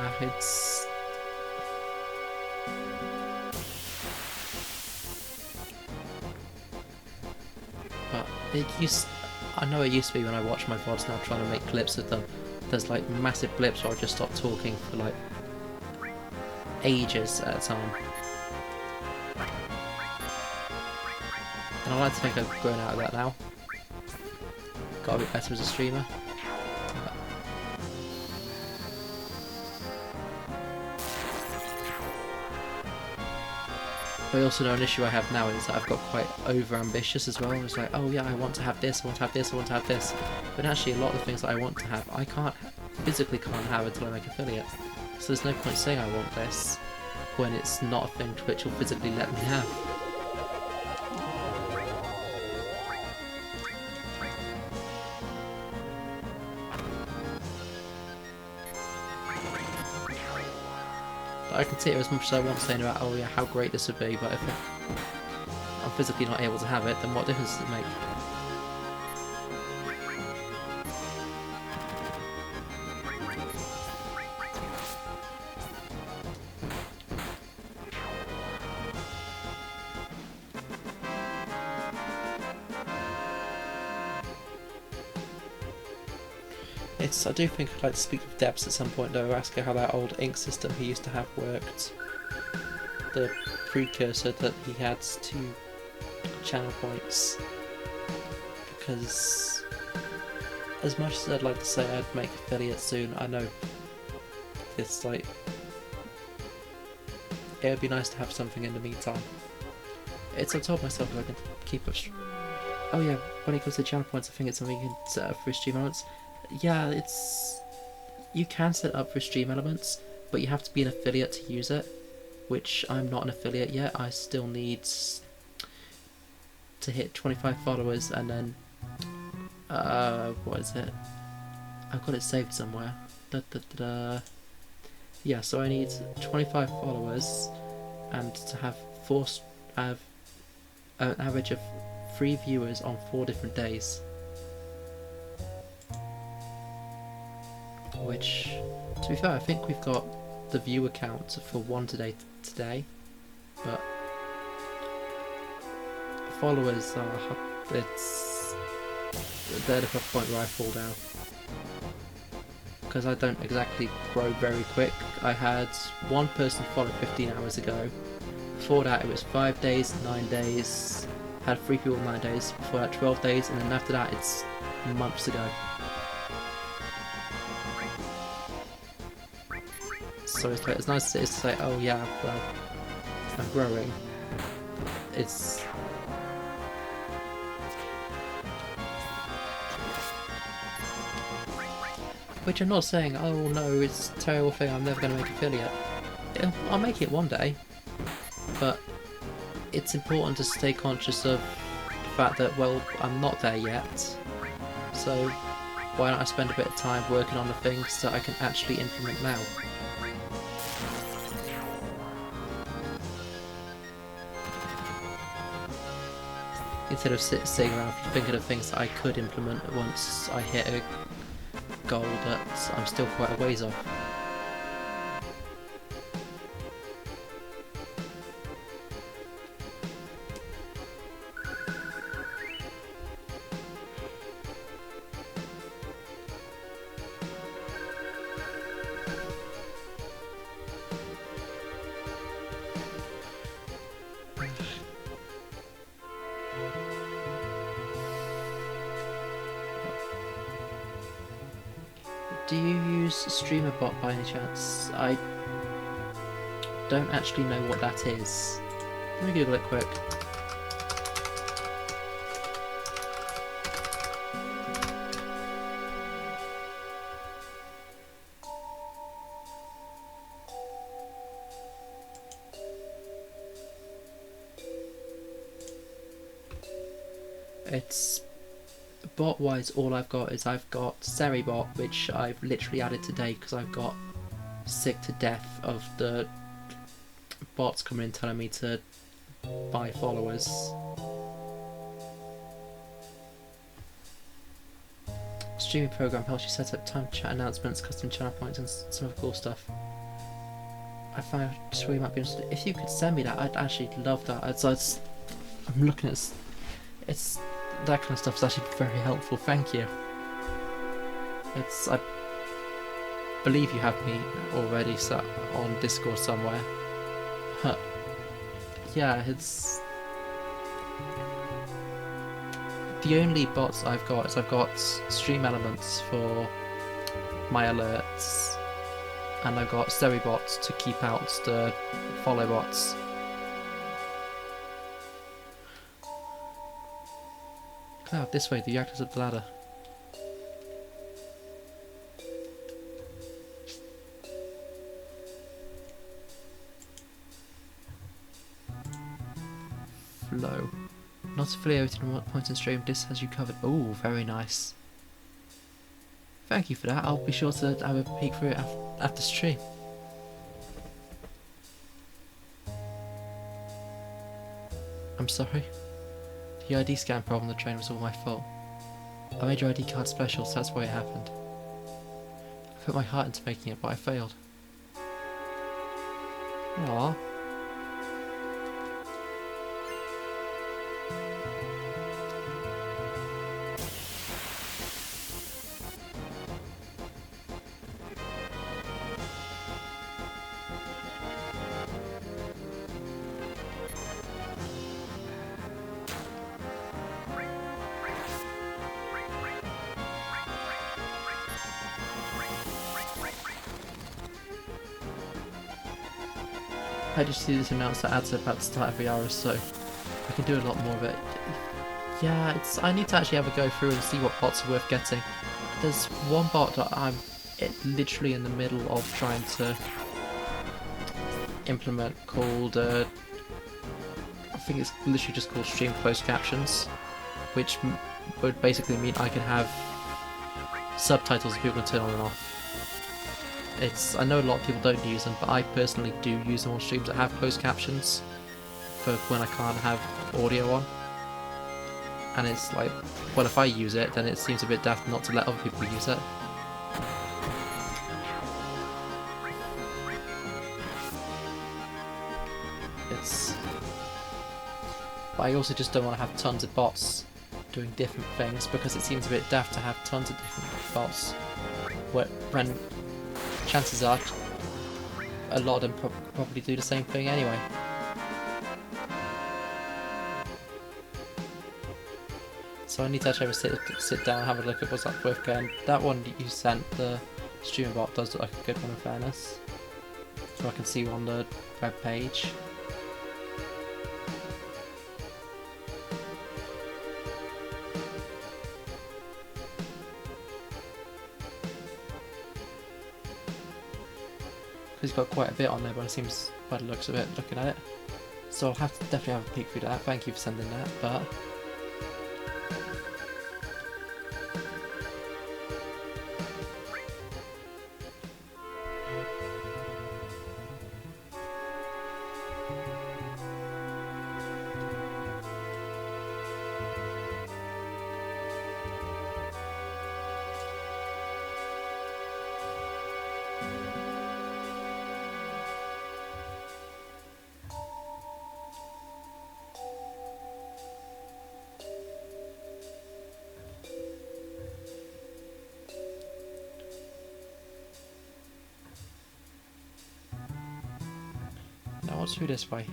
I know it used to be when I watch my VODs now trying to make clips of them, there's like massive blips where I just stop talking for like ages at a time. And I like to think I've grown out of that now. Got a bit better as a streamer. But I also know an issue I have now is that I've got quite over ambitious as well. It's like, oh yeah, I want to have this, I want to have this, I want to have this. But actually a lot of the things that I want to have, I physically can't have until I make affiliate. So there's no point saying I want this when it's not a thing Twitch will physically let me have. But I can sit here as much as I want saying about, oh yeah, how great this would be, but if I'm physically not able to have it, then what difference does it make? I do think I'd like to speak with Debs at some point though, ask her how that old ink system he used to have worked. The precursor that he had to channel points. Because as much as I'd like to say I'd make affiliate soon, I know it's like it would be nice to have something in the meantime. I told myself if I can keep up. Oh yeah, when it comes to channel points, I think it's something you can set up for stream elements. Yeah, you can set up for stream elements, but you have to be an affiliate to use it, which I'm not an affiliate yet. I still need to hit 25 followers and then what is it? I've got it saved somewhere. Yeah, so I need 25 followers and to have an average of 3 viewers on 4 different days. Which, to be fair, I think we've got the viewer count for one today, but followers are, they're the point where I fall down. Because I don't exactly grow very quick. I had one person follow 15 hours ago. Before that it was 5 days, 9 days, had 3 people 9 days, before that 12 days, and then after that it's months ago. So it's like, it's nice to say, oh yeah, well, I'm growing. It's... Which I'm not saying, oh no, it's a terrible thing, I'm never going to make affiliate. I'll make it one day, but it's important to stay conscious of the fact that, well, I'm not there yet, so why don't I spend a bit of time working on the things that I can actually implement now. Instead of sitting around thinking of things that I could implement once I hit a goal that I'm still quite a ways off. Do you use StreamerBot by any chance? I don't actually know what that is. Let me Google it quick. It's... bot-wise, all I've got is I've got Seribot, which I've literally added today because I've got sick to death of the bots coming in telling me to buy followers. Streaming program helps you set up time chat announcements, custom channel points, and some other cool stuff. I found Stream might be interested. If you could send me that, I'd actually love that. I'm looking at it's that kind of stuff is actually very helpful. Thank you. I believe you have me already sat on Discord somewhere. Huh. Yeah, it's the only bots I've got is I've got Stream Elements for my alerts, and I've got Seribot to keep out the follow bots. Cloud, this way, the actors up the ladder. Flow. Not affiliated in what point in stream, this has you covered. Oh, very nice. Thank you for that, I'll be sure to have a peek through it after stream. I'm sorry. The ID scan problem on the train was all my fault. I made your ID card special, so that's why it happened. I put my heart into making it, but I failed. Aww. I just see this announced that ads about to start every hour or so. I can do a lot more of it. Yeah, I need to actually have a go through and see what bots are worth getting. There's one bot that I'm literally in the middle of trying to implement called, I think it's literally just called Stream Closed Captions, which would basically mean I can have subtitles that people can turn on and off. I know a lot of people don't use them, but I personally do use them on streams that have closed captions for when I can't have audio on. And it's like, well, if I use it, then it seems a bit daft not to let other people use it. But I also just don't want to have tons of bots doing different things, because it seems a bit daft to have tons of different bots when chances are a lot of them probably do the same thing anyway. So I need to actually have a sit down and have a look at what's up with again. That one that you sent, the streamer bot, does look like a good one in fairness. So I can see on the web page. He's got quite a bit on there, but it seems by the looks of it, looking at it. So I'll have to definitely have a peek through that. Thank you for sending that, but now what's through this way?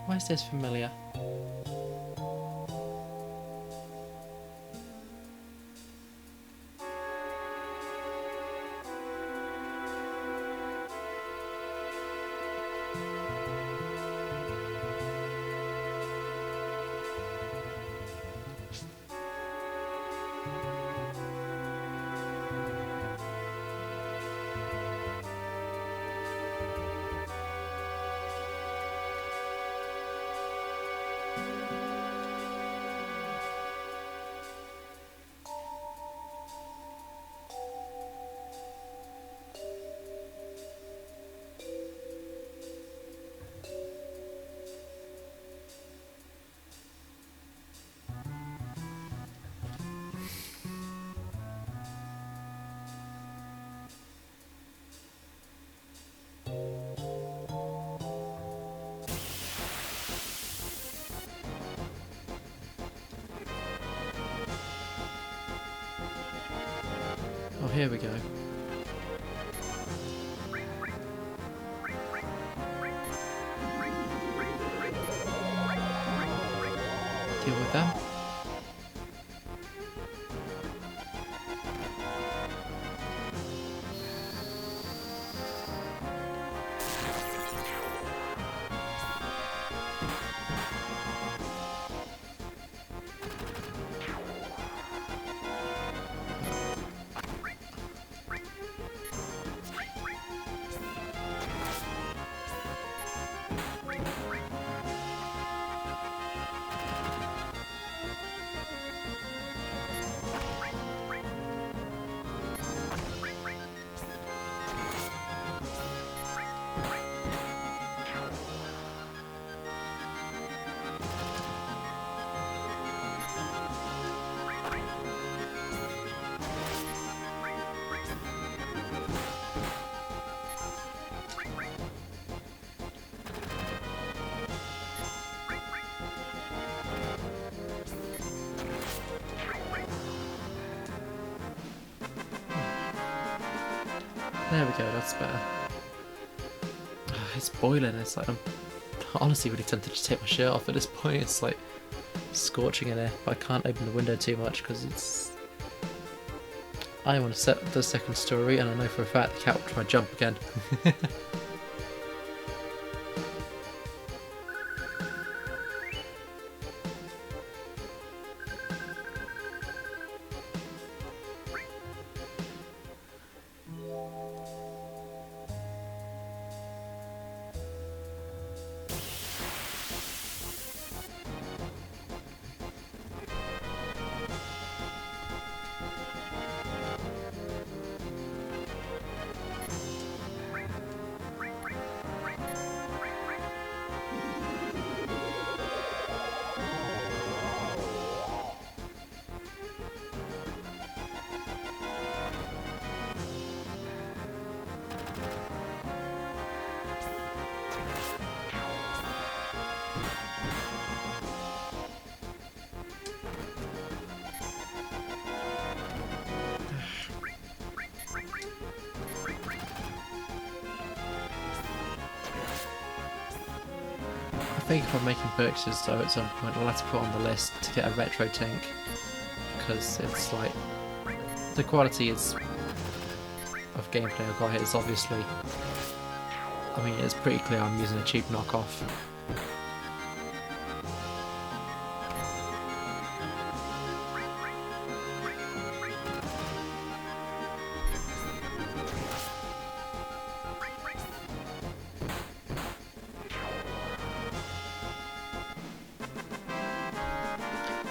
Why is this familiar? Oh, here we go. Deal with that. There we go, that's better. It's boiling, it's like I'm honestly really tempted to take my shirt off at this point. It's like scorching in there, but I can't open the window too much because it's... I want to set the second story, and I know for a fact the cat will try to jump again. think if I'm making purchases though at some point I'll have to put on the list to get a retro tank, because it's like the quality is of gameplay I've got here is obviously, I mean it's pretty clear I'm using a cheap knockoff.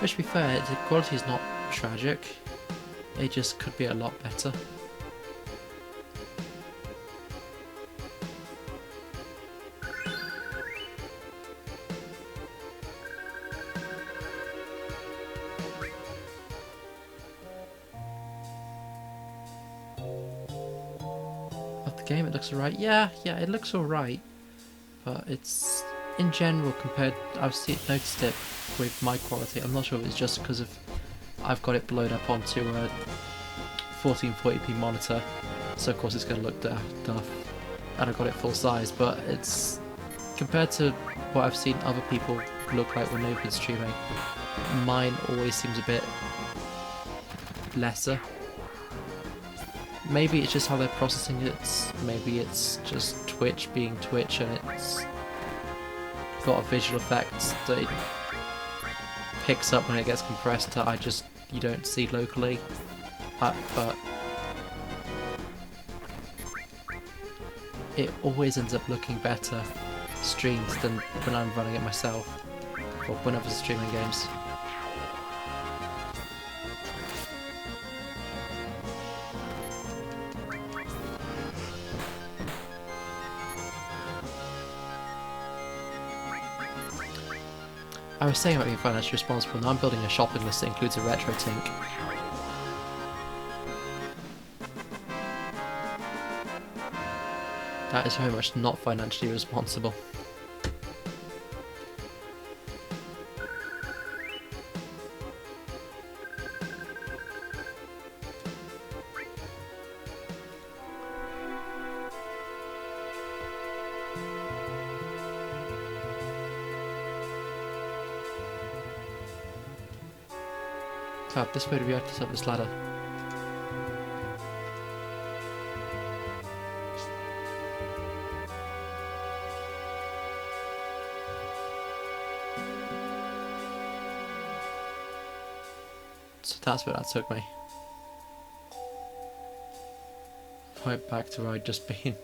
Which, to be fair, the quality is not tragic, it just could be a lot better. Of the game, it looks alright. Yeah, it looks alright, but it's, in general, compared, noticed it with my quality. I'm not sure if it's just because of I've got it blown up onto a 1440p monitor, so of course it's going to look daft, and I've got it full size, but it's, compared to what I've seen other people look like when they've been streaming, mine always seems a bit lesser. Maybe it's just how they're processing it, maybe it's just Twitch being Twitch and it's got a visual effect that it picks up when it gets compressed that you don't see locally, but it always ends up looking better streamed than when I'm running it myself, or when I was streaming games. I was saying about being financially responsible, now I'm building a shopping list that includes a retro tink. That is very much not financially responsible. Fab, this way to be access up this ladder. So that's where that took me. Right back to where I'd just been.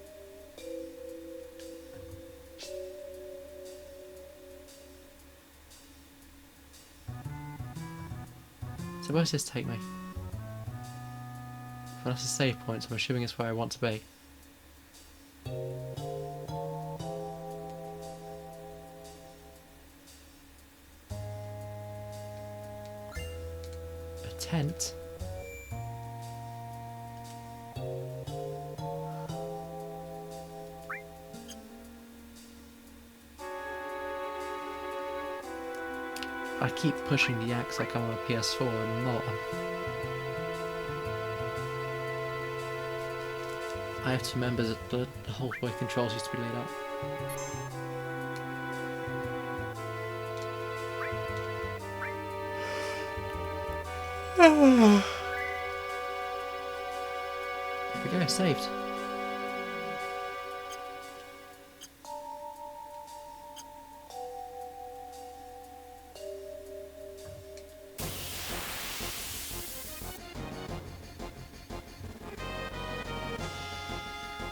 So where's this take me? Well, that's a save point, so I'm assuming it's where I want to be. A tent? I keep pushing the X like I'm on a PS4, I'm not. I have to remember that the whole way controls used to be laid out. Here we go, saved.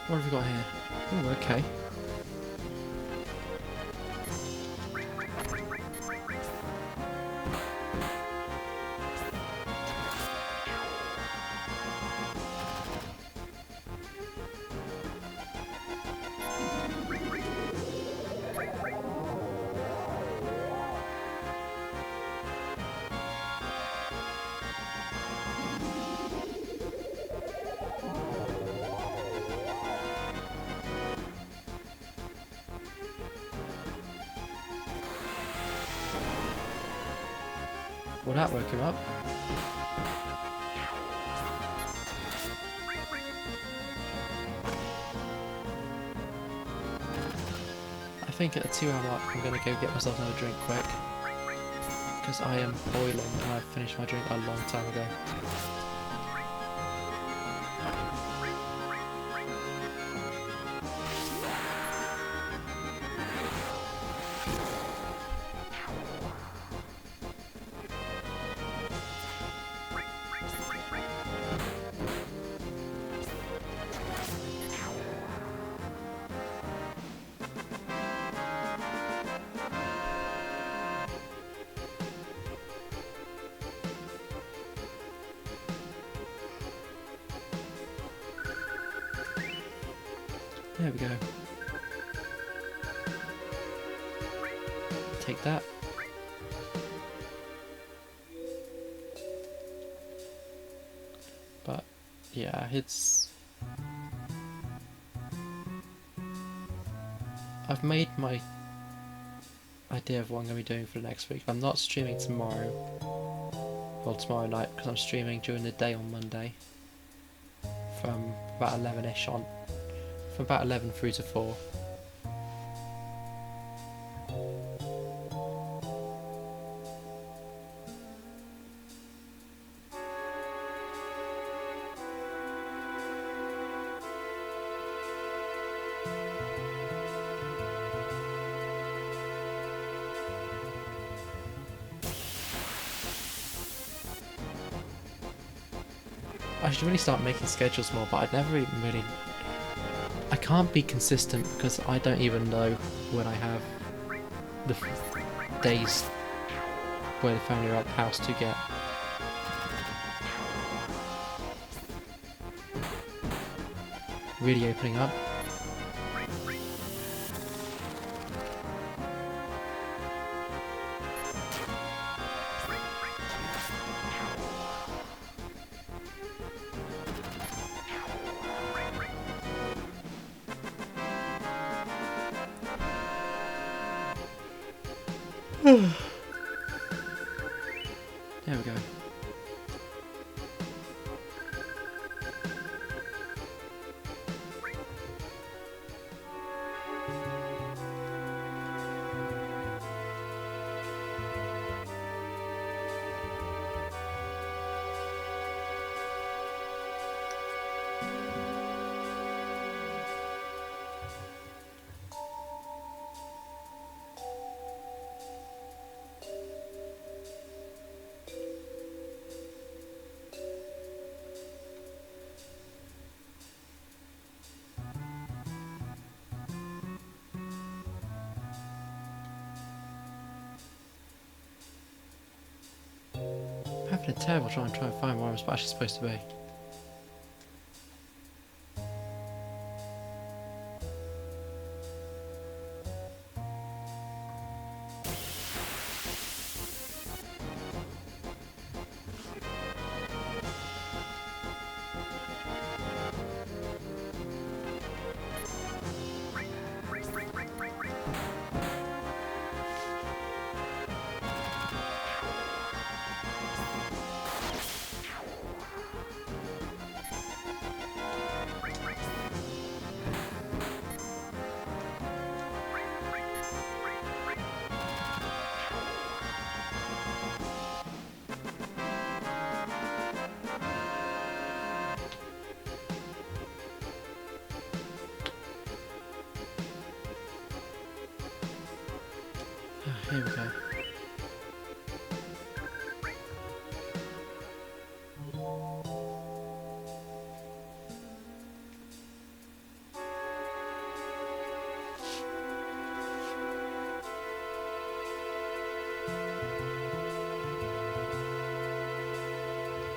What have we got here? Oh, okay. Will that woke him up? I think at the 2 hour mark I'm going to go get myself another drink quick. Because I am boiling and I finished my drink a long time ago. There we go. Take that. But yeah, it's... I've made my idea of what I'm going to be doing for the next week. I'm not streaming tomorrow. Well, tomorrow night, because I'm streaming during the day on Monday. From about 11ish on. From about 11 through to 4. I should really start making schedules more, but I'd never even really... I can't be consistent because I don't even know when I have the days where the family are at the house to get. Really opening up. There we go. I'm having a terrible time trying to find where I'm actually supposed to be. Here we go.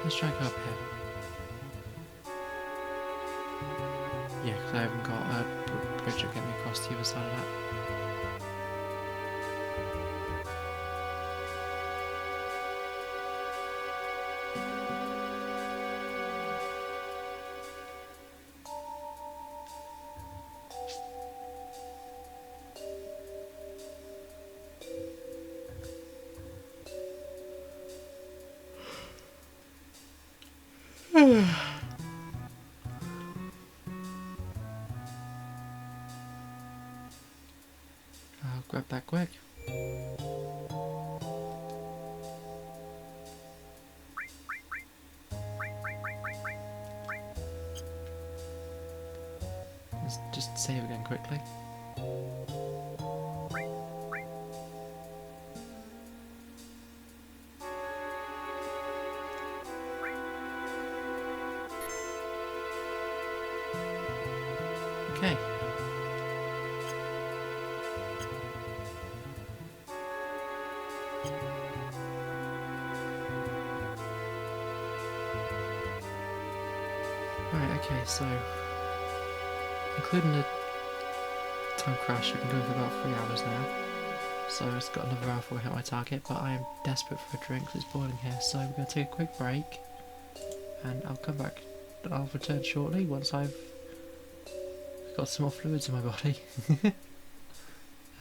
Let's try and go up here. Yeah, because I haven't got a bridge to get me across to the other side of that. grab that quick. Let's just save again quickly. Okay. Right, okay, so including the time crash, we've been going for about 3 hours now. So it's got another hour before I hit my target, but I am desperate for a drink because it's boiling here, so we're going to take a quick break and I'll come back. I'll return shortly once I've got some more fluids in my body.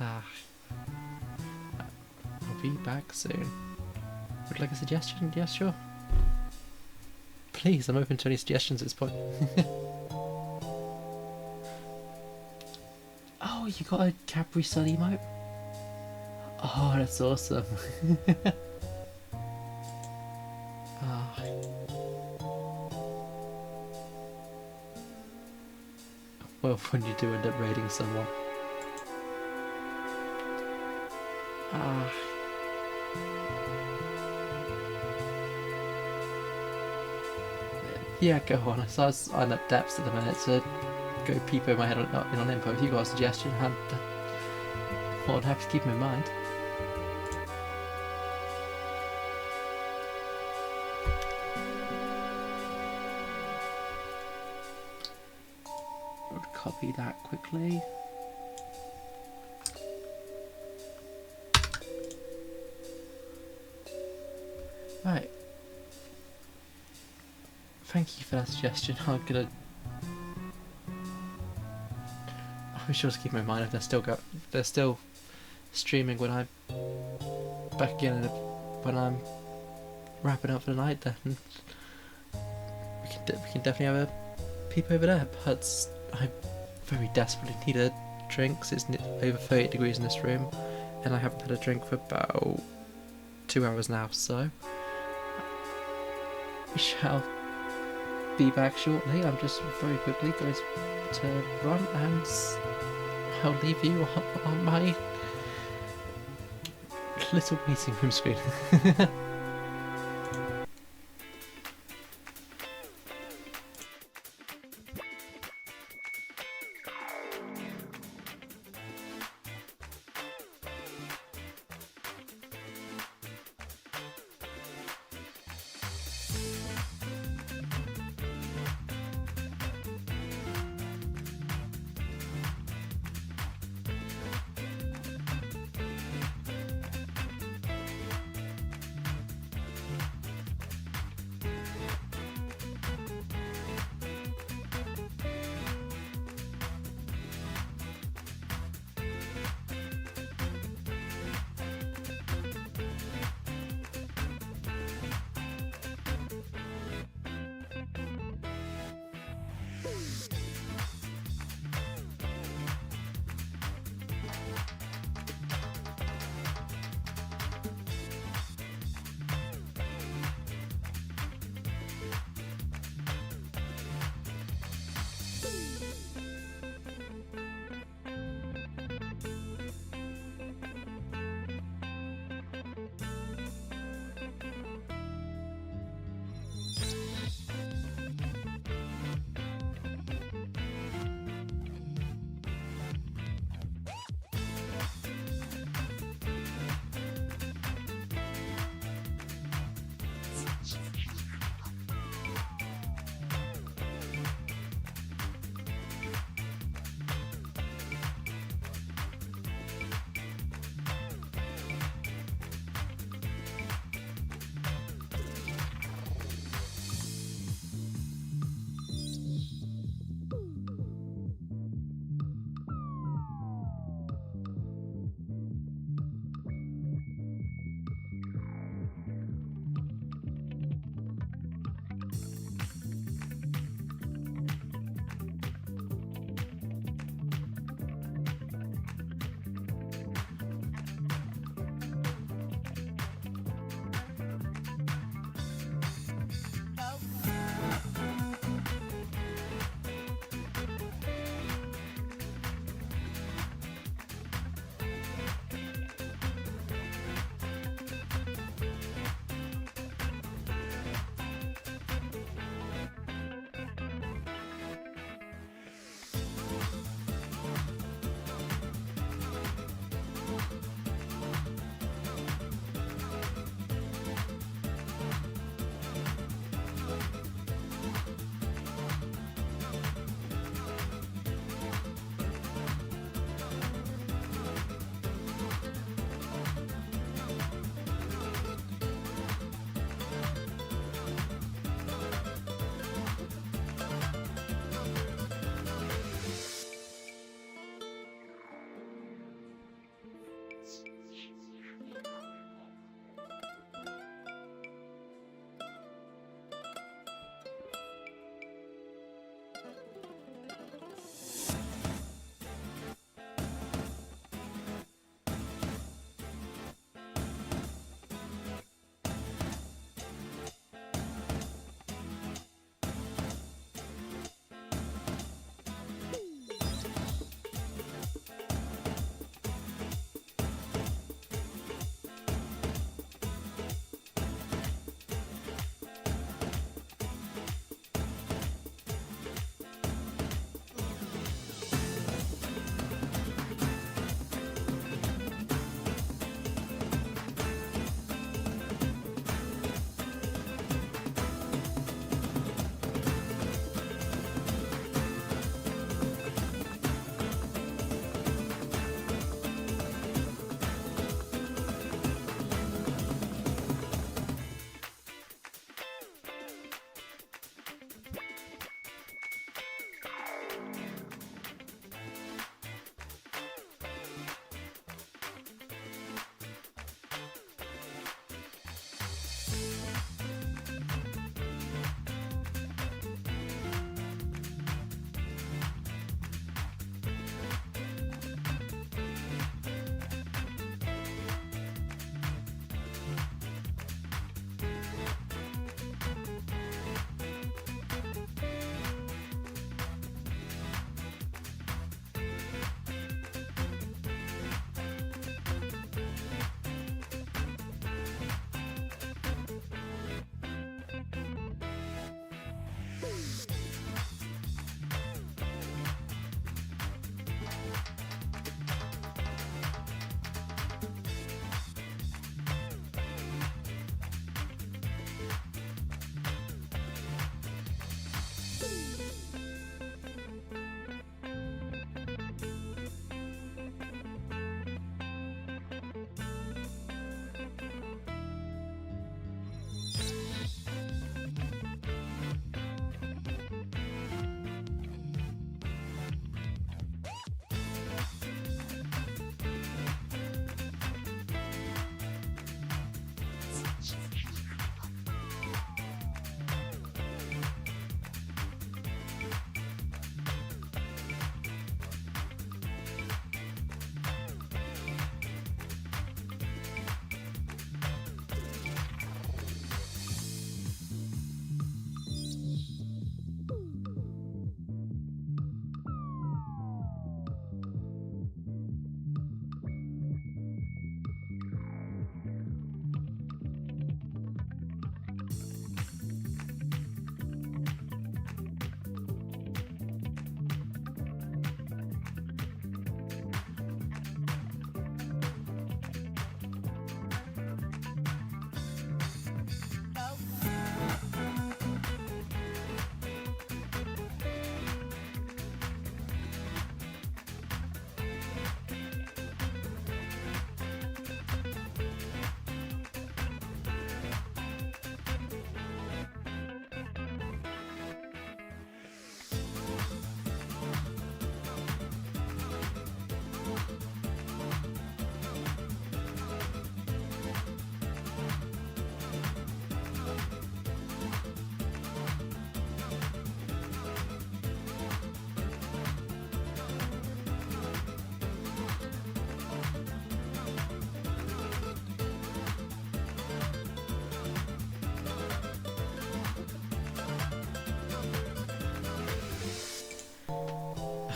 I'll be back soon. Would you like a suggestion? Yes, sure. Please, I'm open to any suggestions at this point. Oh, you got a Cadbury Sun emote? Oh, that's awesome. Oh. Well, when you do end up raiding someone. Ah. Yeah, go on. I saw I'm at depths at the minute, so go peep over my head on info. If you got a suggestion, I'm more than happy to keep them in mind. I'll copy that quickly. Right. Thank you for that suggestion. I'll be sure to keep in mind if they're still streaming when I'm back again when I'm wrapping up for the night. Then we can definitely have a peep over there. But I very desperately need a drink. 'Cause it's over 30 degrees in this room, and I haven't had a drink for about 2 hours now. So we shall be back shortly. I'm just very quickly going to run and I'll leave you on my little waiting room screen.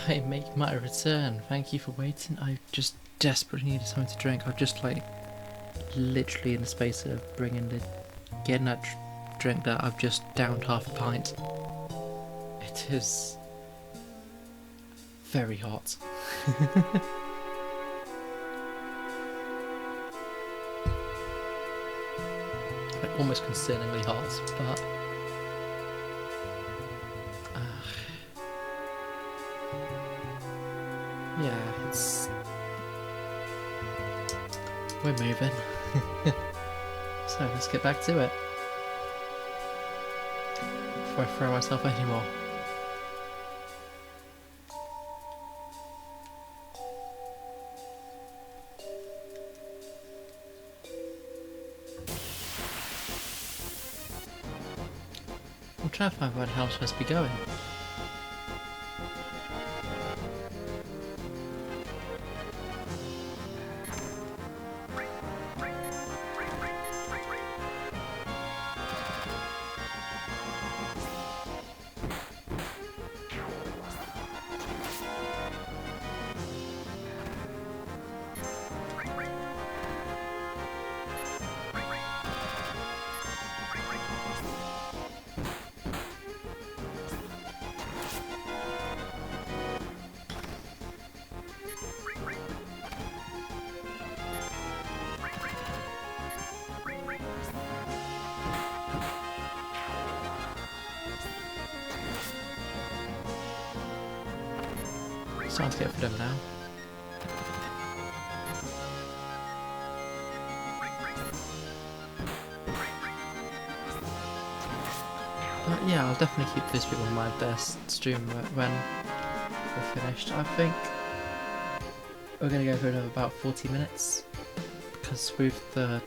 I make my return. Thank you for waiting. I just desperately needed something to drink. I've just like literally in the space of getting that drink that I've just downed half a pint. It is very hot. Like almost concerningly hot, but yeah, we're moving. So let's get back to it before I throw myself anymore. I'm trying to find where the hell I'm supposed to be going. Starting to get for them now. But yeah, I'll definitely keep this bit one of my best stream when we're finished. I think we're going to go for another about 40 minutes because with the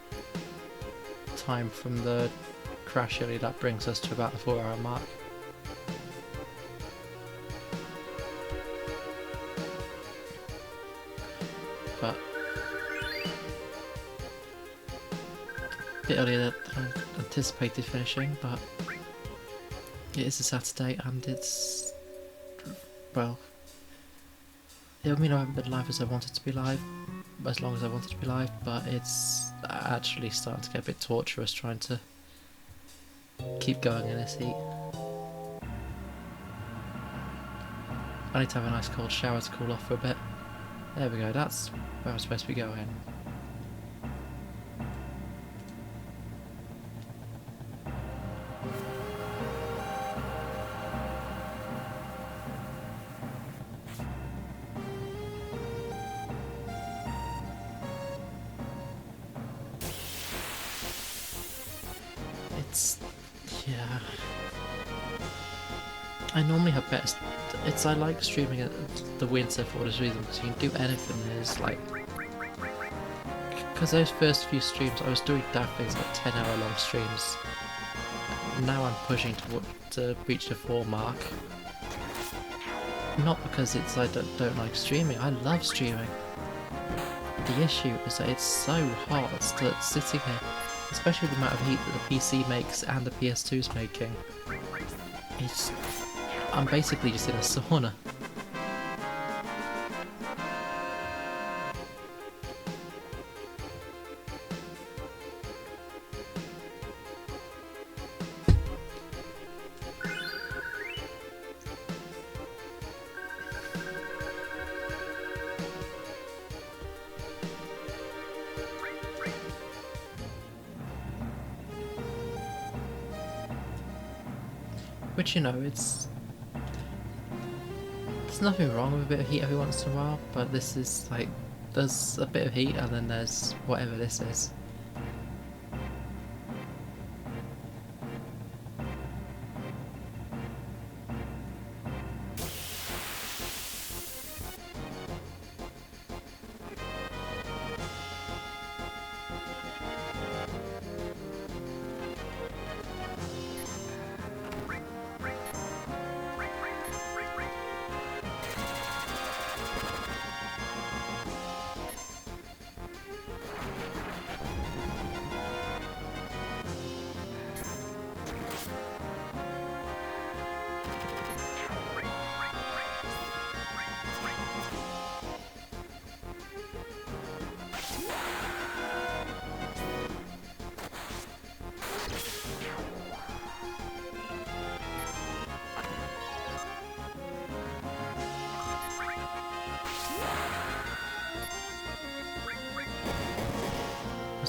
time from the crash earlier that brings us to about the 4-hour mark. But a bit earlier than I anticipated finishing, but it is a Saturday and it's, well, I mean I haven't been live as I wanted to be live, as long as I wanted to be live, but it's actually starting to get a bit torturous trying to keep going in this heat. I need to have a nice cold shower to cool off for a bit. There we go, that's where I'm supposed to be going. Yeah. I normally have better. I like streaming at the winter for this reason because you can do anything. There's like, because those first few streams I was doing daft things like 10-hour long streams. Now I'm pushing to reach the 4 mark. Not because it's I don't like streaming. I love streaming. The issue is that it's so hot that sitting here, especially with the amount of heat that the PC makes and the PS2 is making, I'm basically just in a sauna. Which, you know, there's nothing wrong with a bit of heat every once in a while, but this is like, there's a bit of heat and then there's whatever this is.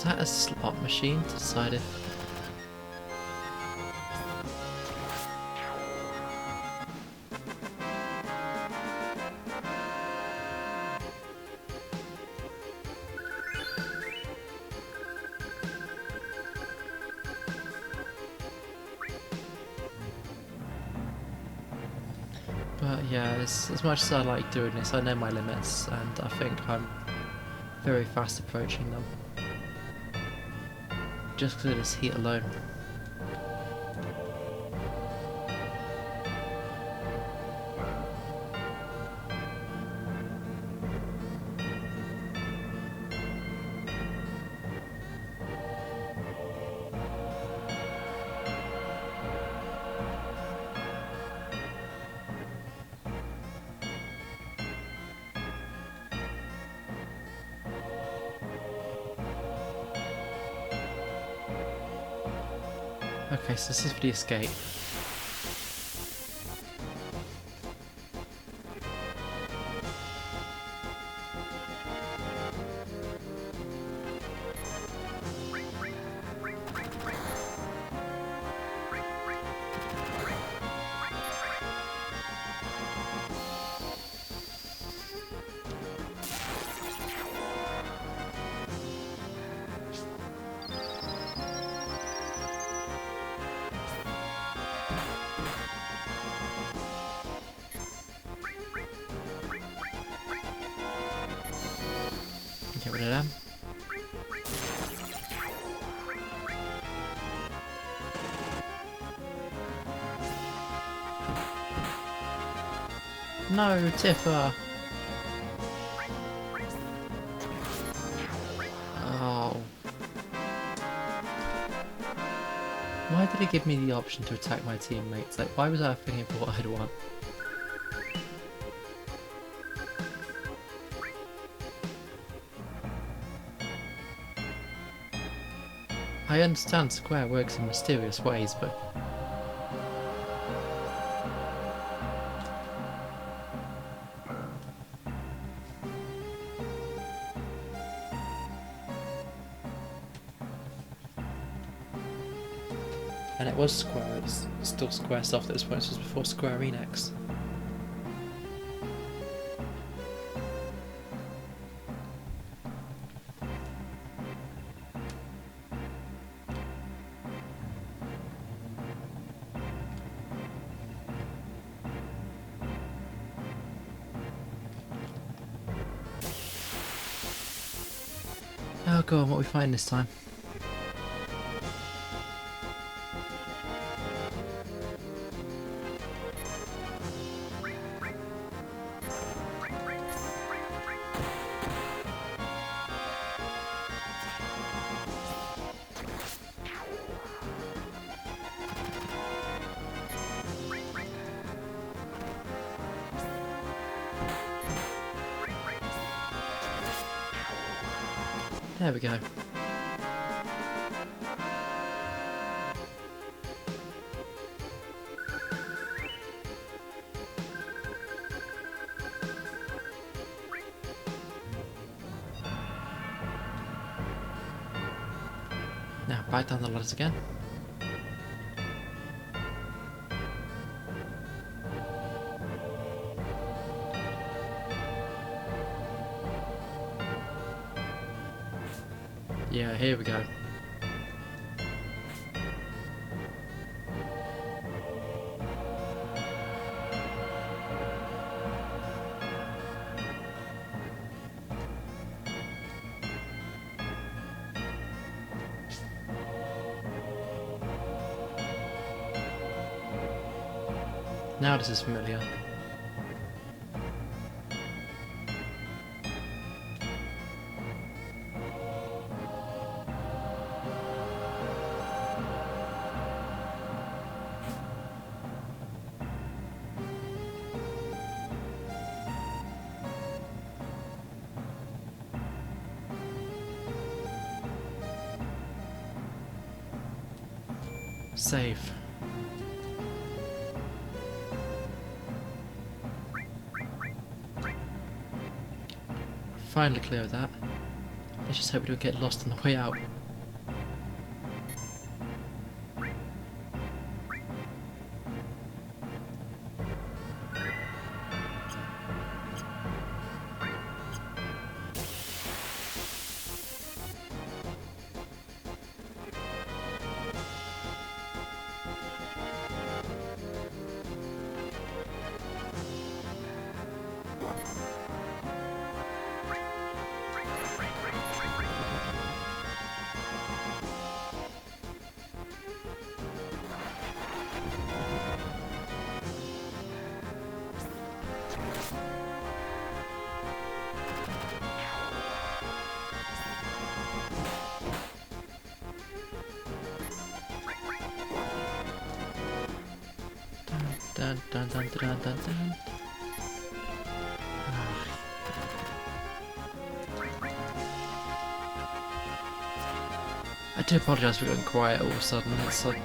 that a slot machine to decide if... But yeah, as much as I like doing this, I know my limits, and I think I'm very fast approaching them. Just because of this heat alone. Okay, so this is for the escape. Get rid of them. No, Tiffer! Oh. Why did it give me the option to attack my teammates? Like, why was I thinking for what I'd want? I understand Square works in mysterious ways, but... And it was Square, it's still Squaresoft at this point, this was before Square Enix. Oh go on, what we find this time? There we go. Now back down the ladders again. Yeah, here we go. Now this is familiar. Save. Finally clear that. This Let's just hope we don't get lost on the way out. Dun dun dun dun dun dun. I do apologise for going quiet all of a sudden. It's like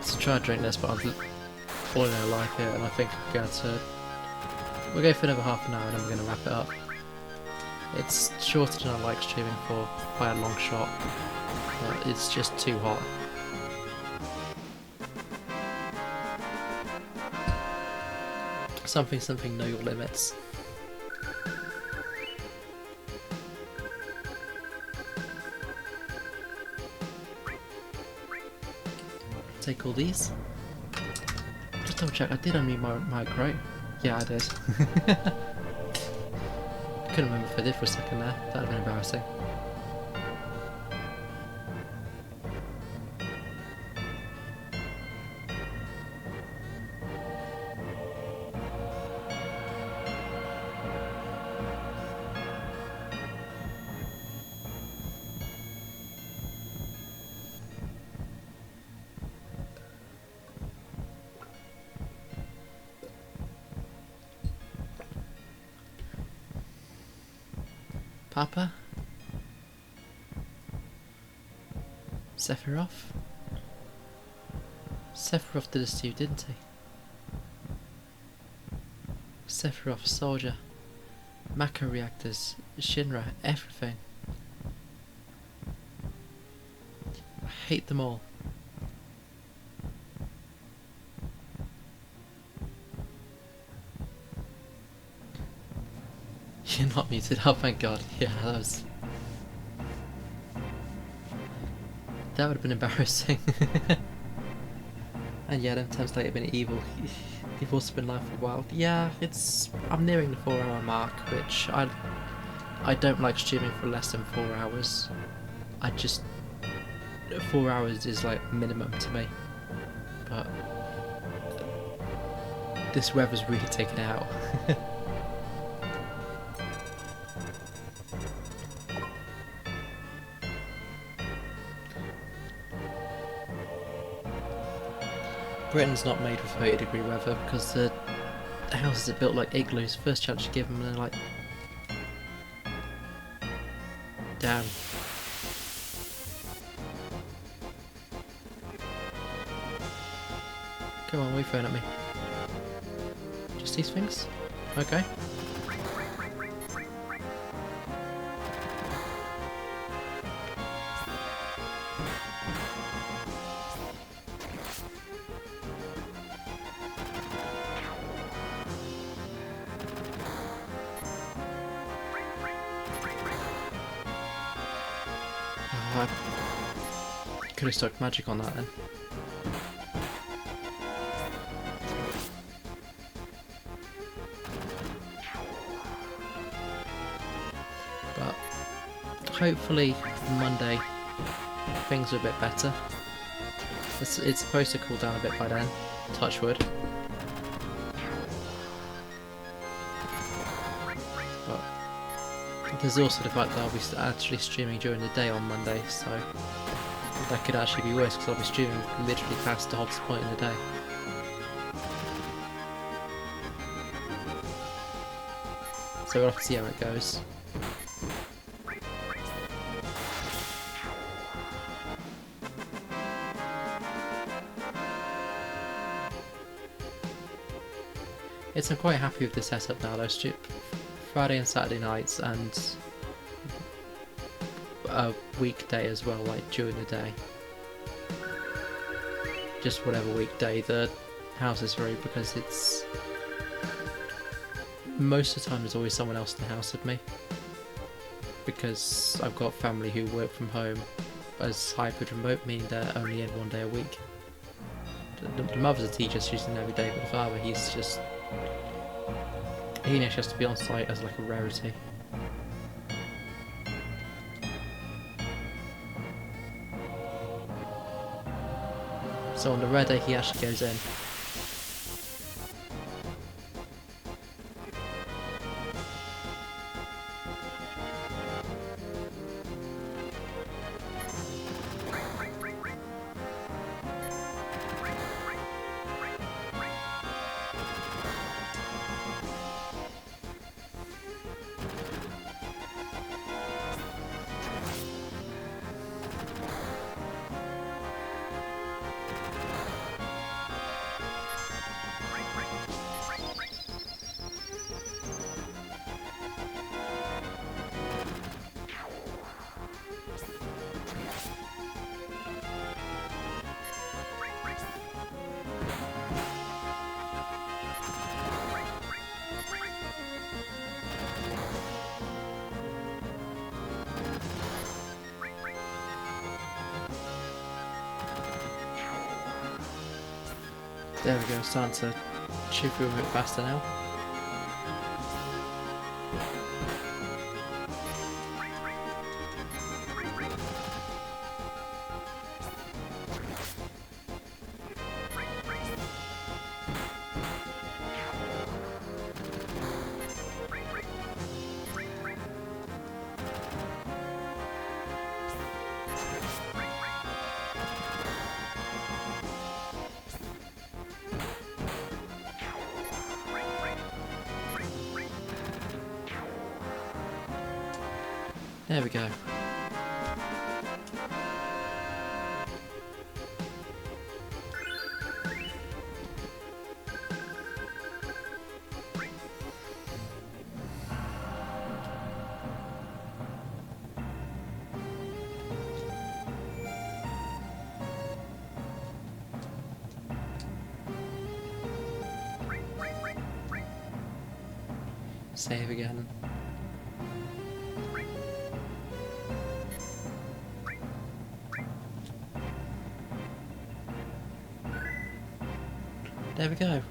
to try to drink this, but I'm falling in life here, and I think we'll go for another half an hour, and then we're going to wrap it up. It's shorter than I like streaming for by a long shot, but it's just too hot. Something, know your limits. Take all these. Just double check, I did unmute my mic, right? Yeah, I did. Couldn't remember if I did for a second there. That would have been embarrassing. Papa? Sephiroth? Sephiroth did this to you, didn't he? Sephiroth, soldier, Mako reactors, Shinra, everything. I hate them all. You're not muted, oh thank god. Yeah, that would have been embarrassing. And yeah, them times later been evil. You've also been live for a while. Yeah, I'm nearing the 4-hour mark, which I don't like streaming for less than 4 hours. 4 hours is like minimum to me. But this weather's really taken it out. Britain's not made for 30-degree weather because the houses are built like igloos. First chance you give them and they're like, damn. Come on, what are you throwing at me? Just these things? Okay. Could have stuck magic on that then. But hopefully Monday things are a bit better. It's supposed to cool down a bit by then. Touch wood. But there's also the fact that I'll be actually streaming during the day on Monday, so that could actually be worse because I'll be streaming literally past the hottest point in the day. So we'll have to see how it goes. I'm quite happy with the setup now though. Friday and Saturday nights and a weekday as well, like during the day. Just whatever weekday the house is free, because it's most of the time there's always someone else in the house with me, because I've got family who work from home as hybrid remote, meaning they're only in 1 day a week. The mother's a teacher, so she's in every day, but the father, he actually has to be on site as like a rarity. So on the rare day he actually goes in. There we go, starting to chew through a bit faster now. There we go. Save again. There we go.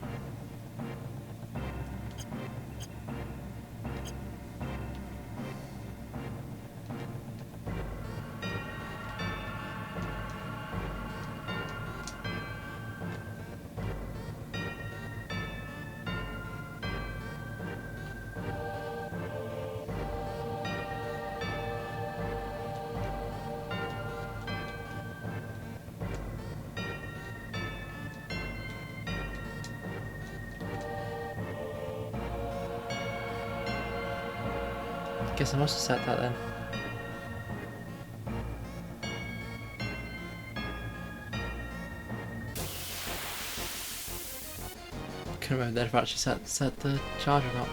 Guess I must have set that then. Couldn't remember if I actually set the charge or not.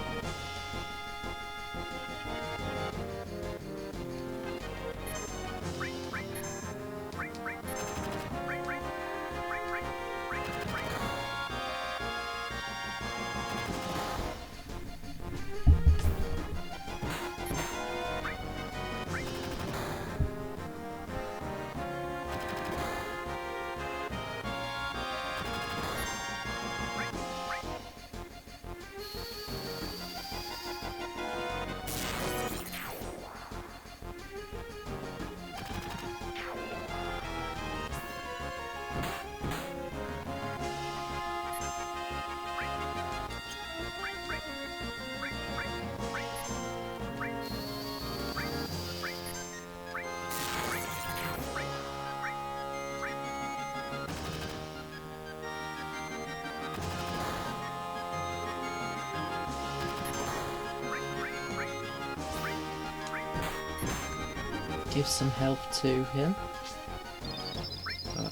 Give some help to him. But,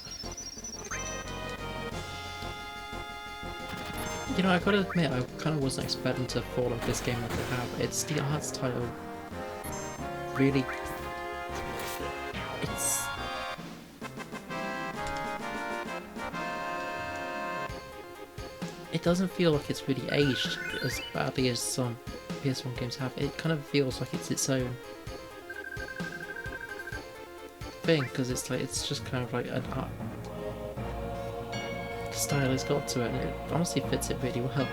you know, I gotta admit, I kind of wasn't expecting to fall off this game like I have. It's the arts title really it doesn't feel like it's really aged as badly as some PS1 games have. It kind of feels like it's its own thing, because it's just kind of like an art style it's got to it, and it honestly fits it really well.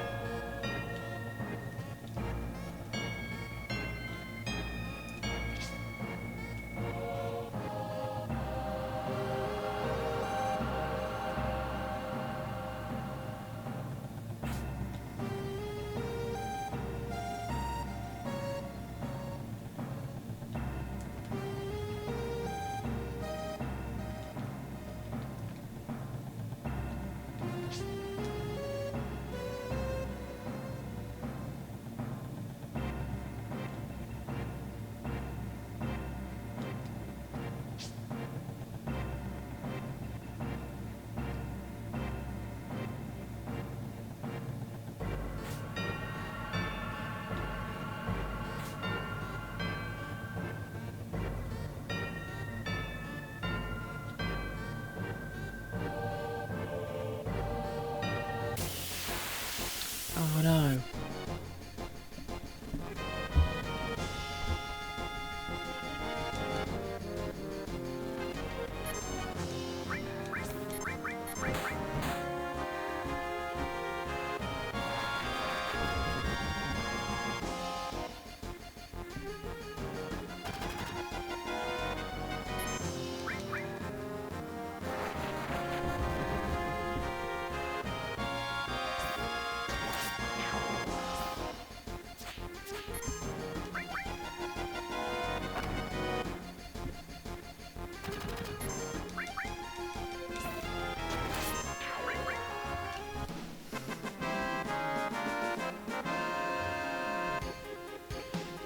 Oh no.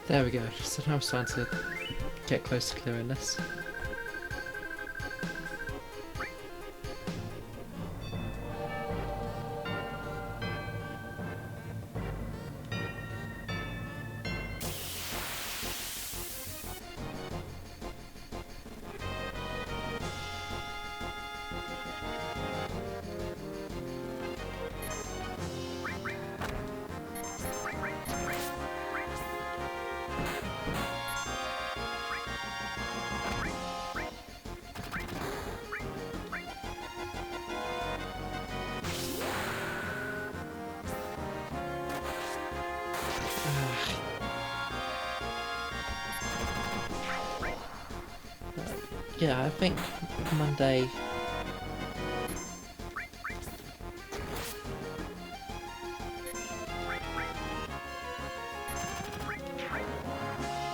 There we go, so now I'm starting to get close to clearing this. Yeah, I think Monday...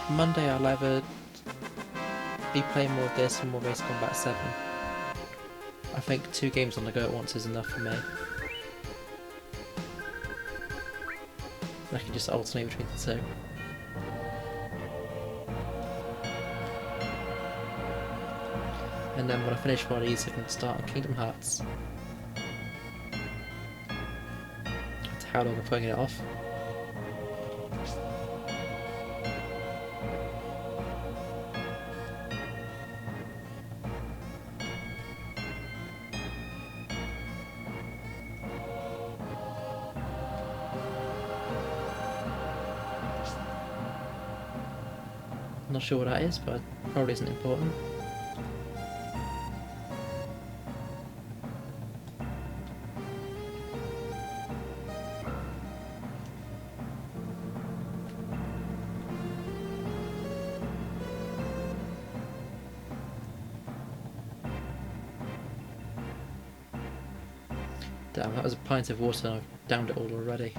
Monday I'll either be playing more of this and more Race Combat 7. I think 2 games on the go at once is enough for me. I can just alternate between the two. And then when I finish one of these, I can start on Kingdom Hearts. That's how long I'm putting it off. Not sure what that is, but probably isn't important. Damn, that was a pint of water and I've downed it all already.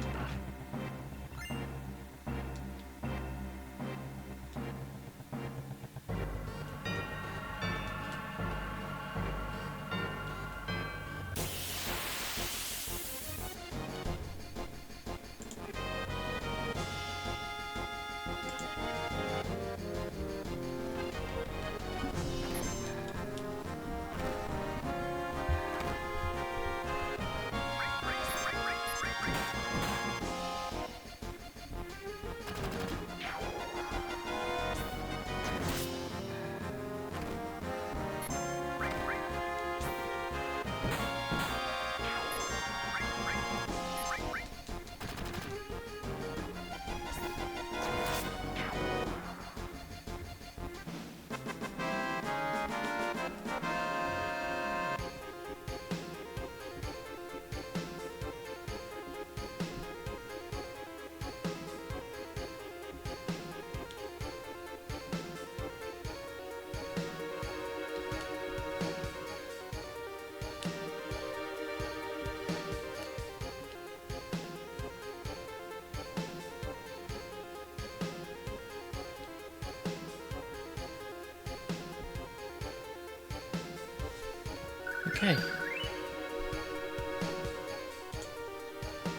Okay.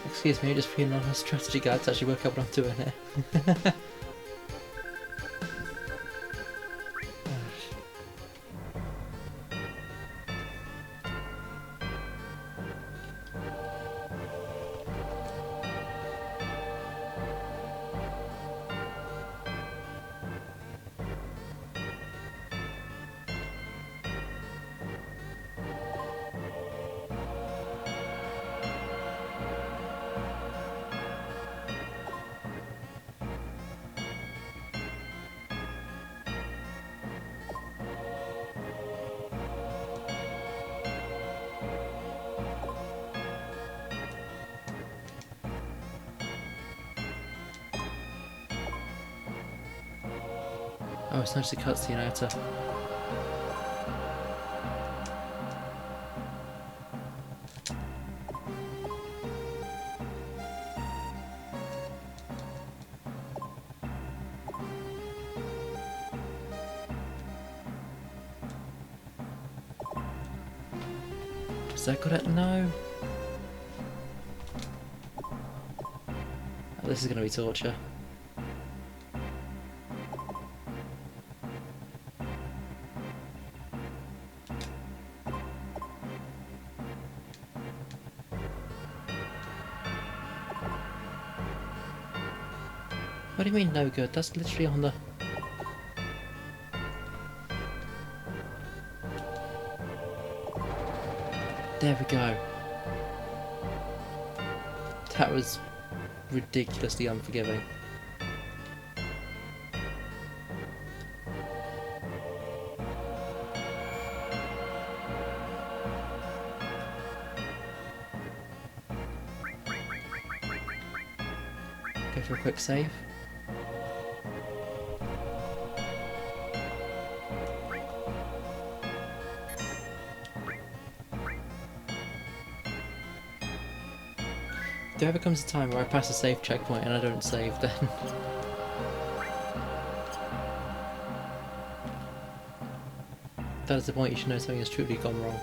Excuse me, just being on a strategy guide to actually work out what I'm doing here. Oh, it's not just a cutscene, I have to... Is that got it? No. Oh, this is going to be torture. What do you mean no good? That's literally on the... There we go. That was ridiculously unforgiving. Go for a quick save. If there ever comes a time where I pass a save checkpoint and I don't save, then... that is the point you should know something has truly gone wrong.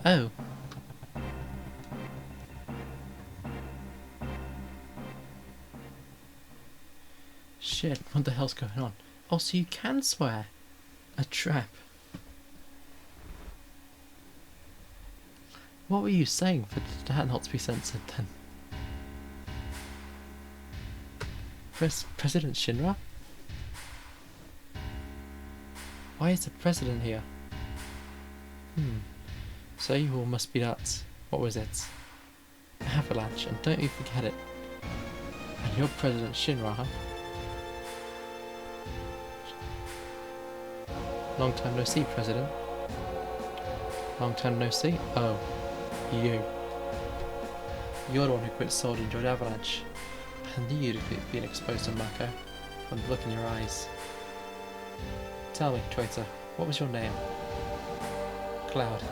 Oh. Shit, what the hell's going on? Oh, so you can swear. A trap. What were you saying for that not to be censored then? President Shinra? Why is the president here? So you all must be that... what was it? Avalanche, and don't you forget it. And you're President Shinra, huh? Long time no see, President. Long time no see? Oh, you. You're the one who quit Sword and joined Avalanche. I knew you'd have been exposed to Mako, from the look in your eyes. Tell me, traitor, what was your name? Cloud.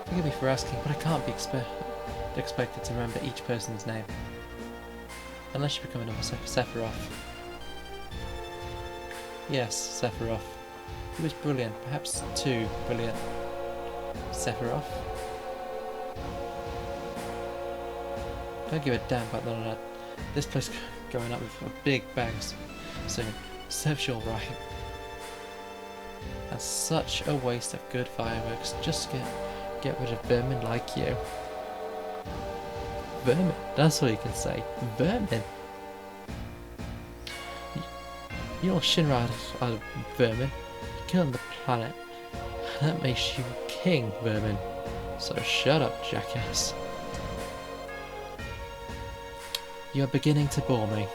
Forgive me for asking, but I can't be expected to remember each person's name. Unless you become another Sephiroth. Yes, Sephiroth. He was brilliant, perhaps too brilliant. Sephiroth? Don't give a damn about none of that. This place going up with a big bang soon. Serves you all right. And such a waste of good fireworks. Just get rid of vermin like you. Vermin? That's all you can say. Vermin? You know Shinra are vermin. Killing the planet. That makes you king, vermin. So shut up, jackass. You are beginning to bore me.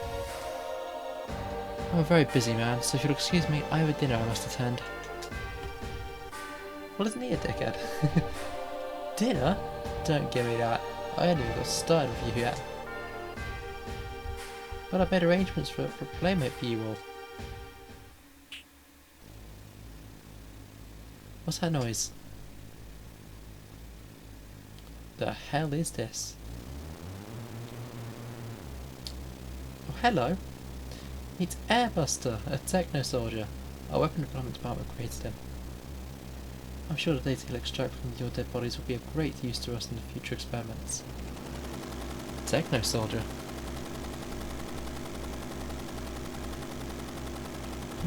I'm a very busy man, so if you'll excuse me, I have a dinner I must attend. Well, isn't he a dickhead? Dinner? Don't give me that. I haven't even got started with you yet. But I've made arrangements for a playmate for you all. What's that noise? The hell is this? Oh, hello. It's Airbuster, a techno soldier. Our weapon development department created him. I'm sure the data he'll extract from your dead bodies will be of great use to us in the future experiments. Techno soldier.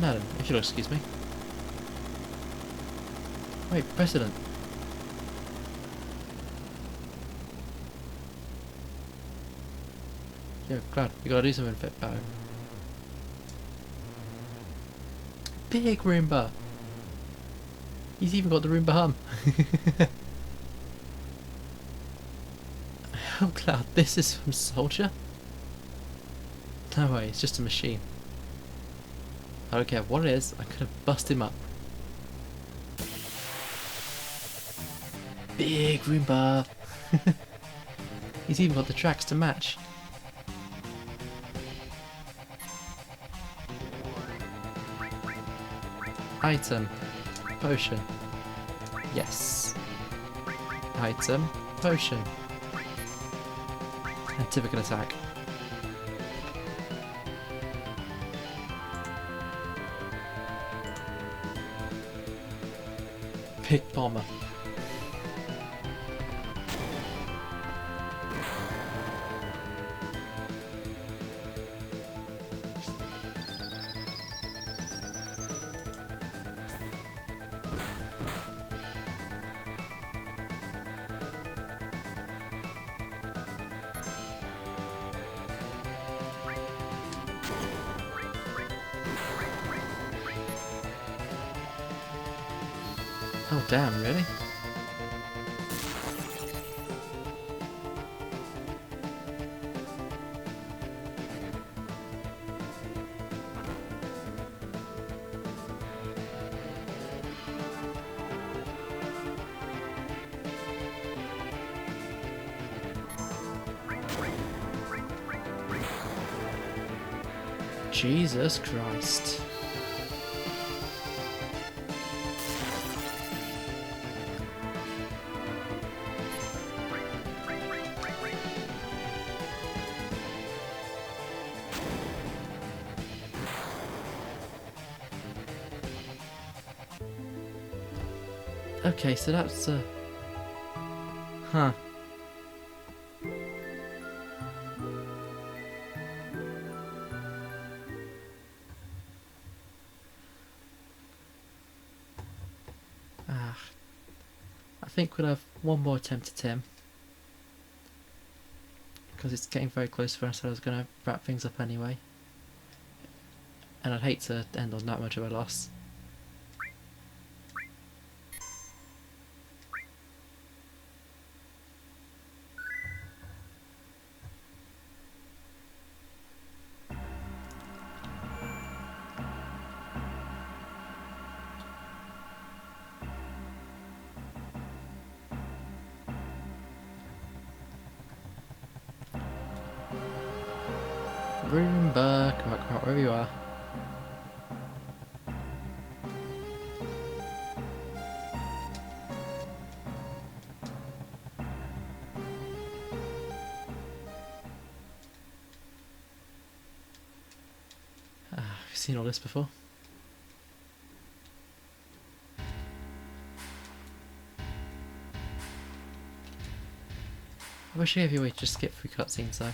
Madam, if you'll excuse me. Wait, President. Yeah, glad. We gotta do something fit better. Big Roomba! He's even got the Roomba hum. Oh Cloud, this is from Soldier? No way, it's just a machine. I don't care what it is, I could have busted him up. Big Roomba! He's even got the tracks to match. Item. Potion. Yes. Item. Potion. And typical attack. Big bomber. Oh damn, really? Jesus Christ. Okay, so that's huh. I think we'll have one more attempt at him. Because it's getting very close for us, so I was going to wrap things up anyway. And I'd hate to end on that much of a loss. Roomba, come on, wherever you are. I've seen all this before. I wish I gave you a way to just skip through cutscenes though.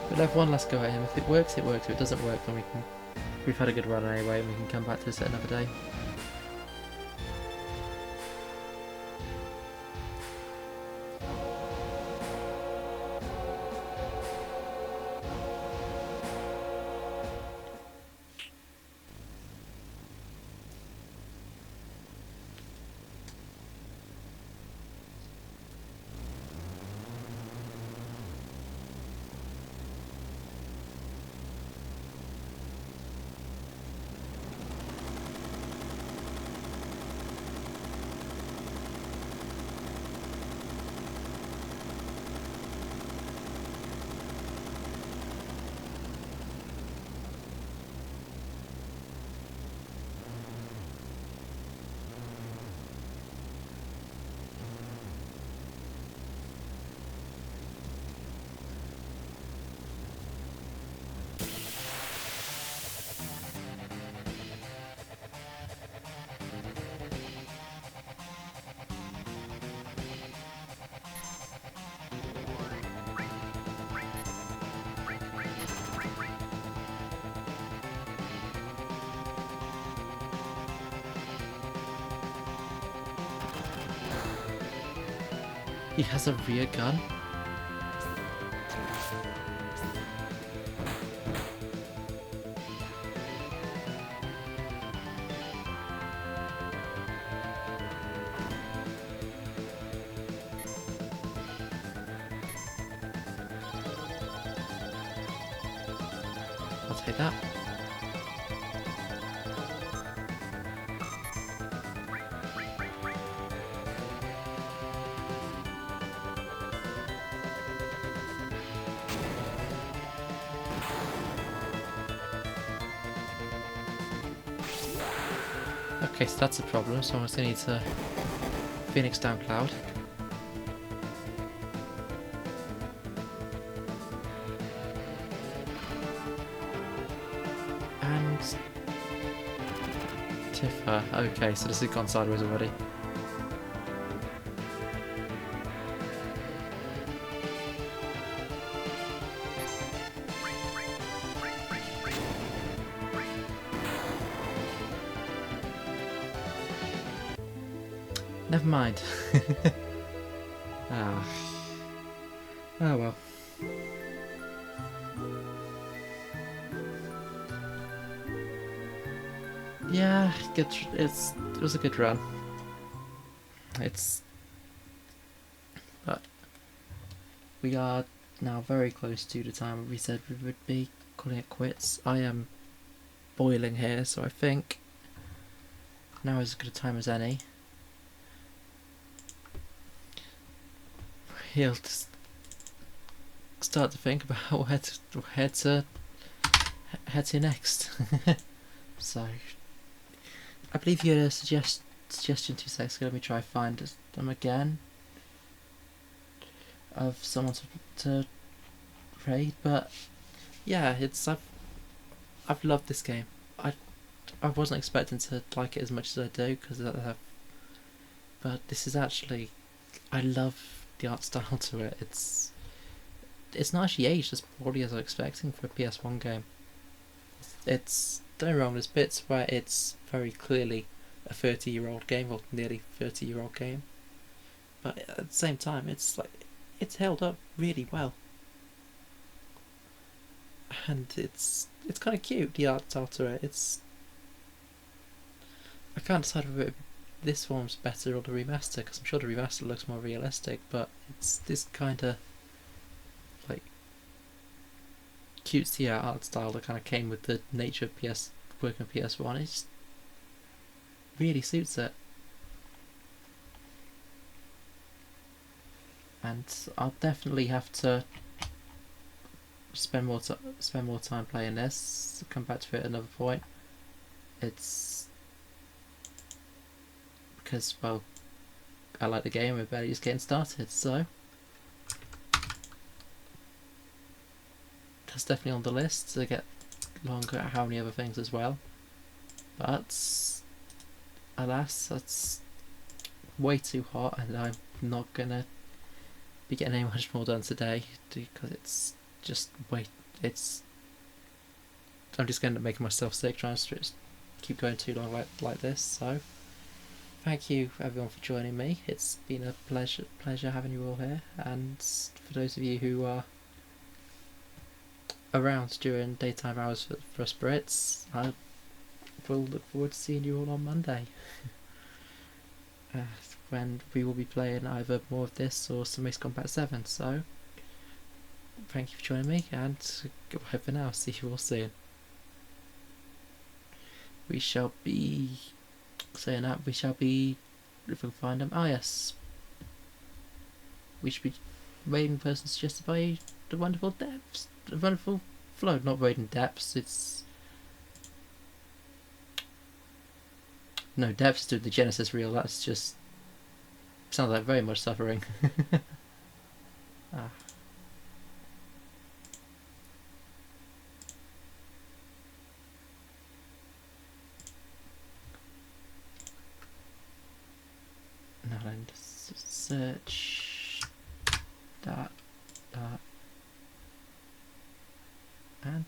We'll have one last go at him. If it works, it works. If it doesn't work, then we've had a good run anyway, and we can come back to this at another day. He has a rear gun? I'll take that. Okay, so that's a problem, so I'm just going to need to Phoenix down Cloud. And Tifa. Okay, so this has gone sideways already. Never mind. Ah. Oh well. Yeah, good. It was a good run. But we are now very close to the time we said we would be calling it quits. I am boiling here, so I think now is as good a time as any. He'll just start to think about where to head to next. So I believe you had a suggestion 2 seconds ago. Let me try find them again of someone to raid. But yeah, I've loved this game. I wasn't expecting to like it as much as I do but this is actually, I love the art style to it. It's not actually aged as poorly as I was expecting for a PS1 game. It's, don't get me wrong, there's bits where it's very clearly a 30-year-old game, or nearly 30-year-old game, but at the same time it's held up really well, and it's kind of cute, the art style to it. I can't decide whether this one's better or the remaster, because I'm sure the remaster looks more realistic, but it's this kind of like cutesy art style that kind of came with the nature of working with PS1. It just really suits it, and I'll definitely have to spend more time playing this. Come back to it at another point. It's because, well, I like the game, we're barely just getting started, so that's definitely on the list to get longer at how many other things as well. But alas, that's way too hot, and I'm not gonna be getting any much more done today because it's just I'm just gonna end up making myself sick trying to just keep going too long like this. So thank you everyone for joining me. It's been a pleasure having you all here, and for those of you who are around during daytime hours for us Brits, I will look forward to seeing you all on Monday. When we will be playing either more of this or some Ace Combat 7. So thank you for joining me, and goodbye for now. See you all soon. We shall be saying that if we can find them. Ah yes, we should be raiding person suggested by the wonderful Depths. The wonderful Flow, not raiding Depths. It's no, Depths doing the Genesis reel. That's just sounds like very much suffering. Ah. Now then, search that, and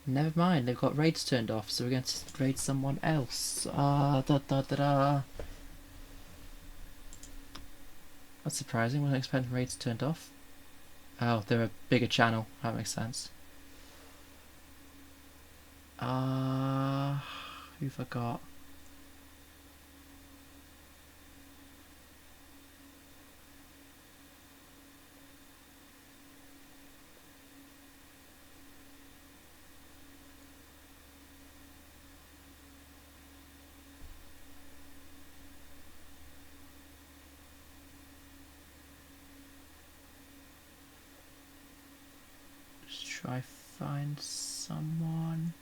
Never mind, they've got raids turned off, so we're going to raid someone else. Ah, da da da da. That's surprising, wasn't expecting raids turned off. Oh, they're a bigger channel, that makes sense. Who forgot? Just try find someone.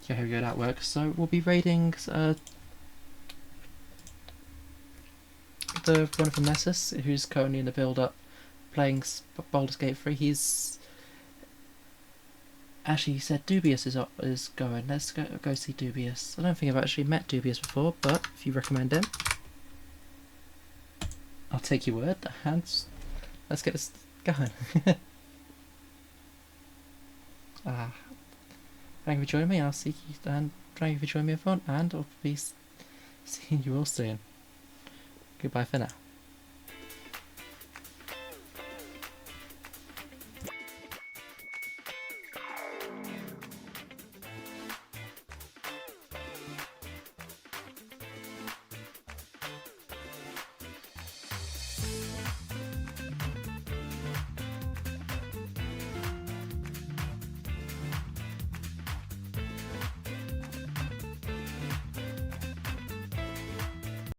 Yeah, here we go, that works. So we'll be raiding the one from Nessus, who's currently in the build-up playing Baldur's Gate 3. He's actually, he said Dubious is going. Let's go see Dubious. I don't think I've actually met Dubious before, but if you recommend him, I'll take your word and let's get this going. Thank you for joining me. I'll see you and thank you for joining me, everyone, and I'll be seeing you all soon. Goodbye for now.